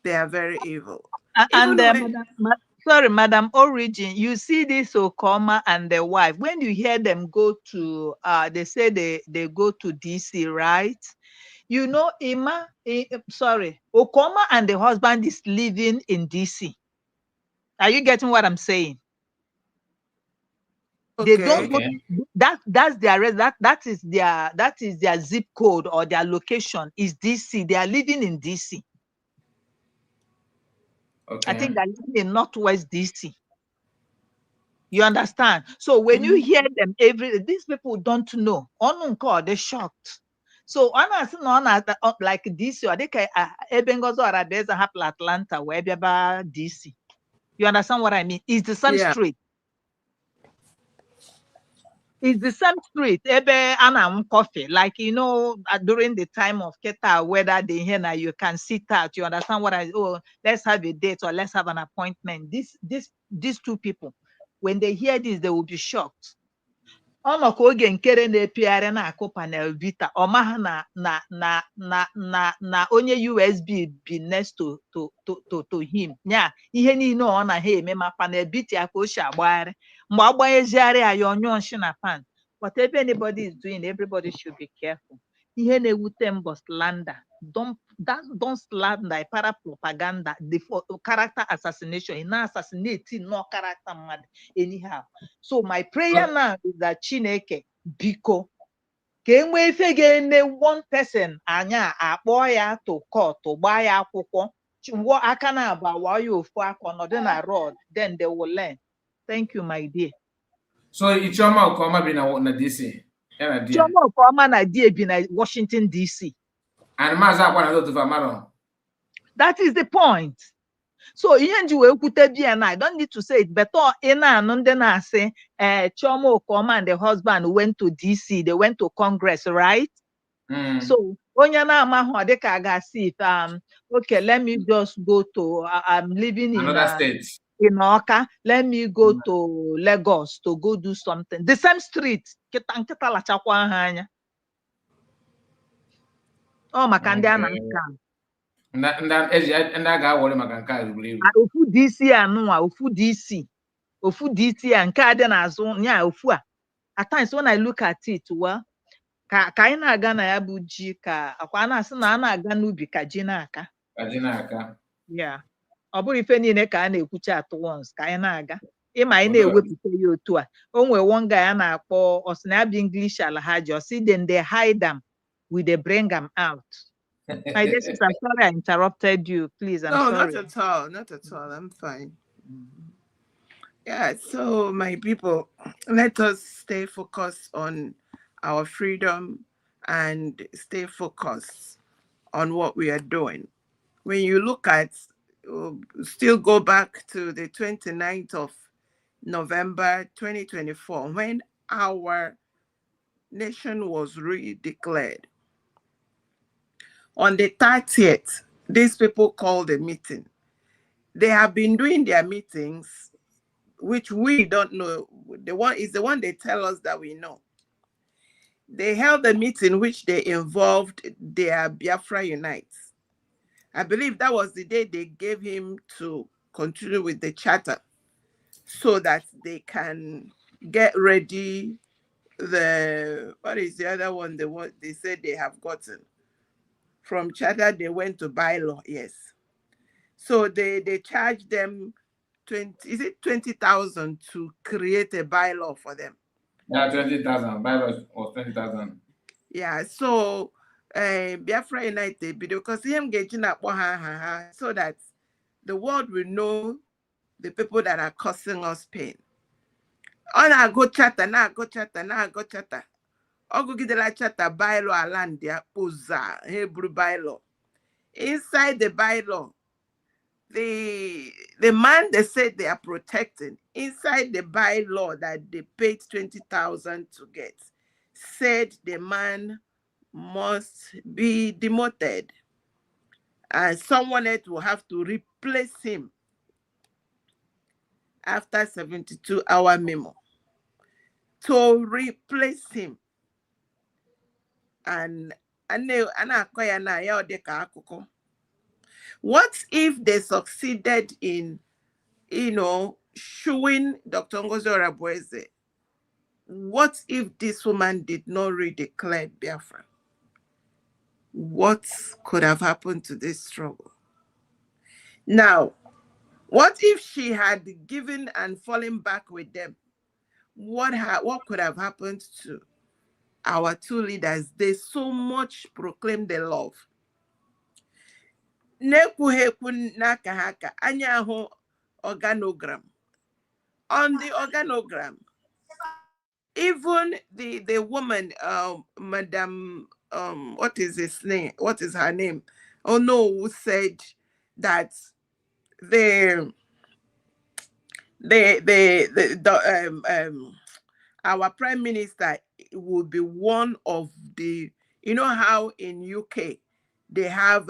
They are very evil. Madam Origin, you see this Okeoma and the wife. When you hear them go to, they say they go to DC, right? You know, Okeoma and the husband is living in DC. Are you getting what I'm saying? Okay. They don't go, that's their that is their zip code or their location is DC. They are living in DC. Okay. I think they're living in Northwest DC. You understand? So when you hear them, these people don't know. They're shocked. So like DC, or they can Ebengozo Arabeza Hapla Atlanta, where DC. You understand what I mean? It's the same street. It's the same street. Ebe anam coffee. Like, you know, during the time of Keta, whether they here you can sit out. You understand what let's have a date or let's have an appointment. These two people, when they hear this, they will be shocked. Ọnọ ka oge nkere na-epigharị na-akụ panel vita ọmaha na onye USB bi next to him nya ihe niile ọ na ha eme ma panel vita ya ka o si agbagharị mgbe agbanyezigharị ya onye nshi na pan. Whatever anybody is doing, everybody should be careful. Ihe na-ewute m bụ slander. Don't slander, para propaganda, the character assassination. Ị na-assassinate no character mmadụ anyhow. So my prayer now is that Chineke biko ka enwee ife ga-eme one person anya akpọ ya to court gbaa ya akwụkwọ chụọ aka na abụ awa ya ofu aka ọnọdụ na road, then they will learn. Thank you, my dear. So Chioma Okeoma bi na DC. Chioma Okeoma na die bi na Washington DC. And Maazi Akwa na Zotufa Maro. That is the point. So ihe nji wee kwute bia na I don't need to say it, but ị na-anụ ndị na-asị Chioma Okeoma and the husband went to DC, they went to Congress, right? So onye na-amahụ ọ dịka a ga-asị if okay, let me just go to I'm living in another state in Oka, let me go to Lagos to go do something. The same street, nkịta lachakwa ha anya. Ọ maka ndị a na-aka. ndị a ga-awọrị maka nke a egwuregwu. Ofu DC anụnwa, ofu DC a nke a dị n'azụ nya ofu a. At times when I look at it, well, ka anyị na-aga na ya bụ ji ka akwa na-asị na a na-aga n'ubi ka ji na-aka. Ka ji na-aka. Yeah. Ọ bụrụ ife niile ka a na-ekwucha at once ka anyị na-aga. Ịma anyị na-ewepụta ya otu a. O nwere one guy a na-akpọ ọsịna English Alhaji, or see then they hide them, we they bring them out. My dear sister, I'm sorry I interrupted you. Please, I'm sorry. No, not at all. Not at all. I'm fine. Yeah, so my people, let us stay focused on our freedom and stay focused on what we are doing. When you look at, still go back to the 29th of November 2024, when our nation was redeclared. On the 30th, these people called a meeting. They have been doing their meetings, which we don't know. The one is the one they tell us that we know. They held a meeting which they involved their Biafra Unites. I believe that was the day they gave him to continue with the charter so that they can get ready what is the other one they said they have gotten? From charter, they went to bylaw, yes. So they charged them 20,000 to create a bylaw for them. Yeah, 20,000. Bylaw was 20,000. Yeah, so Biafra United, because him getting up so that the world will know the people that are causing us pain. On a go charter, now go charter, now go charter. Ogo gidela charter bylaw alandia uza Hebrew bylaw. Inside the bylaw, the man they said they are protecting, inside the bylaw that they paid 20,000 to get, said the man must be demoted and someone else will have to replace him after 72-hour memo to replace him. And what if they succeeded in, showing Dr. Ngozi Orabueze? What if this woman did not redeclare Biafra? What could have happened to this struggle? Now, what if she had given and fallen back with them? What could have happened to our two leaders? They so much proclaim their love. Organogram. On the organogram, even the woman, Madam, what is his name? What is her name? Oh no, who said that our prime minister will be one of the, you know how in UK they have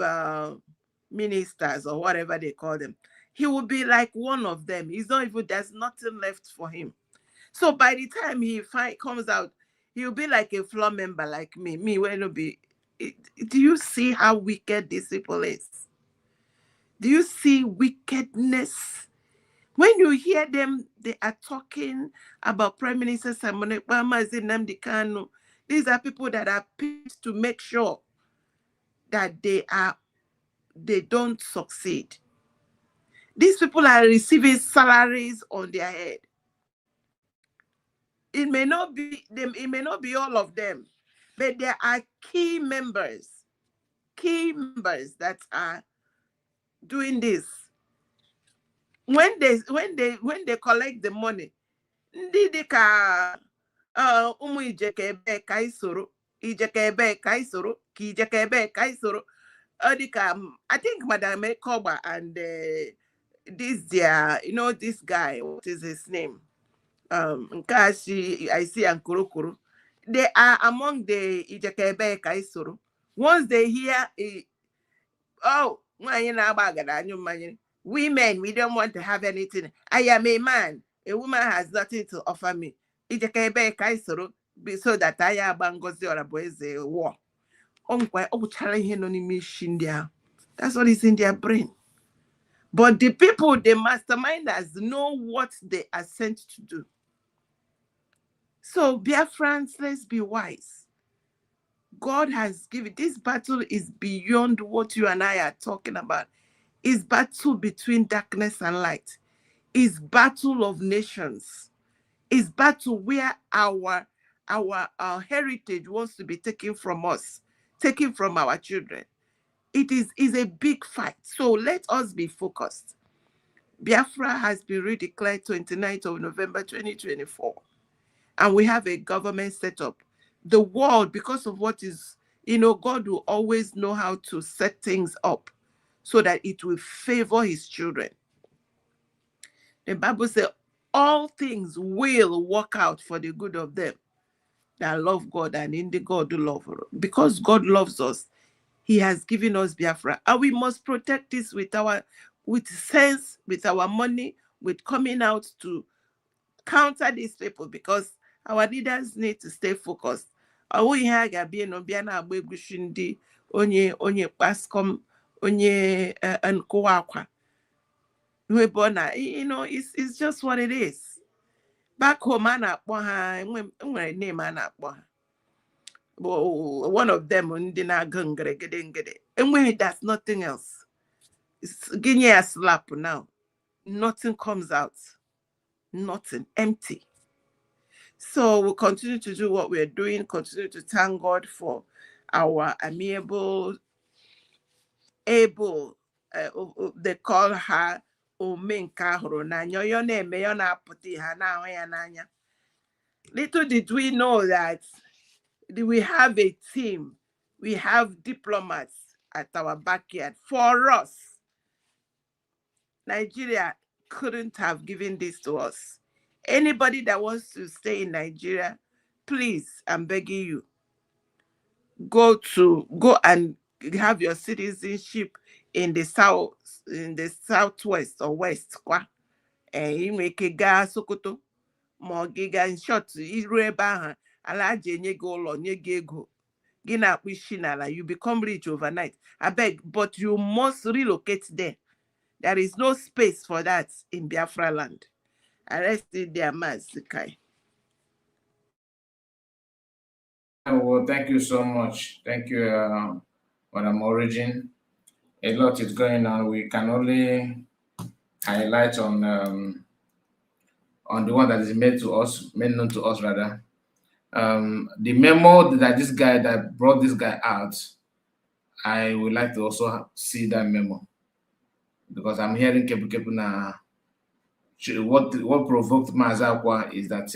ministers or whatever they call them. He will be like one of them. He's not even, there's nothing left for him. So by the time he comes out, he'll be like a floor member like me. Me will be. Do you see how wicked these people is? Do you see wickedness? When you hear them, they are talking about Prime Minister Simon Maazi Kanu. These are people that are paid to make sure that they don't succeed. These people are receiving salaries on their head. It may not be them, it may not be all of them, but there are key members that are doing this. When they collect the money, ndị dịka ụmụ ijeke ebe ka isoro ijeke ebe ka isoro ka ijeke ebe ka isoro dịka I think Madam Koba and this this guy, what is his name? Nkashi, I see Ankurukuru. They are among the ijeke ebe ka isoro. Once they hear women, we don't want to have anything. I am a man. A woman has nothing to offer me. So that I am bangozi or a boy's war. That's what is in their brain. But the people, the masterminders, know what they are sent to do. So, dear friends, let's be wise. God has given, this battle is beyond what you and I are talking about. It's battle between darkness and light. It's battle of nations. It's battle where our heritage wants to be taken from us, taken from our children. It is a big fight. So let us be focused. Biafra has been redeclared 29th of November 2024. And we have a government set up. The world, because of what is, God will always know how to set things up so that it will favor his children. The Bible says all things will work out for the good of them that love God and in the God who love her. Because God loves us, he has given us Biafra. And we must protect this with sense, with our money, with coming out to counter these people, because our leaders need to stay focused. Onye pascom onye Akwa. It's just what it is. Back home, name one of them and when that's nothing else. It's getting a slap now. Nothing comes out. Nothing. Empty. So we'll continue to do what we're doing, continue to thank God for our amiable, able, they call her Little did we know that we have a team, we have diplomats at our backyard for us. Nigeria couldn't have given this to us. Anybody that wants to stay in Nigeria, please, I'm begging you, go and have your citizenship in the southwest or west. And you make a gas Sokoto, more giga in short, Ireba, Alaje Nyegolo, Nyegego, Gina Wishinala, you become rich overnight. I beg, but you must relocate there. There is no space for that in Biafra land. Arrested their Maazi. Well, thank you so much. Thank you, Madam Origin. A lot is going on. We can only highlight on the one that is made known to us rather. The memo that this guy that brought this guy out, I would like to also see that memo, because I'm hearing Kepu now. What provoked Maazi Akwa is that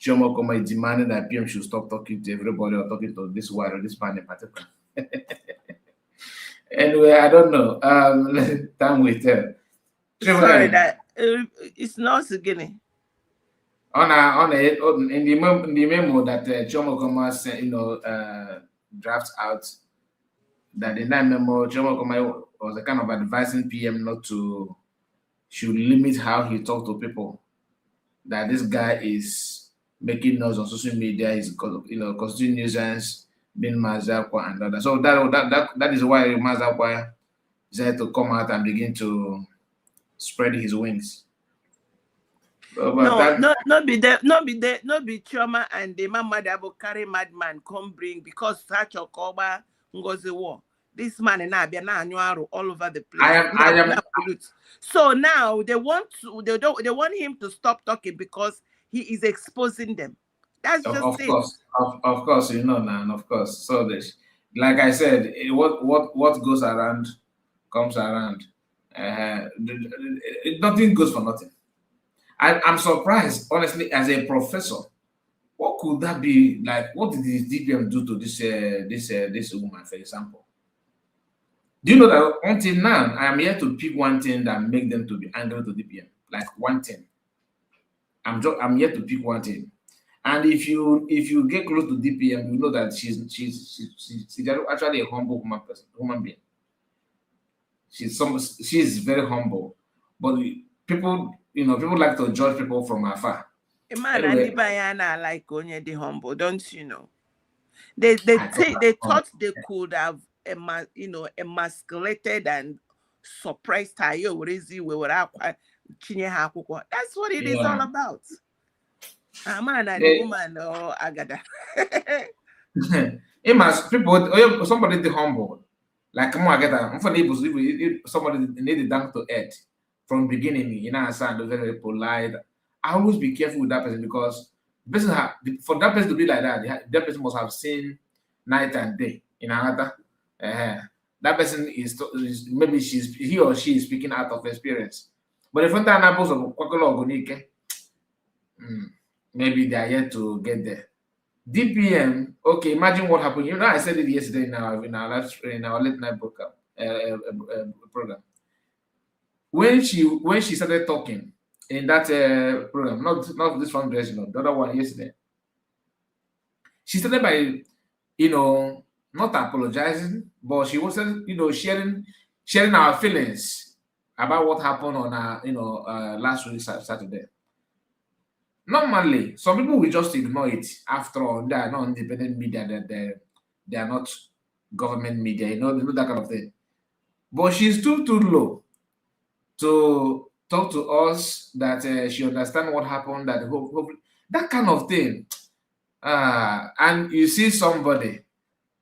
Chioma is demanding that PM should stop talking to everybody or talking to this white or this man in particular. Anyway, I don't know. Time will tell. Sorry, that it's not Guinea. in the memo that Chioma Okeoma sent, draft out, that in that memo, Chioma Okeoma was a kind of advising PM not to should limit how he talk to people. That this guy is making noise on social media, is constituting nuisance, being Maazi Akwa and other. So that is why Maazi Akwa decided to come out and begin to spread his wings. No be Chioma and the mama that will carry madman come bring because such a coba ngozi war. This man and I be all over the place. I am. So now they want him to stop talking because he is exposing them. That's just of it. Course, of course, now, of course. So this, like I said, what goes around comes around. Nothing goes for nothing. I'm surprised, honestly, as a professor. What could that be like? What did the DPM do to this woman, for example? Do you know that until now, I am here to pick one thing that make them to be angry to DPM, like one thing. I'm here to pick one thing, and if you get close to DPM, you know that she's actually a humble human being. She's very humble, but people like to judge people from afar. Anyway, like Onye the humble, don't you know? They thought they could have emasculated and suppressed her. That's what it is all about. A man and a woman or agada. Somebody the humble. Like somebody needed down to earth from beginning, sound very polite. I always be careful with that person because for that person to be like that person must have seen night and day in another. That person is maybe he or she is speaking out of experience. But if maybe they are yet to get there. DPM, okay, imagine what happened. I said it yesterday in our late night program. When she started talking in that program, not this fundraising, the other one yesterday, she started by not apologizing, but she was sharing our feelings about what happened on last week Saturday. Normally, some people will just ignore it. After all, they are not independent media, that they are not government media, they know that kind of thing. But she's too low to talk to us that she understands what happened, that that kind of thing. And you see somebody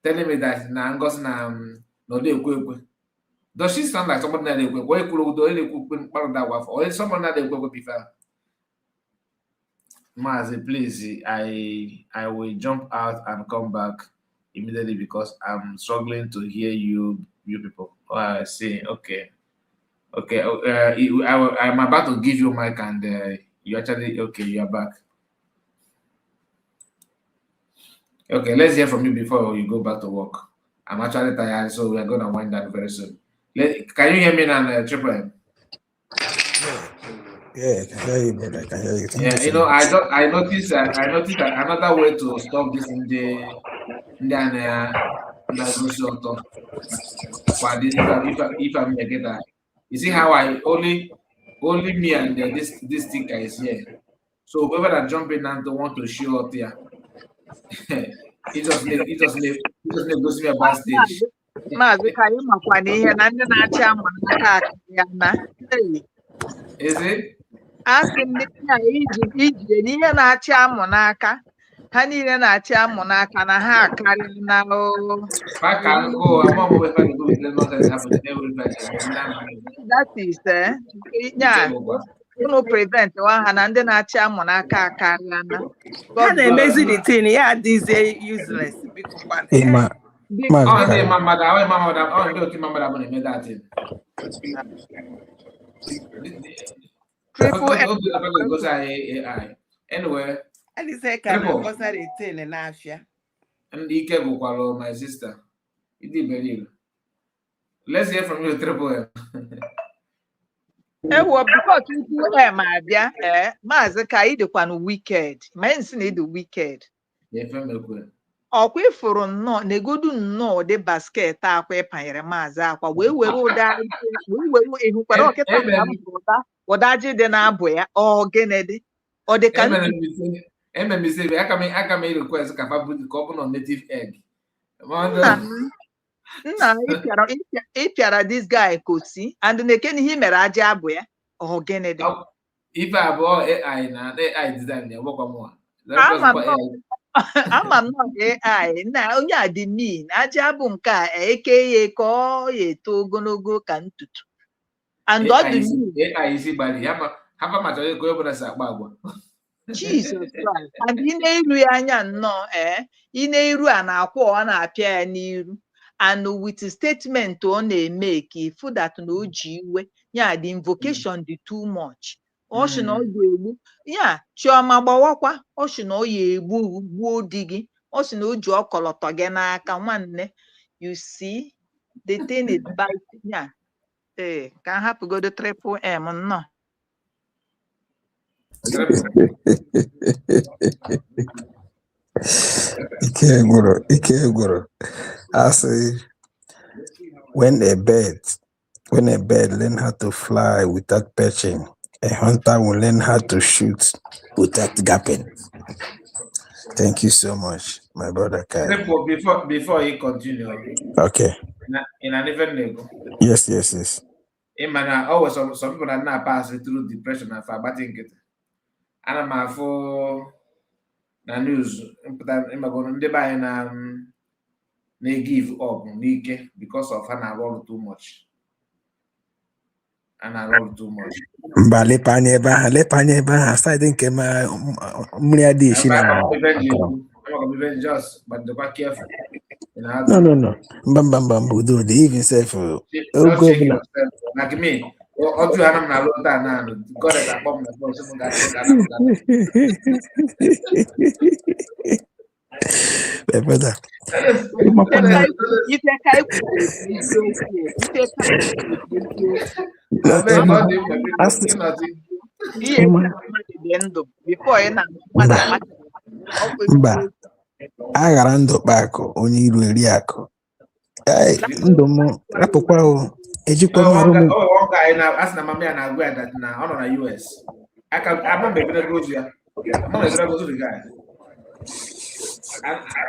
telling me that does she sound like somebody that or someone that before? Maazi, please, I will jump out and come back immediately because I'm struggling to hear you people. Oh, I see. Okay. I'm about to give you mic and you actually you're back. Okay, let's hear from you before you go back to work. I'm actually tired, so we're gonna wind down very soon. Can you hear me now, Triple M? Yeah, I can hear you, brother. I can hear you. I noticed that another way to stop this in the if I'm get that. You see how I only me and this sticker is here. So whoever that jump in and don't want to show up there, it just goes me about stage. Is it? Asking me n'ihe na-achị amụ n'aka ha niile na-achị amụ n'aka na ha akarịrị na that is prevent ha na ndị na-achị amụ n'aka akarịa na ha na-emezi the thing this useless Anyway, and Ike Bukwalo, my sister. Let's hear from you, Triple M. Ewo because you my dear, Maazi ka ị dịkwa na wicked. Ma nsi na ịdị wicked. Ọkwa ifuru nnọọ na-egodu nnọọ dị basket akwa ịpanyere Maazi Akwa wee were ụda ịhụkwara ọkịta ka m ụda ji dị na-abụ ya ọ gịnị dị ọ dị ka request ka ọ bụ native egg. Nna ịpịara this guy kosi and na-eke ihe mere aja abụ ya ọ gịnị dị ife abụọ AI na AI design ya gwakwa mụ ama nnọọ AI na onye a dị mean aja abụ nke a eke ya ka ọ ya eto ogologo ka ntutu and ọ dị mean AI isi gbali hapa machọrọ eko onye ọbụla si akpa agwa Jesus Christ and ị na-iru ya anya nnọọ ị na-iru a na-akwụ ọ na-apịa ya n'iru and with statement ọ na-eme ka ifu that na o ji iwe ya the invocation dị too much ọ sị na ọ ga-egbu ya Chioma gbawakwa ọ sị na ọ ya gbuo di gị ọ sị na o ji ọkọlọtọ gị n'aka nwanne you see the thing is biting ya ka m hapụgodo triple M nnọọ Ike I say when a bird learn how to fly without perching, a hunter will learn how to shoot without gapping. Thank you so much, my brother Kai. Before you continue. Okay. In an even nego. Yes. Always some people are not passing through depression and fighting it. And I'm for the news. I'm going to buy they give up because of an roll too much. And I roll too much. But lepanya starting kema mria dish na. I'm very just, but the back careful. No. Bam. Do the even self. Like me. Or do I'm not alone now. God is a bomb. Brother. Mba, aghara ndụ kpakụ onye iru eri akụ. Ndụ m rapụkwa o ejikwa marụ m. As na mama na agwa that na ọ nọ na US. I'm not going to go to ya. I'm not going to go to the guy.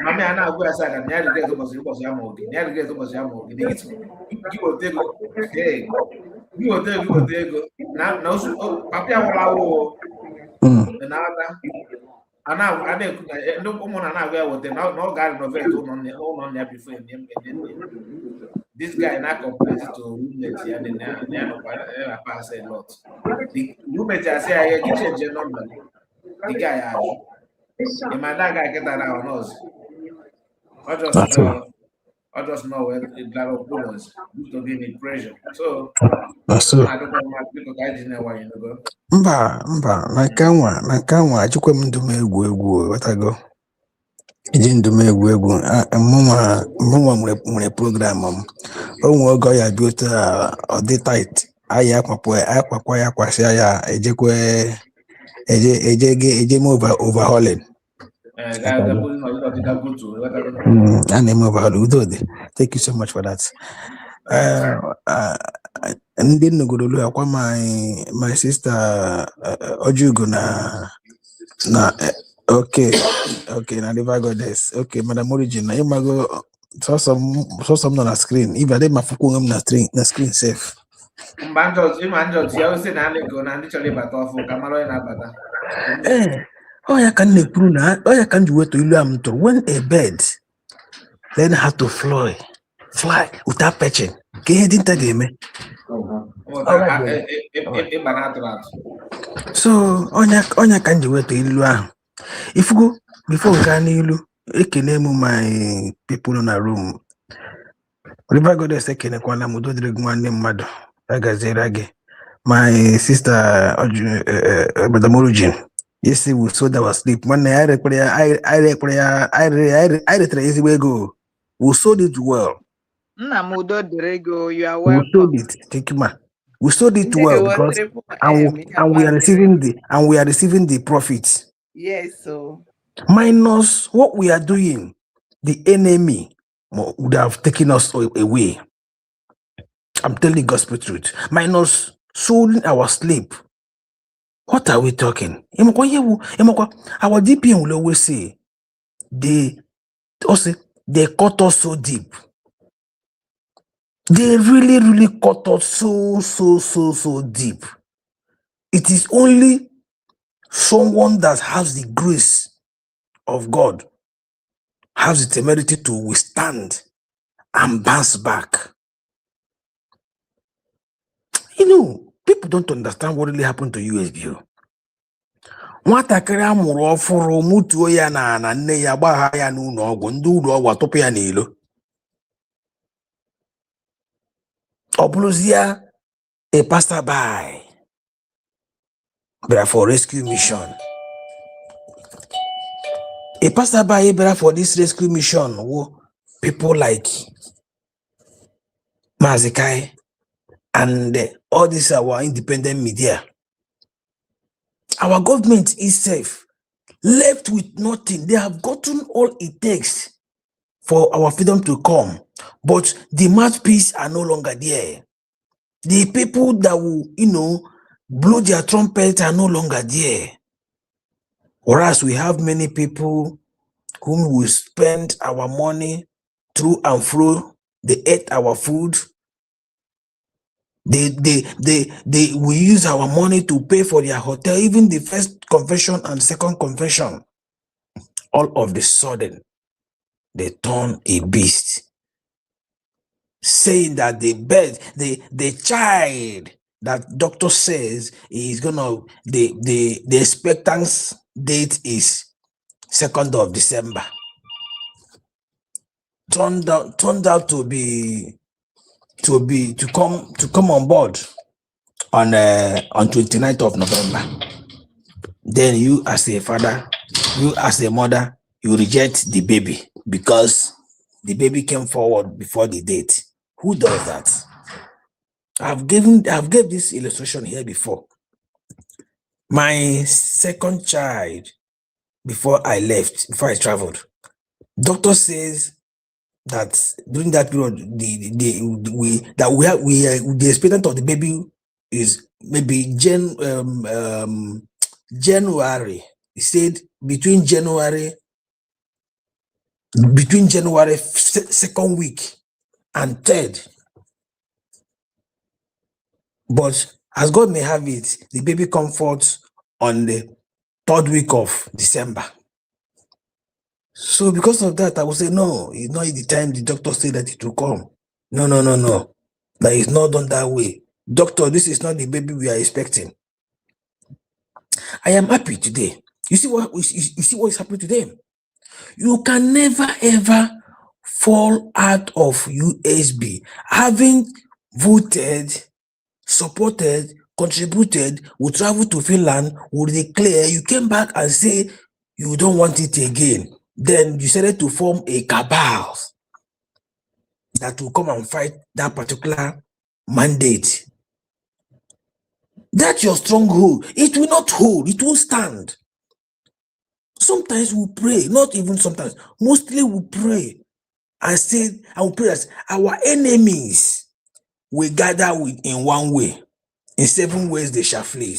Mama ana agwa asa na ya dey go boss ya mo oge. Ya dey go boss ya mo oge. Give or take. Hey. Give or take. Na papa wala wo. Na ana no ụmụ na agwa wote na no guy no vet on ya before him. This guy na complain to roommate ya na no pass a lot. The roommate say I get change number. The guy has the man that guy get that on us. I just know where it got up us to give me pressure. So I don't know what people guys in there you know. Mba na kanwa achịkwa m ndụ m egwu wetago iji ndụ m egwu mụnwa nwere program m onwe ogo ya bi otu ọ dị tight anyị akpakwa ya kwasị ya eje m overhauling na-eme overhauling udo dị. Thank you so much for that. Ndị nnugoro akwa my sister Ojugo na okay na River Goddess. Okay, Madam Origin na ịmago sọsọ m nọ na screen ibe adị mafukwu onwe m na screen safe. Mbanjọ ya ose na alego na ndị chọrọ ịbata ọfụ ka mara onye na-abata. Oya ka na-ekwuru na oya ka m ji wetu ilu a m tụrụ when a bird learn how to fly without perching ka ihe dinta ga-eme. So onya ka m ji wetu ilu ahụ ifugo before gaa n'ilu ekene m my people na room River Goddess ekenekwana m udo dịrị gị nwanne mmadụ agaziere gị my sister Madam Origin. Yes, we sold our sleep. When I retrace ezigbo ego. We sold it well. Nna m udo dịrị gị, you are We welcome. sold it. Thank you, ma. We sold it Today well was because 3 a.m. and we are receiving the profits. Yes, so Minus what we are doing, the enemy would have taken us away. I'm telling you gospel truth. Minus sold our sleep. What are we talking? Our DPM will always say they cut us so deep. They really cut us so deep. It is only someone that has the grace of God, has the temerity to withstand and bounce back. You know, people don't understand what really happened to USB. Nwatakịrị amụrụ ọfụrụ mutuo ya na nne ya gbagha ya n'ụlọ ọgwụ, ndị ụlọ ọgwụ atụpụ ya n'ilo. Ọ bụrụzie a passerby bịara for rescue mission. A passerby bịara for this rescue mission who people like Maazi and all this our independent media. Our government is safe, left with nothing. They have gotten all it takes for our freedom to come, but the mouthpiece are no longer there. The people that will, blow their trumpet are no longer there. Whereas we have many people whom we spend our money through and through. They ate our food. We use our money to pay for their hotel, even the first confession and second confession. All of a sudden, they turn a beast, saying that the child that doctor says is gonna the expectance date is 2nd of December. Turned out to come on board on 29th of November. Then you as a father, you as a mother, you reject the baby because the baby came forward before the date. Who does that? I've gave this illustration here before. My second child, before I traveled, doctor says that during that period, the expectant of the baby is maybe January. He said between January 2nd week and 3rd. But as God may have it, the baby comes forth on the 3rd week of December. So because of that, I will say, no, it's not the time the doctor said that it will come. No. That is not done that way. Doctor, this is not the baby we are expecting. I am happy today. You see what is happening to them? You can never ever fall out of USB. Having voted, supported, contributed, will travel to Finland, will declare, you came back and say you don't want it again. Then you decided to form a cabal that will come and fight that particular mandate. That's your stronghold. It will not hold, it will stand. Sometimes we pray, not even sometimes, mostly we pray and say, and we pray that our enemies will gather in one way. In 7 ways they shall flee.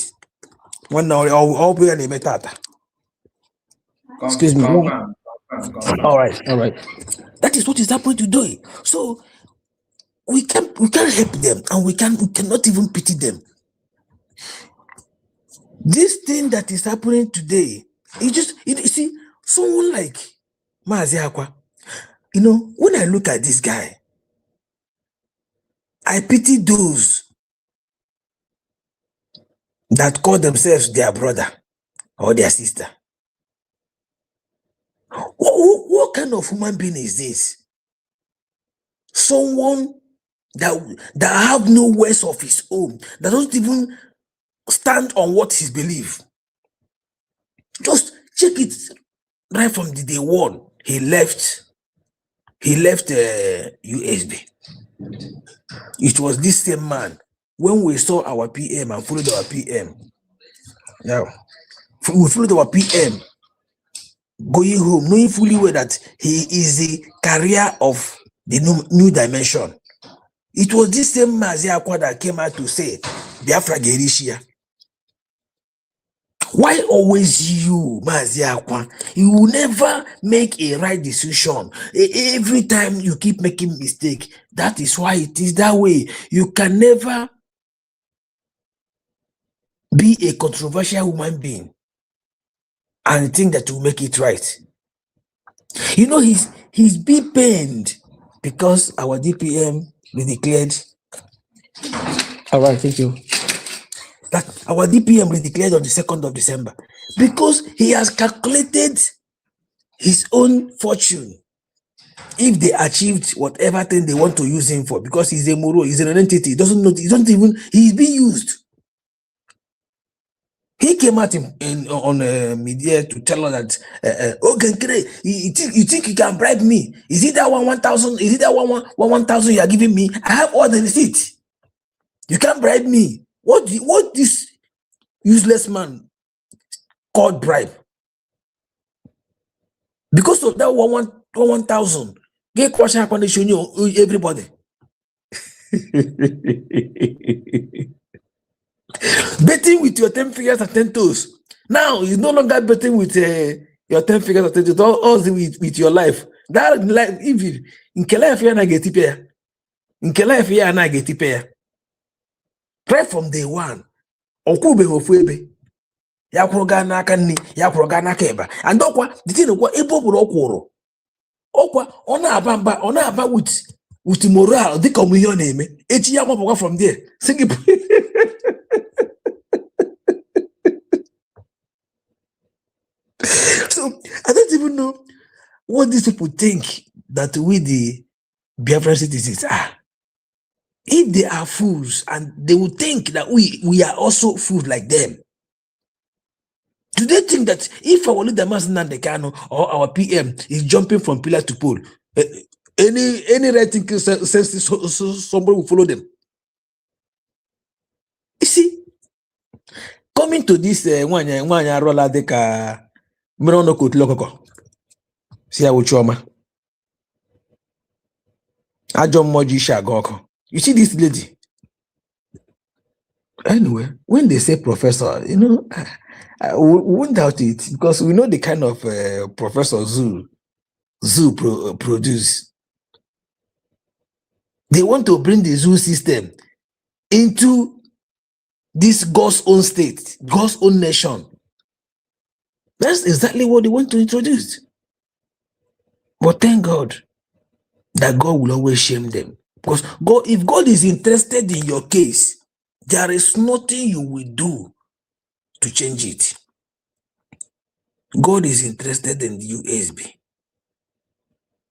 One now, I'll pray and excuse me. All right. That is what is happening today. So we can't help them, and we cannot even pity them. This thing that is happening today, you see, someone like Maazi Akwa, when I look at this guy, I pity those that call themselves their brother or their sister. What kind of human being is this? Someone that have no words of his own, that doesn't even stand on what he believes. Just check it right from the day one. He left USB. It was this same man when we saw our PM and followed our PM, now we followed our PM going home, knowing fully well that he is the carrier of the new dimension. It was this same Maazi Akwa that came out to say, Biafra Gerishia. Why always you, Maazi Akwa? You will never make a right decision. Every time you keep making mistake. That is why it is that way. You can never be a controversial human being and think that you make it right. You know, he's being pained because our DPM declared. All right, thank you. That our DPM declared on the 2nd of December because he has calculated his own fortune if they achieved whatever thing they want to use him for, because he's a Moro, he's an entity, he doesn't know, he's being used. He came out on media to tell us that, okay, you think you can bribe me? Is it that 1,000? Is it that 1,000 you are giving me? I have all the receipts. You can't bribe me. What this useless man called bribe? Because of that 1,000, get question condition everybody. Betting with your 10 fingers and 10 toes. Now you no longer betting with your 10 fingers and 10 toes, all with your life. That life, if in life you are get it, in life you are get it. Right from day one, okube ofuebe. Ya kwuruga n'aka nni, ya kwuruga n'aka eba. And okwa, the thing okwa ebo buru okwuru. Okwa ona aba with moral dịka ọmụ ihe ọ na-eme. Echi ya gbapụkwa from there. Sing So I don't even know what these people think that we the Biafran citizens are. If they are fools, and they will think that we are also fools like them. Do they think that if our leader Maazi Kano or our PM is jumping from pillar to pole, any right thinking says somebody will follow them? You see, coming to this one roller deka Mirono Kotlokoko. See how Chioma. Ajo Moji Shagoko. You see this lady? Anyway, when they say professor, you know, I won't doubt it, because we know the kind of Professor Zoo produce. They want to bring the zoo system into this God's own state, God's own nation. That's exactly what they want to introduce. But thank God that God will always shame them. Because God, if God is interested in your case, there is nothing you will do to change it. God is interested in the USB.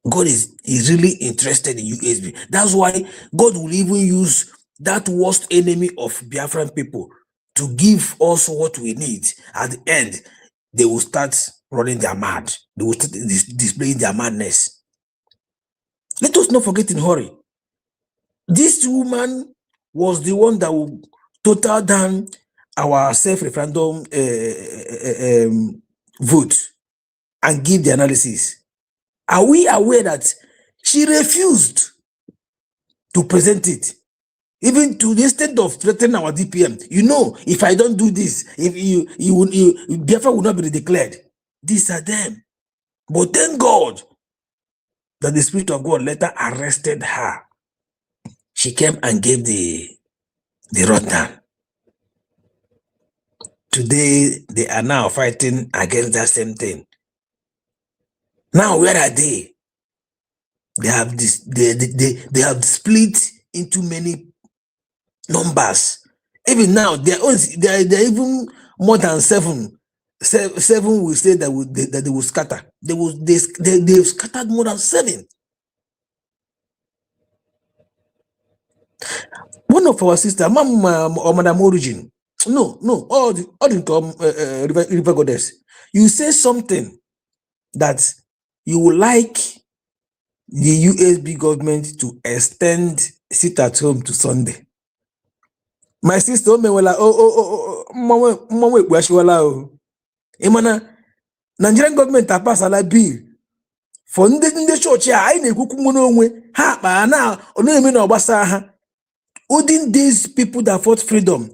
God is really interested in USB. That's why God will even use that worst enemy of Biafran people to give us what we need. At the end, they will start running their mad. They will start displaying their madness. Let us not forget in hurry. This woman was the one that will total down our self-referendum vote and give the analysis. Are we aware that she refused to present it, even to the extent of threatening our DPM? You know, if I don't do this, if Biafra will not be declared. These are them. But thank God that the Spirit of God later arrested her. She came and gave the rundown. Today, they are now fighting against that same thing. Now, where are they? They have this. They have split into many numbers. Even now, they're even more than seven. Seven will say that they will scatter. They've scattered more than 7. One of our sisters, Mom or Madam Origin, no, all the River Goddess, you say something that you would like the USB government to extend sit at home to Sunday. My sister, mama ekpuashiwala. Imana Nigerian government a pass a bill for ndị church a anyị na-ekwukwu mụ n'onwe ha akpa na ọ na-eme na ọgbasa ha. Olden days people that fought freedom,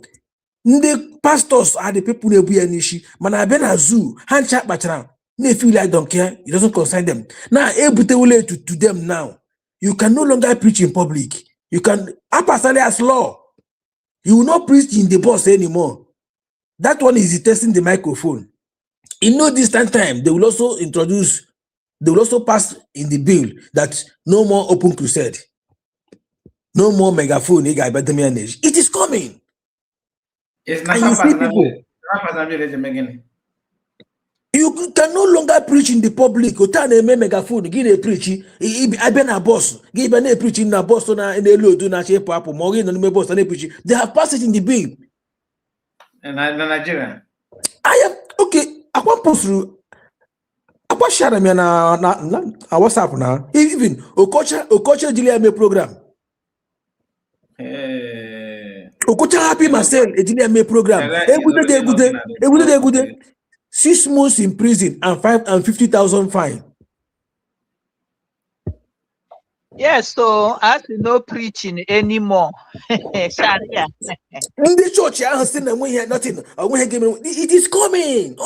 ndị pastors are the people na-ebu ya n'isi, mana abịa na zoo ha ncha kpachara na-feel like don't care, it doesn't concern them. Now ebutewule to them now. You can no longer preach in public. You can apasali as law. You will not preach in the bus anymore. That one is testing the microphone. In no distant time, they will also pass in the bill that no more open crusade, no more megaphone. It is coming. It's And you see people. You can no longer preach in the public. You can't megaphone. Give a preach. I been a boss. Give a preach in a boss on a load. Do not shape up. Morgan and me boss and preach. They have passed it in the bill. In Nigeria. I am okay. I want post through. I want share me na WhatsApp now. Even Okocha Julia program. Okocha happy myself. A Julia program. Good. 6 months in prison and 50,000 fine. Yes, so as you know, preaching anymore. Sharia. In the church, I have seen them when he had nothing. It is coming.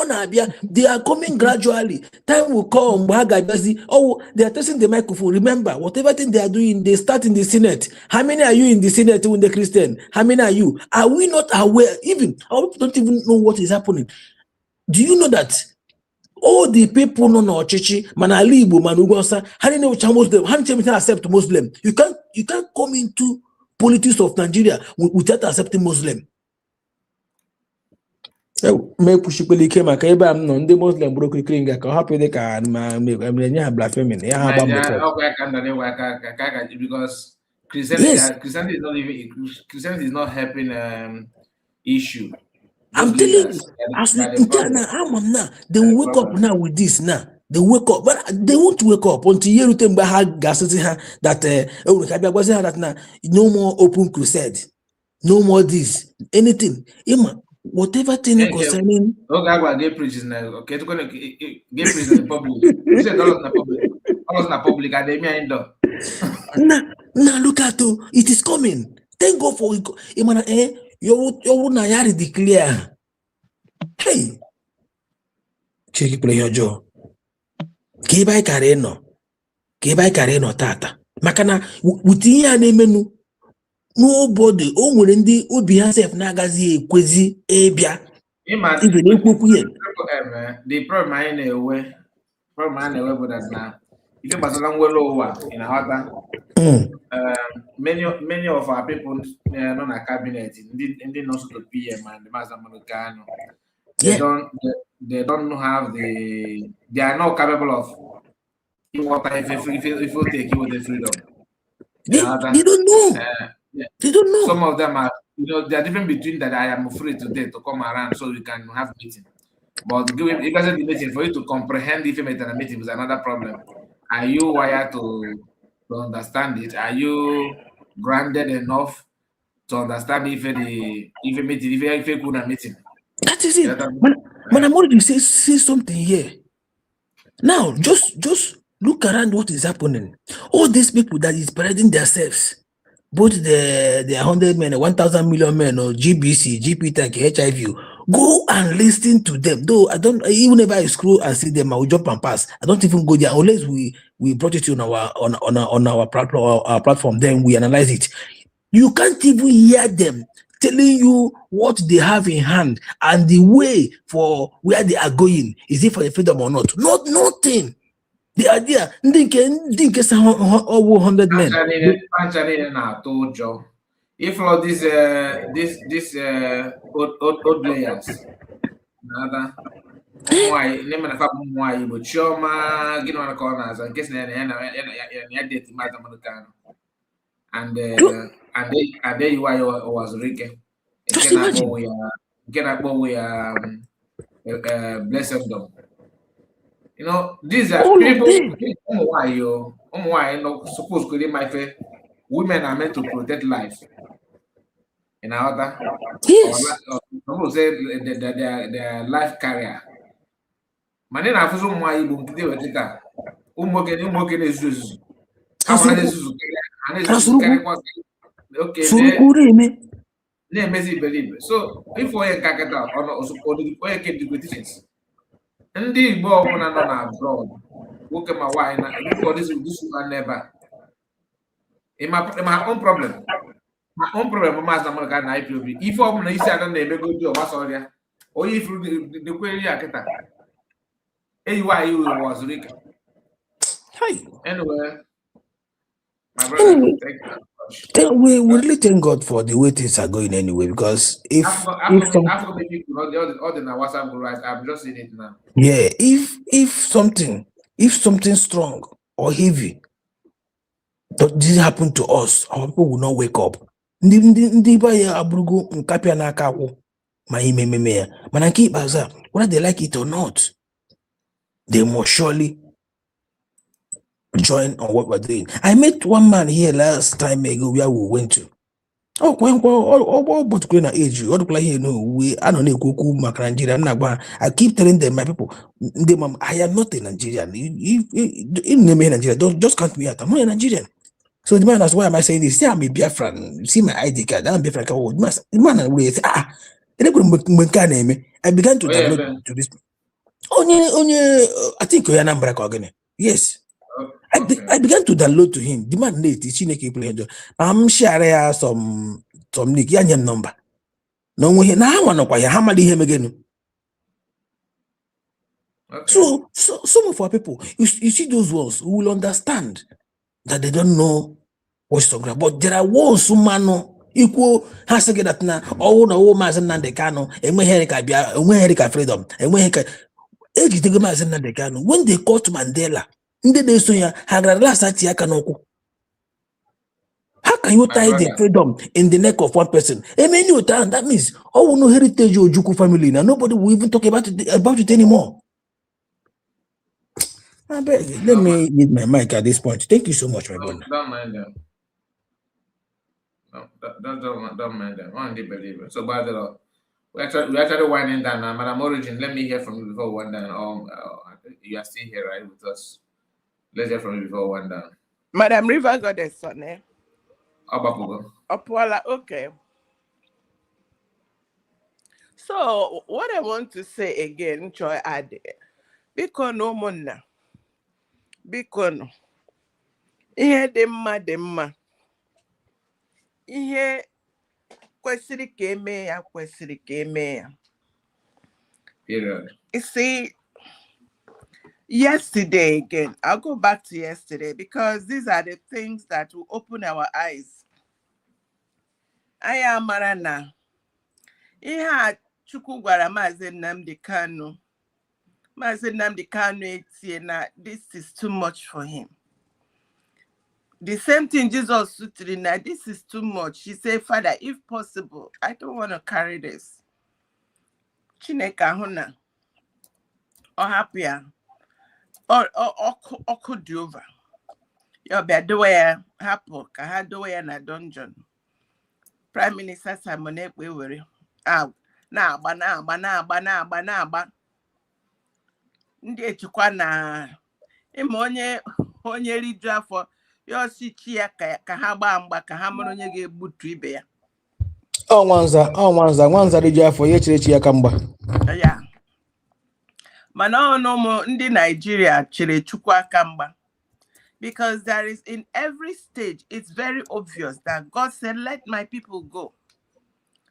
They are coming gradually. Time will come. Oh, they are testing the microphone. Remember, whatever thing they are doing, they start in the Senate. How many are you in the Senate when the Christian? How many are you? Are we not aware? Even our people don't even know what is happening. Do you know that all the people no chichi manali Igbo manugosa how know Muslim how accept Muslim? You can't come into politics of Nigeria without accepting Muslim. Me push people came maka ebe am no ndị Muslim bro kringa ka hapụ dị ka nya blasphemy ya ha ba because Christianity is not helping issue. I'm telling you, as we now, they will wake up now with this now. They wake up, but they won't wake up until you tell me that now no more open crusade, no more this, anything. Whatever thing concerning. Okay, gay preachers now. Okay, to gay preachers in public. You said all of the public academia indoor. Now look at it is coming. Thank God for it. You na yari declare. Hey, check play your jaw. Kibai kareno tata. Makana within ya nemenu. Nobody nwere ndị obi ha sef na-agazi ekwezi ebia. Even the problem I know but that now. If you pass along well in a hotter. Many of our people non a cabinet in the also the PM and the Mazamanukano. They don't have they are not capable of if you take you with the freedom. They don't know. They don't know. Some of them are they are different between that I am afraid today to come around so we can have meeting. But it doesn't be meeting for you to comprehend if you make a meeting is another problem. Are you wired to understand it? Are you grounded enough to understand if a meeting? That is it. Man, I'm already say something here. Now, just look around what is happening. All these people that is parading themselves, both the 100 men, 1,000 million men, or GBC, GP Tech, HIV. Go and listen to them. Though I don't, even if I scroll and see them, I will jump and pass. I don't even go there unless we brought it to on our platform. Then we analyze it. You can't even hear them telling you what they have in hand and the way for where they are going. Is it for the freedom or not? Nothing. The idea. Didn't get 100 men. If all these old players, why name and why but Chioma, get on the corners and guess and there you are was Ricky. Just imagine. Get up blessed them. You know, these are people why supposed to my faith. Women are meant to protect life. in order, Yes. or some say their life carrier. Mane na afuso mwa Igbo nkite wetita. Ụmụnwoke na-ezuzu ezuzu. Ha nwere na-ezuzu karịkwa oke na-emezi iberibe. So ife onye nka kịta onye ke dịkwa teachings. Ndị Igbo ọbụla nọ na abroad, nwoke ma nwaanyị na before this one n'ebe a. My own problem. My own problem bụ maazị Namaka na IPOB. Ife ọbụla isi ada na-emego dị ọgbasa ọrịa. Onye ifuru dekweri ya kịta. AY was Rick. Anyway, my brother, thank you so much. We really thank God for the way things are going anyway, because if I'm just seeing it now. yeah, if something strong or heavy that didn't happen to us, our people will not wake up. Ndị ba ya abụrụgo nkapịa n'aka akwụ ma ime ya, mana nke ikpeazụ a, whether they like it or not, they must surely join on what we're doing. I met one man here last time ago where we went to. Oh, but going at age, what do you know? We I don't know Nigeria. I keep telling them, my people, I am not a Nigerian. In Nigeria, don't just count me out. I'm not a Nigerian. So the man, that's why am I saying this? Say I'm a Biafran. See my ID card. I'm a Biafran. The man will say, I began to download to this. I think you're number again. Yes. I began to download to him. The man late. I'm sharing some nick number. No way. Now I want to buy how many him again. So some of our people, you see those ones who will understand that they don't know what's talking about. But there are ones who man equal has to get that now. Oh no, Maazi Nnamdi Kanu, freedom, when they caught Mandela, how can you tie the freedom in the neck of one person? That means no heritage or Juku family. Now nobody will even talk about it anymore. I beg, let me use my mic at this point. Thank you so much, my brother. Don't mind them. Don't mind them. Only believe it. So, by the way, we actually winding down now. Madam Origin, let me hear from you before one down. You are still here, right, with us? Let's hear from you before one down. Madam River Goddess, son, eh? Opwala, okay. So, what I want to say again, Choi Ade, because no mona, because no, ihe demma, ihe kwesịrị ka eme ya. Period. You see, yesterday again, I'll go back to yesterday because these are the things that will open our eyes. I am Marana. Ihe a Chukwu gwara Maazi Nnamdi Kanu. Maazi Nnamdi Kanu etie na this is too much for him. The same thing Jesus sutri na this is too much. She said, Father, if possible, I don't want to carry this. Chineke ahụ or happier or could do over. You'll be the way happen, ka ha do ya na dungeon. Prime Minister Simon Ekwe out. Na agba. Ndị echikwa na ime onye riju afọ ya osichi ya ka ha gbaa mgba ka ha mara onye ga-egbutu ibe ya. Nwanza riju afọ ya chiri ya ka mgba. Ya. Mana ọnụ ndị Nigeria chiri Chukwu aka mgba. Because there is in every stage, it's very obvious that God said, let my people go,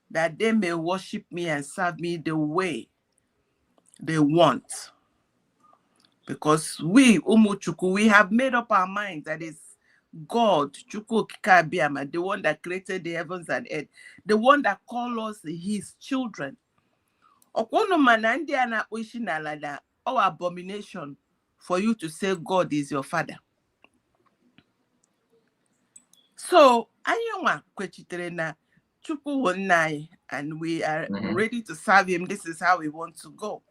that they may worship me and serve me the way they want. Because we, Umuchuku, we have made up our minds that it's God, Chukwu Kikabiama, the one that created the heavens and earth, the one that called us his children. Okono manandi ana ushinalada, our abomination for you to say God is your father. So, Ayoma kwechitere na Chukwu wonai, and we are ready to serve him. This is how we want to go.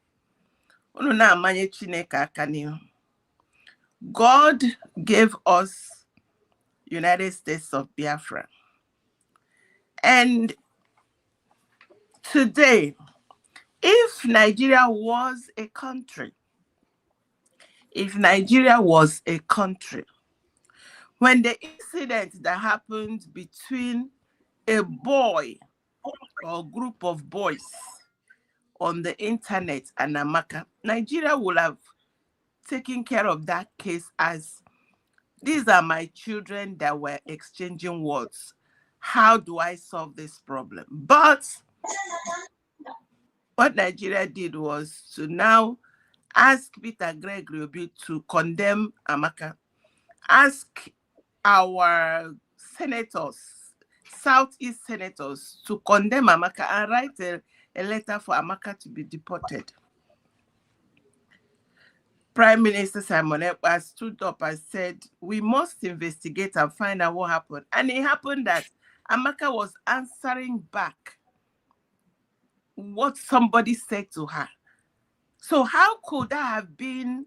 God gave us United States of Biafra. And today, if Nigeria was a country, when the incident that happened between a boy or group of boys on the internet and Amaka, Nigeria would have taken care of that case as, these are my children that were exchanging words. How do I solve this problem? But what Nigeria did was to now ask Peter Gregory Obi to condemn Amaka, ask our senators, Southeast senators, to condemn Amaka and write a letter for Amaka to be deported. Prime Minister Simon Ekpa stood up and said, we must investigate and find out what happened. And it happened that Amaka was answering back what somebody said to her. So how could that have been,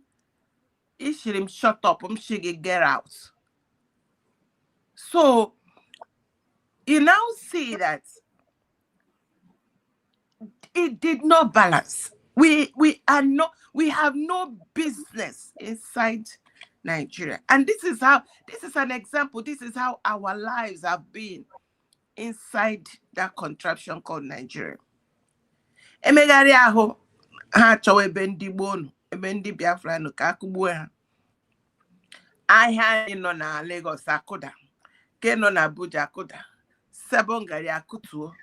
Ishirim, shut up, Shige, get out? So you now see that it did not balance. We have no business inside Nigeria. And this is an example. This is how our lives have been inside that contraption called Nigeria. Emegari ahụ ha chọwa ebe ndị Igbo nọ, ebe ndị Biafra nọ ka akụgbuo ha. Ahịa anyị nọ na Lagos akụda, ke nọ na Abuja akụda, Sabongari akutuo,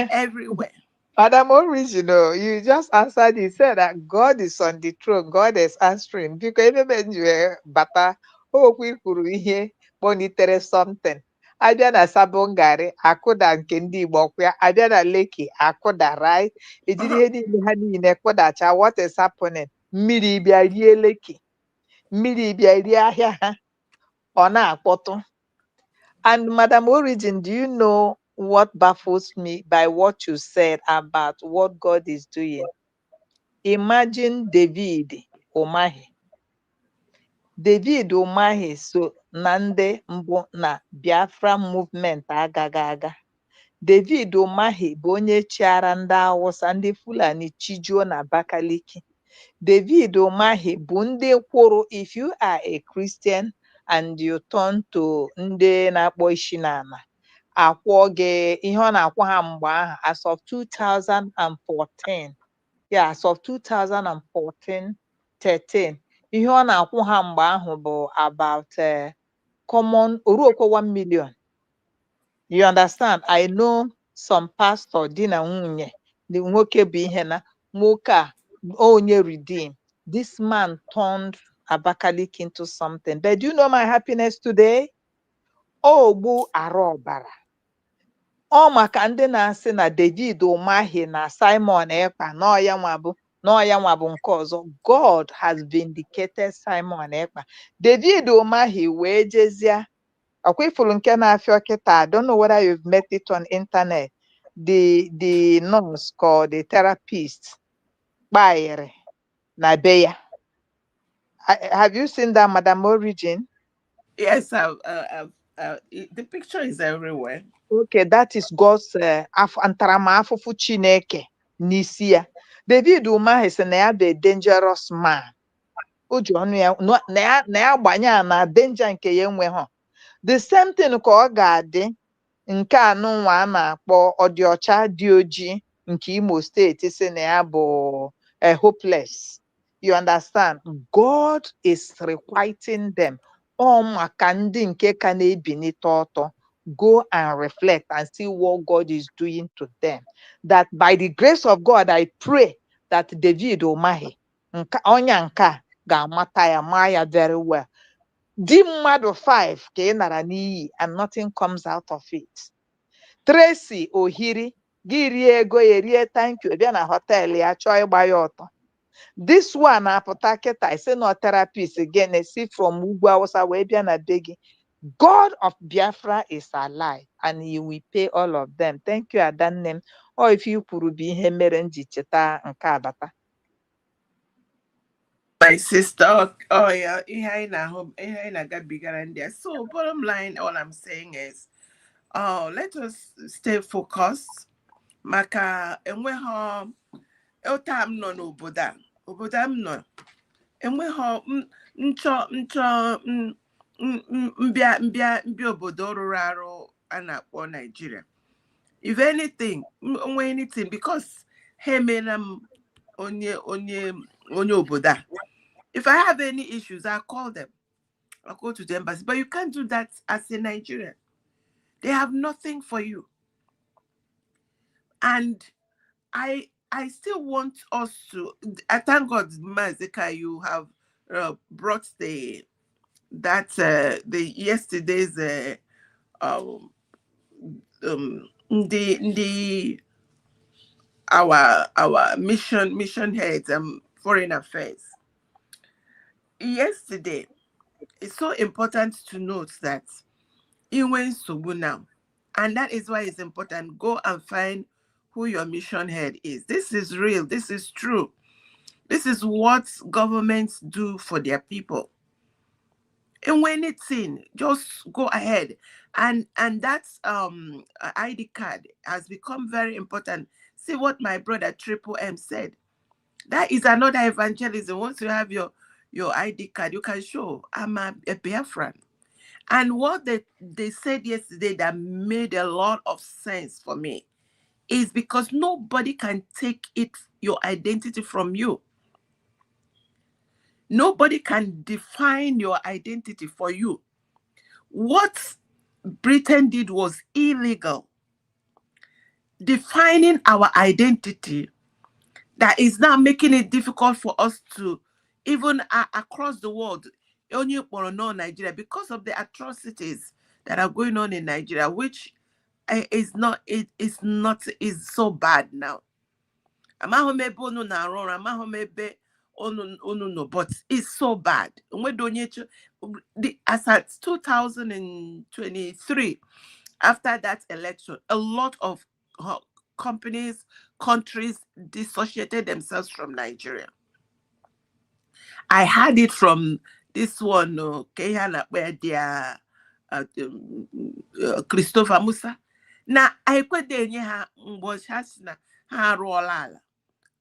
everywhere. Madam Original, you just answered. You said that God is on the throne. God is answering. Because even when you were bata, we could hear monitor something. Abia na Sabongari, akuda nke ndị Igbo kwa. Abia na Lekki, akuda, right? Ejiri ihe niile ha niile kwadacha. What is happening? Mmiri bịa rie Lekki. Mmiri bịa rie ahịa ha. Ọ na-akpọtụ. And Madam Origin, do you know what baffles me by what you said about what God is doing? Imagine David Umahi. David Umahi so nande mbụ na Biafra movement agaghị aga. David Umahi bụ onye chịara ndị Hausa, ndị Fulani chijuo na Abakaliki. David Umahi bụ ndị kwụrụ, if you are a Christian and you turn to ndị na-akpọ isi n'ala, akwụọ gị ihe ọ na-akwụ ha mgbe ahụ as of 2014. Yeah, as of 2014, 13. Ihe ọ na-akwụ ha mgbe ahụ bụ about common oruokwe 1 million. You understand? I know some pastor di na nwunye, the nwoke bụ ihe na nwoke a onye redeem. This man turned Abakaliki into something. But do you know my happiness today? Ogbu arọbara. Ọ maka ndị na-asị na David Umahi na Simon Ekpa na ya nwa bụ nke ọzọ. God has vindicated Simon Ekpa. David Umahi wee jezie. Ọkwa ifuru nke na-afịa ọkịta. I don't know whether you've met it on internet. The nurse called the therapist kpaịrị na be ya. Have you seen that, Madam Origin? Yes, the picture is everywhere. Okay, that is God's ntaramahụhụ Chineke n'isi ya. David Umahi sị na ya bụ a dangerous man. O ji ọnụ ya na ya gbanye a na danger nke ya enweghị. The same thing ka ọ ga-adị nke anụnwa a na-akpọ Ọdịọcha dị oji nke Imo steeti sị na ya bụ hopeless. You understand? God is requiting them. Ọ maka ndị nke ka na-ebinite ọtọ. Go and reflect and see what God is doing to them. That by the grace of God, I pray that David Umahi, onye nka ga-amata ya, maa ya very well. Di mmadụ 5 ka ị nara n'iyi and nothing comes out of it. Tracy Ohiri, gị rie ego ya rie thank you, bịa na hotel ya chọọ ịgba ya ọtọ. This one apụta kịta isi na therapist again, see from Ugwu Hausa wee bịa na be gị. God of Biafra is alive and he will pay all of them. Thank you, Adannem. Or if you kwuru bụ ihe mere nji cheta nke abata. My sister, oh yeah, so bottom line, all I'm saying is, let us stay focused. maka enweghị ụta m nọ obodo m nọ enweghị nchọ mbịa obodo rụrụ arụ a na-akpọ Nigeria. If anything, because hey menam onye obodo. If I have any issues, I call them. I'll go to the embassy. But you can't do that as a Nigerian. They have nothing for you. And I still want us to. I thank God, Mazika, you have brought the yesterday's our mission heads and foreign affairs. Yesterday, it's so important to note that Iwen Subu now, and that is why it's important. Go and find who your mission head is. This is real. This is true. This is what governments do for their people. And when it's in, just go ahead. And that's ID card has become very important. See what my brother Triple M said. That is another evangelism. Once you have your ID card, you can show I'm a Biafran. And what they said yesterday that made a lot of sense for me is because nobody can take your identity from you. Nobody can define your identity for you. What Britain did was illegal. Defining our identity that is now making it difficult for us to, even across the world, only Nigeria, because of the atrocities that are going on in Nigeria, which is so bad now. But it's so bad. As at 2023, after that election, a lot of companies, countries dissociated themselves from Nigeria. I had it from this one, where they are Christopher Musa. Now, I could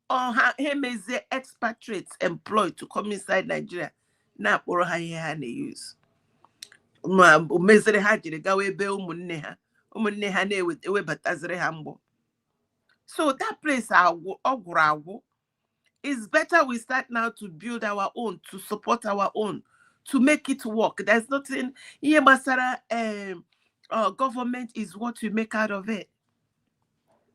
or him is the expatriates employed to come inside Nigeria. Now, or they use. So that place is better we start now to build our own, to support our own, to make it work. There's nothing here, Masara. Government is what we make out of it.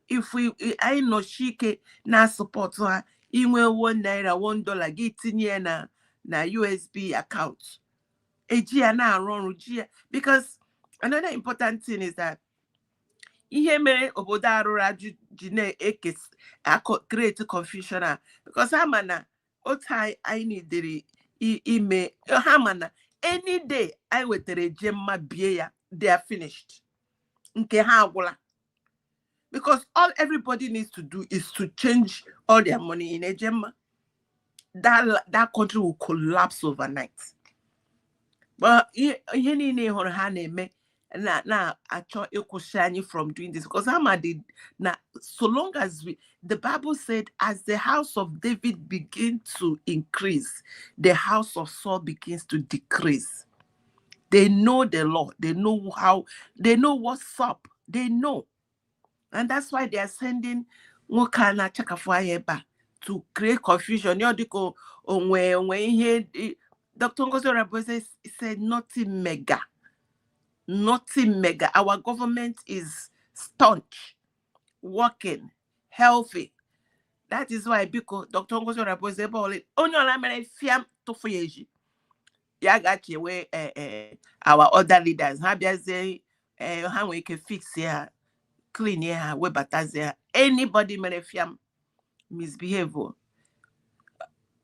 If I know shike na support her, inwe $1, $1 get na USB account. Because another important thing is that create confusion because I need any day I wait a they are finished. Because all everybody needs to do is to change all their money in a gemma. That country will collapse overnight. But now I from doing this because so long as the Bible said, as the house of David begins to increase, the house of Saul begins to decrease. They know the law, they know what's up, they know. And that's why they are sending to create confusion. Dr. Ngozi said nothing mega. Nothing mega. Our government is staunch, working, healthy. That is why Dr. Ngozi said, our other leaders, how we can fix here. Clean here, anybody may misbehave,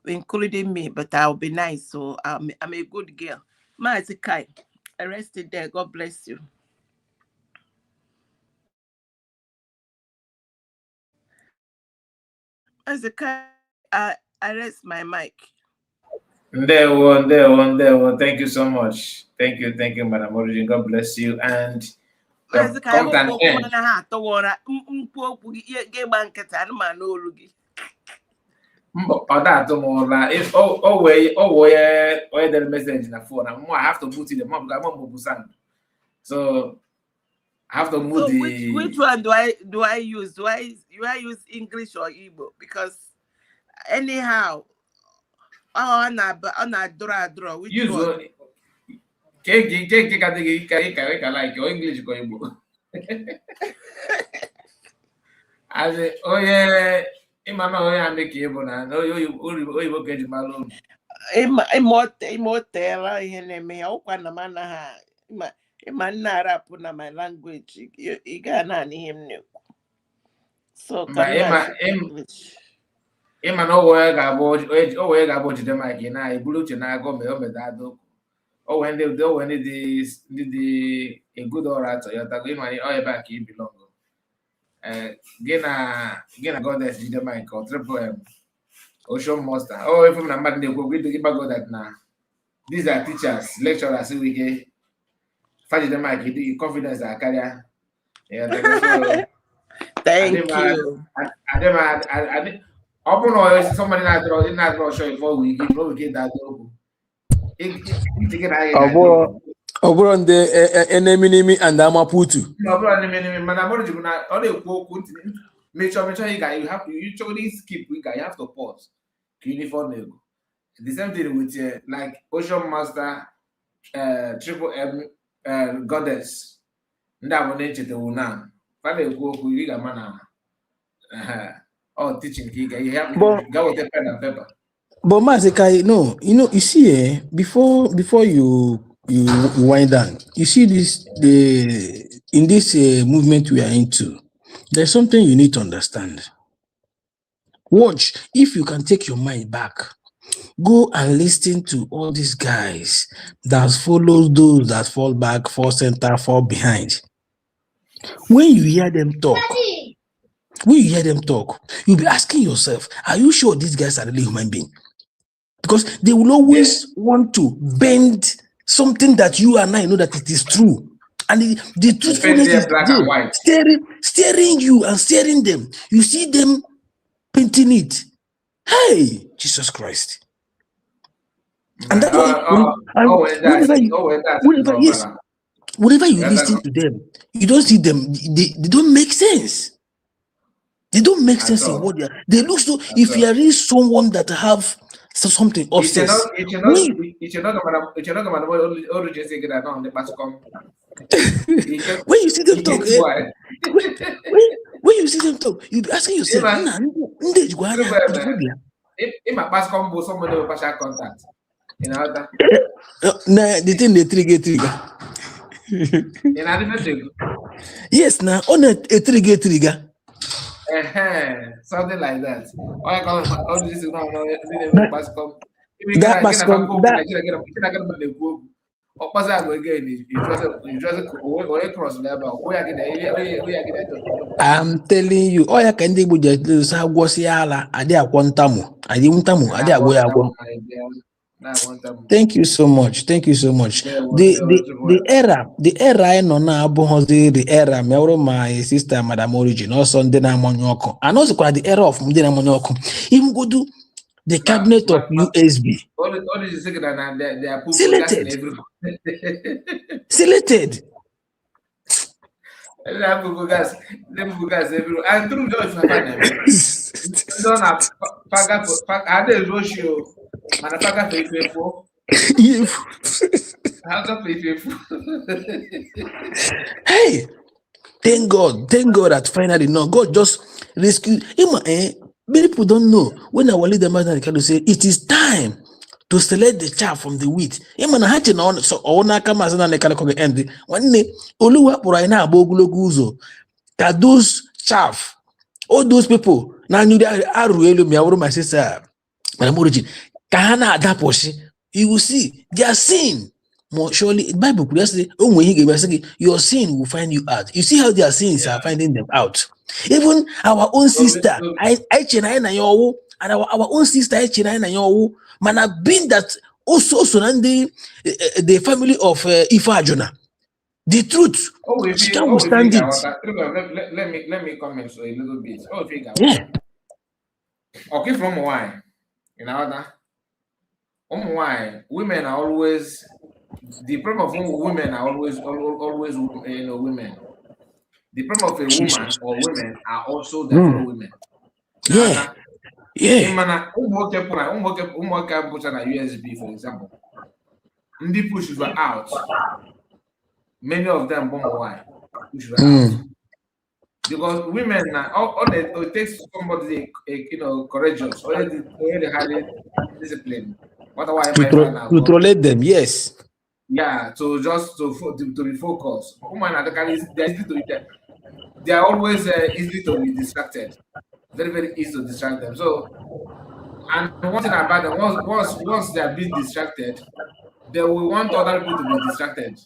including me, but I'll be nice, so I'm a good girl. Maazi Kai, I rested there. God bless you. Maazi Kai, I rest my mic. There one. Thank you so much. Thank you, Madam Origin. God bless you. And Maazi ka come to an ịhụ end. okwu na ha atọwara mkpu okwu gị ga-egba nkịta anụmanụ olu gị. Or that if the message in the phone, I have to put in the mom. So I have to move So the which one do I use? Do I use English or Igbo? Because anyhow, on a draw. Which use one? like your English or Igbo. As oh yeah. Make able now. No, you get him alone. Immortal, na my language. You got him. So no way about them again. I blew to go me that. Oh, when they did a good orator, you're talking money all back in belong. Gina goddess did the mic or triple M. Ocean Monster. Oh, if I'm not they go to give go that now. These are teachers, lecturers, we get find the mic, the confidence that carry. Yeah, thank you. I open or somebody not draw show before we get that logo. Over on the enemy and Amaputu. No, make sure you have to usually skip you have to pause. Uniform. The same thing with like Ocean Master, Triple M, Goddess. That one nature the one. Finally, you got mana. Teaching you have to go with the pen and paper. But Maazi, no, you see, before you wind down, you see in this movement we are into, there's something you need to understand. Watch, if you can take your mind back, go and listen to all these guys that follow those that fall back, fall center, fall behind. When you hear them talk, you'll be asking yourself, are you sure these guys are really human beings? Because they will always want to bend something that you and I know that it is true. And the truthfulness is there, staring you and staring them. You see them painting it. Hey, Jesus Christ. And that's whenever you listen to them, you don't see them, they don't make sense. They don't make sense in what they look so. If you are really someone that have something upstairs. When you see them talk, when you see them talk, you be asking yourself, the thing they trigger. Yes, now on a trigger. Something like that. All this is not I'm telling you, oh, I can do with Thank you so much. Thank you so much. The era I know now the era my sister Madam Origin also Ndena Monyoko. And also the era of Ndena Monyoko. Even go to the cabinet of USB. Selected. Hey, thank God that finally no, God just rescued him. Many people don't know when our leader can say it is time to select the chaff from the wheat. So those chaff, all those people now knew that my sister Madam Origin, you will see their sin. More surely, the Bible could say, "Oh, when he gave us your sin will find you out." You see how their sins are finding them out. Even our own sister, and our own sister, man, have been that also the family of Ifa Jonah. The truth. Oh, if She you, can't oh, if you withstand got it. let me comment so a little bit. Oh, if you got Yeah. okay from why? You know that why women are always the problem of women are always women. The problem of a woman Jesus. or women are also their fellow women. You know Yeah. that Yeah. in mana ụmụnwoke pụcha na USB, for example, ndị push were out. Many of them bomb why push were out. Because women now, all it takes somebody courageous, already highly disciplined. What why am I trying now? To tolerate them, yes. Yeah, to just to be focused. Women are they are always easy to be distracted. Very, very easy to distract them. So, and one thing about them, once they are being distracted, they will want other people to be distracted.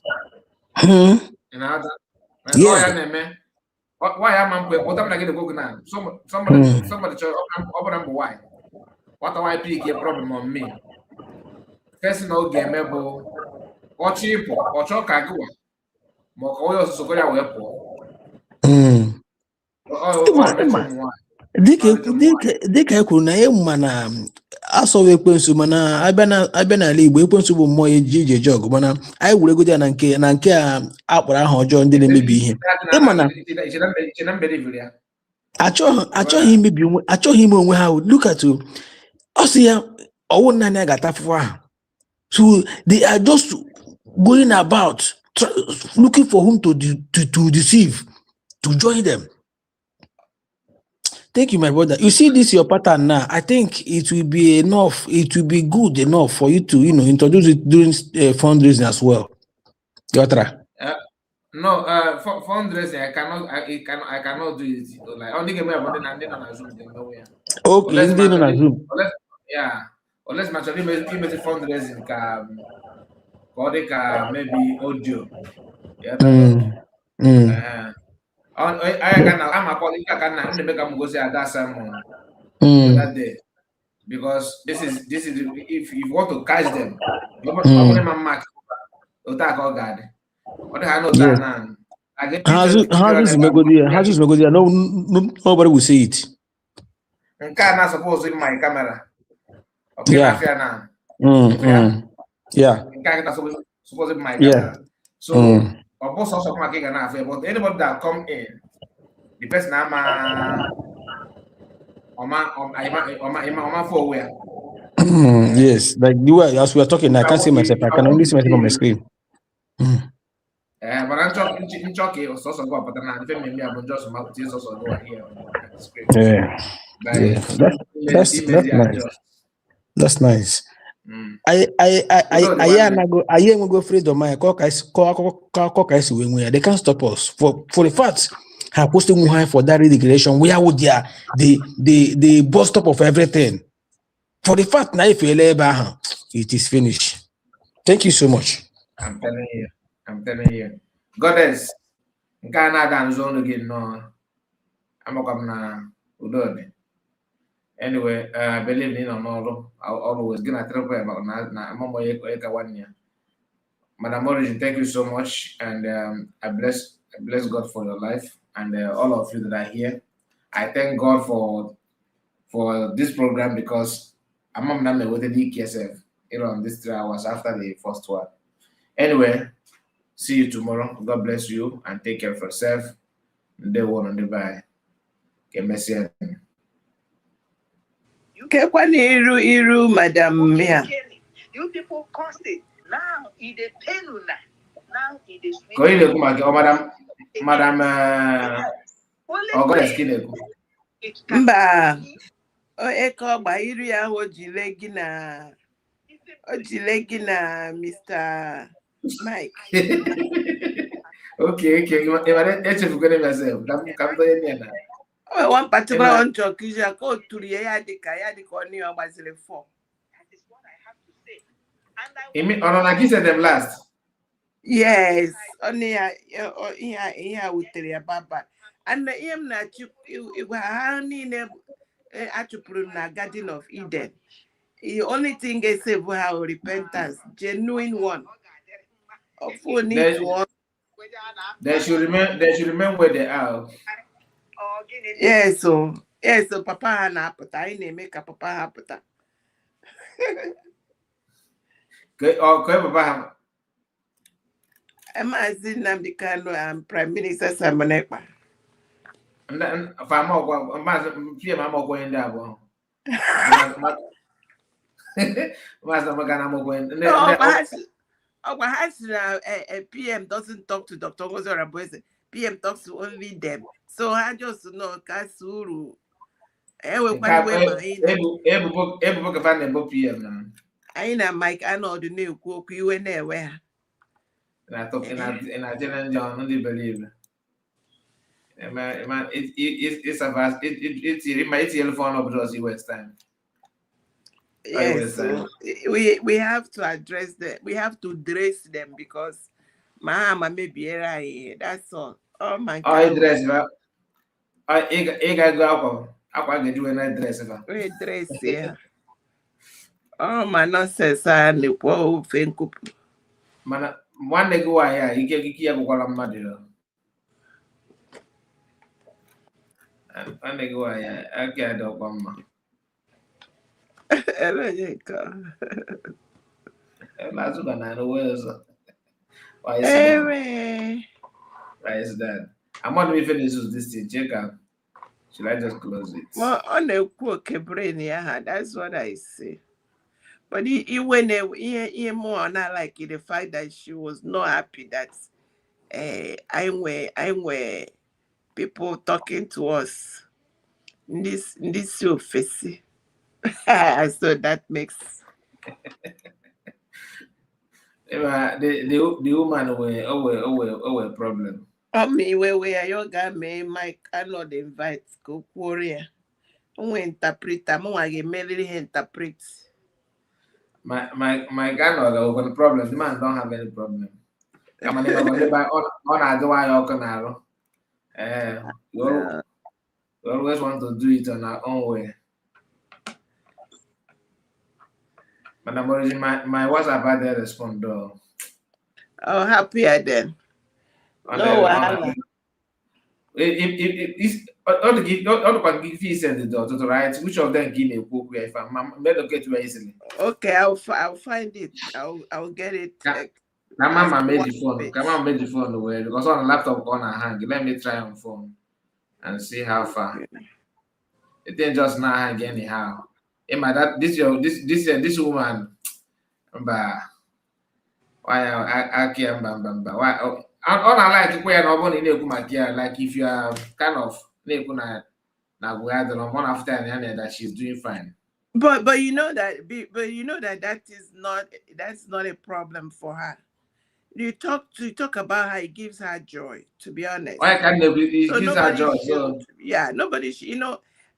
Hmm. You know that? Like, oh Yeah. yeah, man. Why am I what am I going to go now? Somebody try number why? What do I pick a problem on me? First no game able or cheap or chalk agua. More oil so go away poor. Or mention why. Dịka e kwuru na ịma na asọwa ekwensu mana abịa n'ala Igbo ekwensu bụ mmụọ eji eje ọgụ mana anyị were ego ya na nke a akpọrọ aha ọjọọ ndị na-emebi ihe ịma na achọghị ime onwe ha. Look at ọ sị ya ọwụ naanị a ga-ata afụfụ ahụ. So they are just going about looking for whom to deceive, to join them. Thank you, my brother. You see this your pattern now. I think it will be enough. It will be good enough for you to, introduce it during fundraising as well. Yotra. No, fundraising. I cannot do it. Like only game about on Zoom. Okay, on Zoom. Unless actually maybe fundraising maybe audio. Yeah. I'm a colleague. I can make a go say that sermon that day because this is if you want to catch them, you match attack all God. What I know that now. Nobody will see it. And not supposed in my camera. Okay, yeah. Yeah. Not supposed in my camera. So. Or both also come again and but anybody that come in, the person for where? Yes, like the way as we are talking, I can't see myself. I can only see myself on my screen. But I'm talking or so go, but I'm just about this also go here on the screen. That's nice. That's nice. I am go afraid of my they can't stop us for the fact have posting high for that declaration where would the bus stop of everything for the fact now if you it is finished. Thank you so much. I'm telling you. Goddess Ghana dance zone again no I'm na udod. Anyway, believe in on always gonna trouble about na mama eka 1 year. Madam Origin, thank you so much, and I bless God for your life and all of you that are here. I thank God for this program because I'm not with the DKSF on these 3 hours after the first one. Anyway, see you tomorrow. God bless you and take care of yourself. Day one on the bye. Okay, merci. Iru, Madam. Yeah. You people constant. Now it is pain now it is sweet. Madam Goddess Kineko. Mba. Eko gba iru ya o jile gị na Mr. Mike. Okay. One particular one talk is a go to the Yadika on your Basile 4. That is what I have to say. And I said them last. Yes, only here with the Baba. And the aim that you to prove na Garden of Eden. The only thing I say for our repentance, genuine one. Of who needs one. They should remember where they are. Yes, so Papa Hanaputa. I name make a Papa Haputa. Okay, Papa. Maazi Nnamdi Kanu and Prime Minister Samonekpa. And then if I'm not going, I'm not going there. Perhaps a PM doesn't talk to Dr. Ngozi Oramboese. PM talks to only them. So I just know Kasuru. I know Mike, I know the new cook you and where. And I talk and I tell John, only believe. It's a vast, it might telephone up to us West time. Yes, so we have to address them. We have to dress them because Mama may be right. That's all. Oh my God. I dress, I go Akwa get you a night dress. We dress, yeah. Oh my nonsense, and the poor thing. Man, one day go here, you get a mother. And one day go here, I get a bomb. Last one, I know where's why is that? I'm not even finished with this thing. Check out. Should I just close it? Well, on the quote, that's what I say. But he went more not like the fact that she was not happy that I'm where people talking to us in this show face. So that makes the woman were a problem. Me where you got me Mike cannot invite go Korea. Interpreter, I interpret. My grandmother got a problem. The man don't have any problem. I'm gonna buy on the way we always want to do it on our own way. But my WhatsApp had to respond though. Oh, happier then. No, if all the give fees and the daughter, right? Which of them give me a book if I'm better get to easily? Okay, I'll find it. I'll get it. Mama made the phone. Mama made the phone away because on the laptop on her hand. Let me try on phone and see how far. It ain't just not hang anyhow. Emma, that this woman, why I care, why? All I like where nobody like if you are kind of now we had the one after and that she's doing fine. But you know that that's not a problem for her. You talk about how it gives her joy, to be honest. Why can't it gives her joy? Nobody should,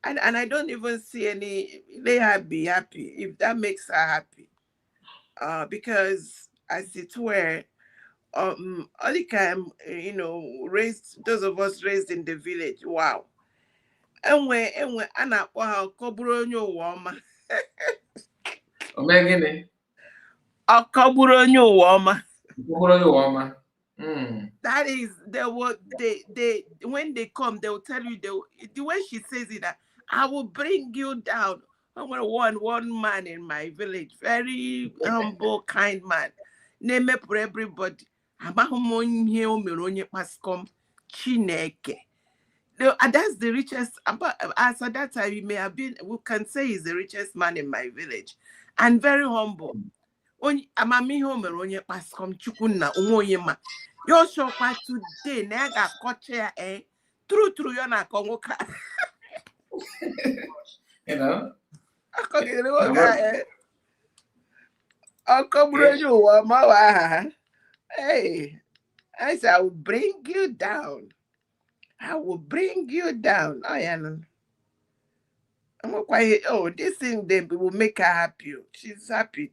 and I don't even see any let her be happy if that makes her happy. Because as it were, Olikam, raised those of us raised in the village. Wow. And when Anna wow, Koburonyo Wama. Omegene. Koburonyo Wama. That is they when they come, they will tell you the way she says it that I will bring you down. I'm one man in my village, very humble, kind man. Name it for everybody. Chineke. That's the richest. As at that time, you may have been. We can say he's the richest man in my village, and very humble. Amami home onye pascom chukuna onye ma. Your show kwa today nega koche true yo na kongoka. You know. Hey, I said I will bring you down. I will bring you down. I'm quite. Oh, this thing they will make her happy. She's happy.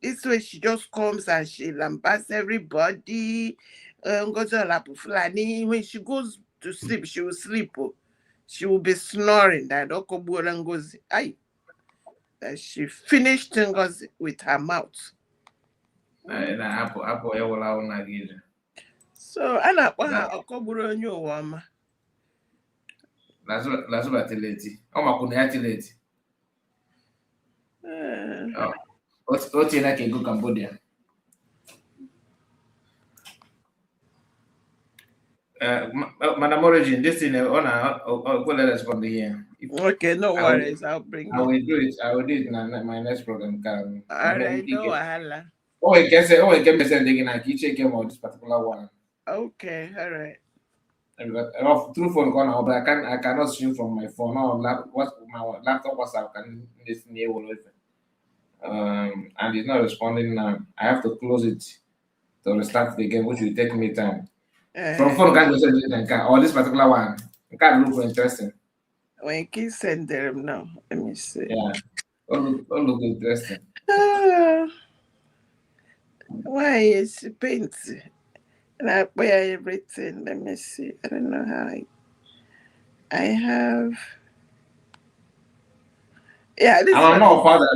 This way she just comes and she lambasts everybody. When she goes to sleep, she will sleep. She will be snoring. That she finished with her mouth. So ana kwa okoburu onye uwama. Lazo batileti. O makuna ya tileti. Oti na ke go Cambodia. Madam Origin, this thing let respond here. Okay, no worries. I'll bring it. I will do it. I will do it in my next program. All right, no wahala. You can say, you can say again. I can check about this particular one. Okay, all right. Through phone call now, but I cannot stream from my phone. Now, my laptop WhatsApp can listen here. And it's not responding now. I have to close it to restart the game, which will take me time. From phone, can't just or this particular one. It can't look interesting. When you send them now, let me see. Yeah, all look interesting. Why is she painting? And I wear everything. Let me see. I don't know how I have. Yeah, this I don't know, Father.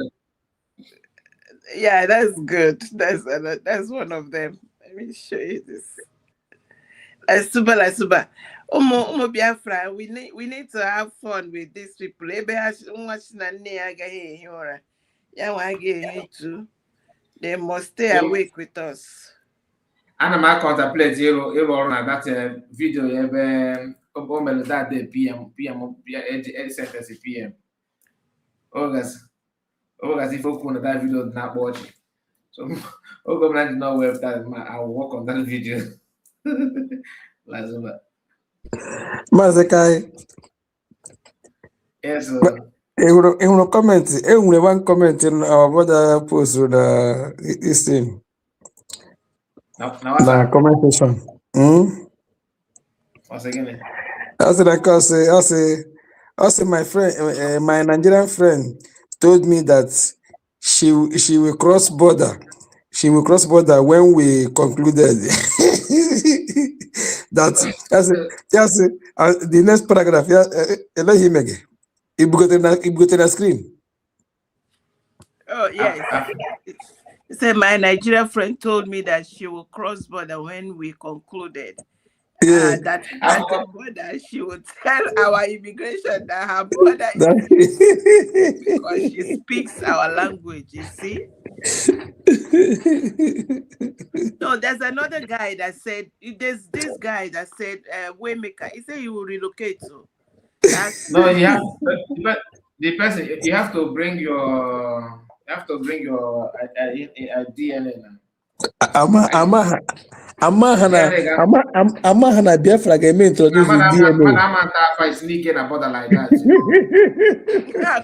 Yeah, that's good. That's one of them. Let me show you this. Super. Umo Biafra, we need to have fun with these people. They must stay awake with us. And I contemplate that video that day PM PM. August if you want that video not watch. So I did not know if that I will work on that video. Lazima. Mazekai. Yes. Comment. One comment in our brother post with this thing. Now comment section. Once again. I say my friend, my Nigerian friend told me that she will cross border. She will cross border when we concluded. That's the next paragraph. Let him again. If you go to the screen. Oh yes. He said my Nigerian friend told me that she will cross border when we concluded. Yeah. That at the border she would tell our immigration that her border is because she speaks our language, you see. No, there's another guy that said there's this guy that said Waymaker. He said he will relocate to. No, you have the person you have to bring your DNA now. Amahana Biafra can introduce DNA. Madam sneaking a border like that.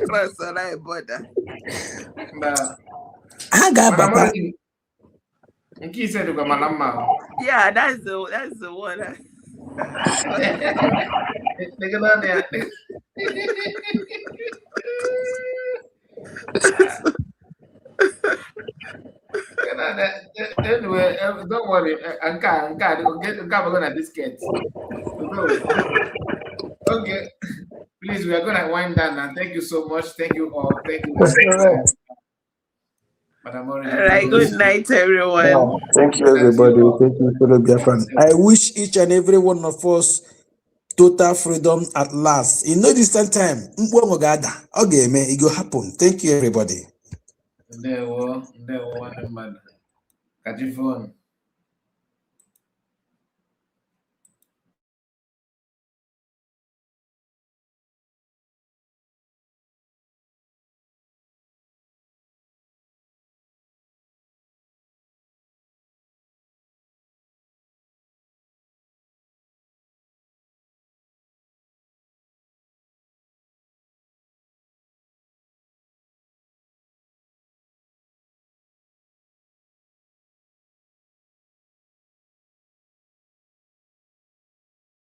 Cross the border. Yeah, that's the one. Anyway, don't worry. Anka, we're gonna discuss. Okay, please, we are gonna wind down now. Thank you so much. Thank you all. Thank you. Madam Origin. All right, good night, everyone. Yeah, thank you, everybody. Thank you, fellow Biafran. I wish each and every one of us total freedom at last. In no distant time, okay, man, it will happen. Thank you, everybody. There were one man. Catch your phone.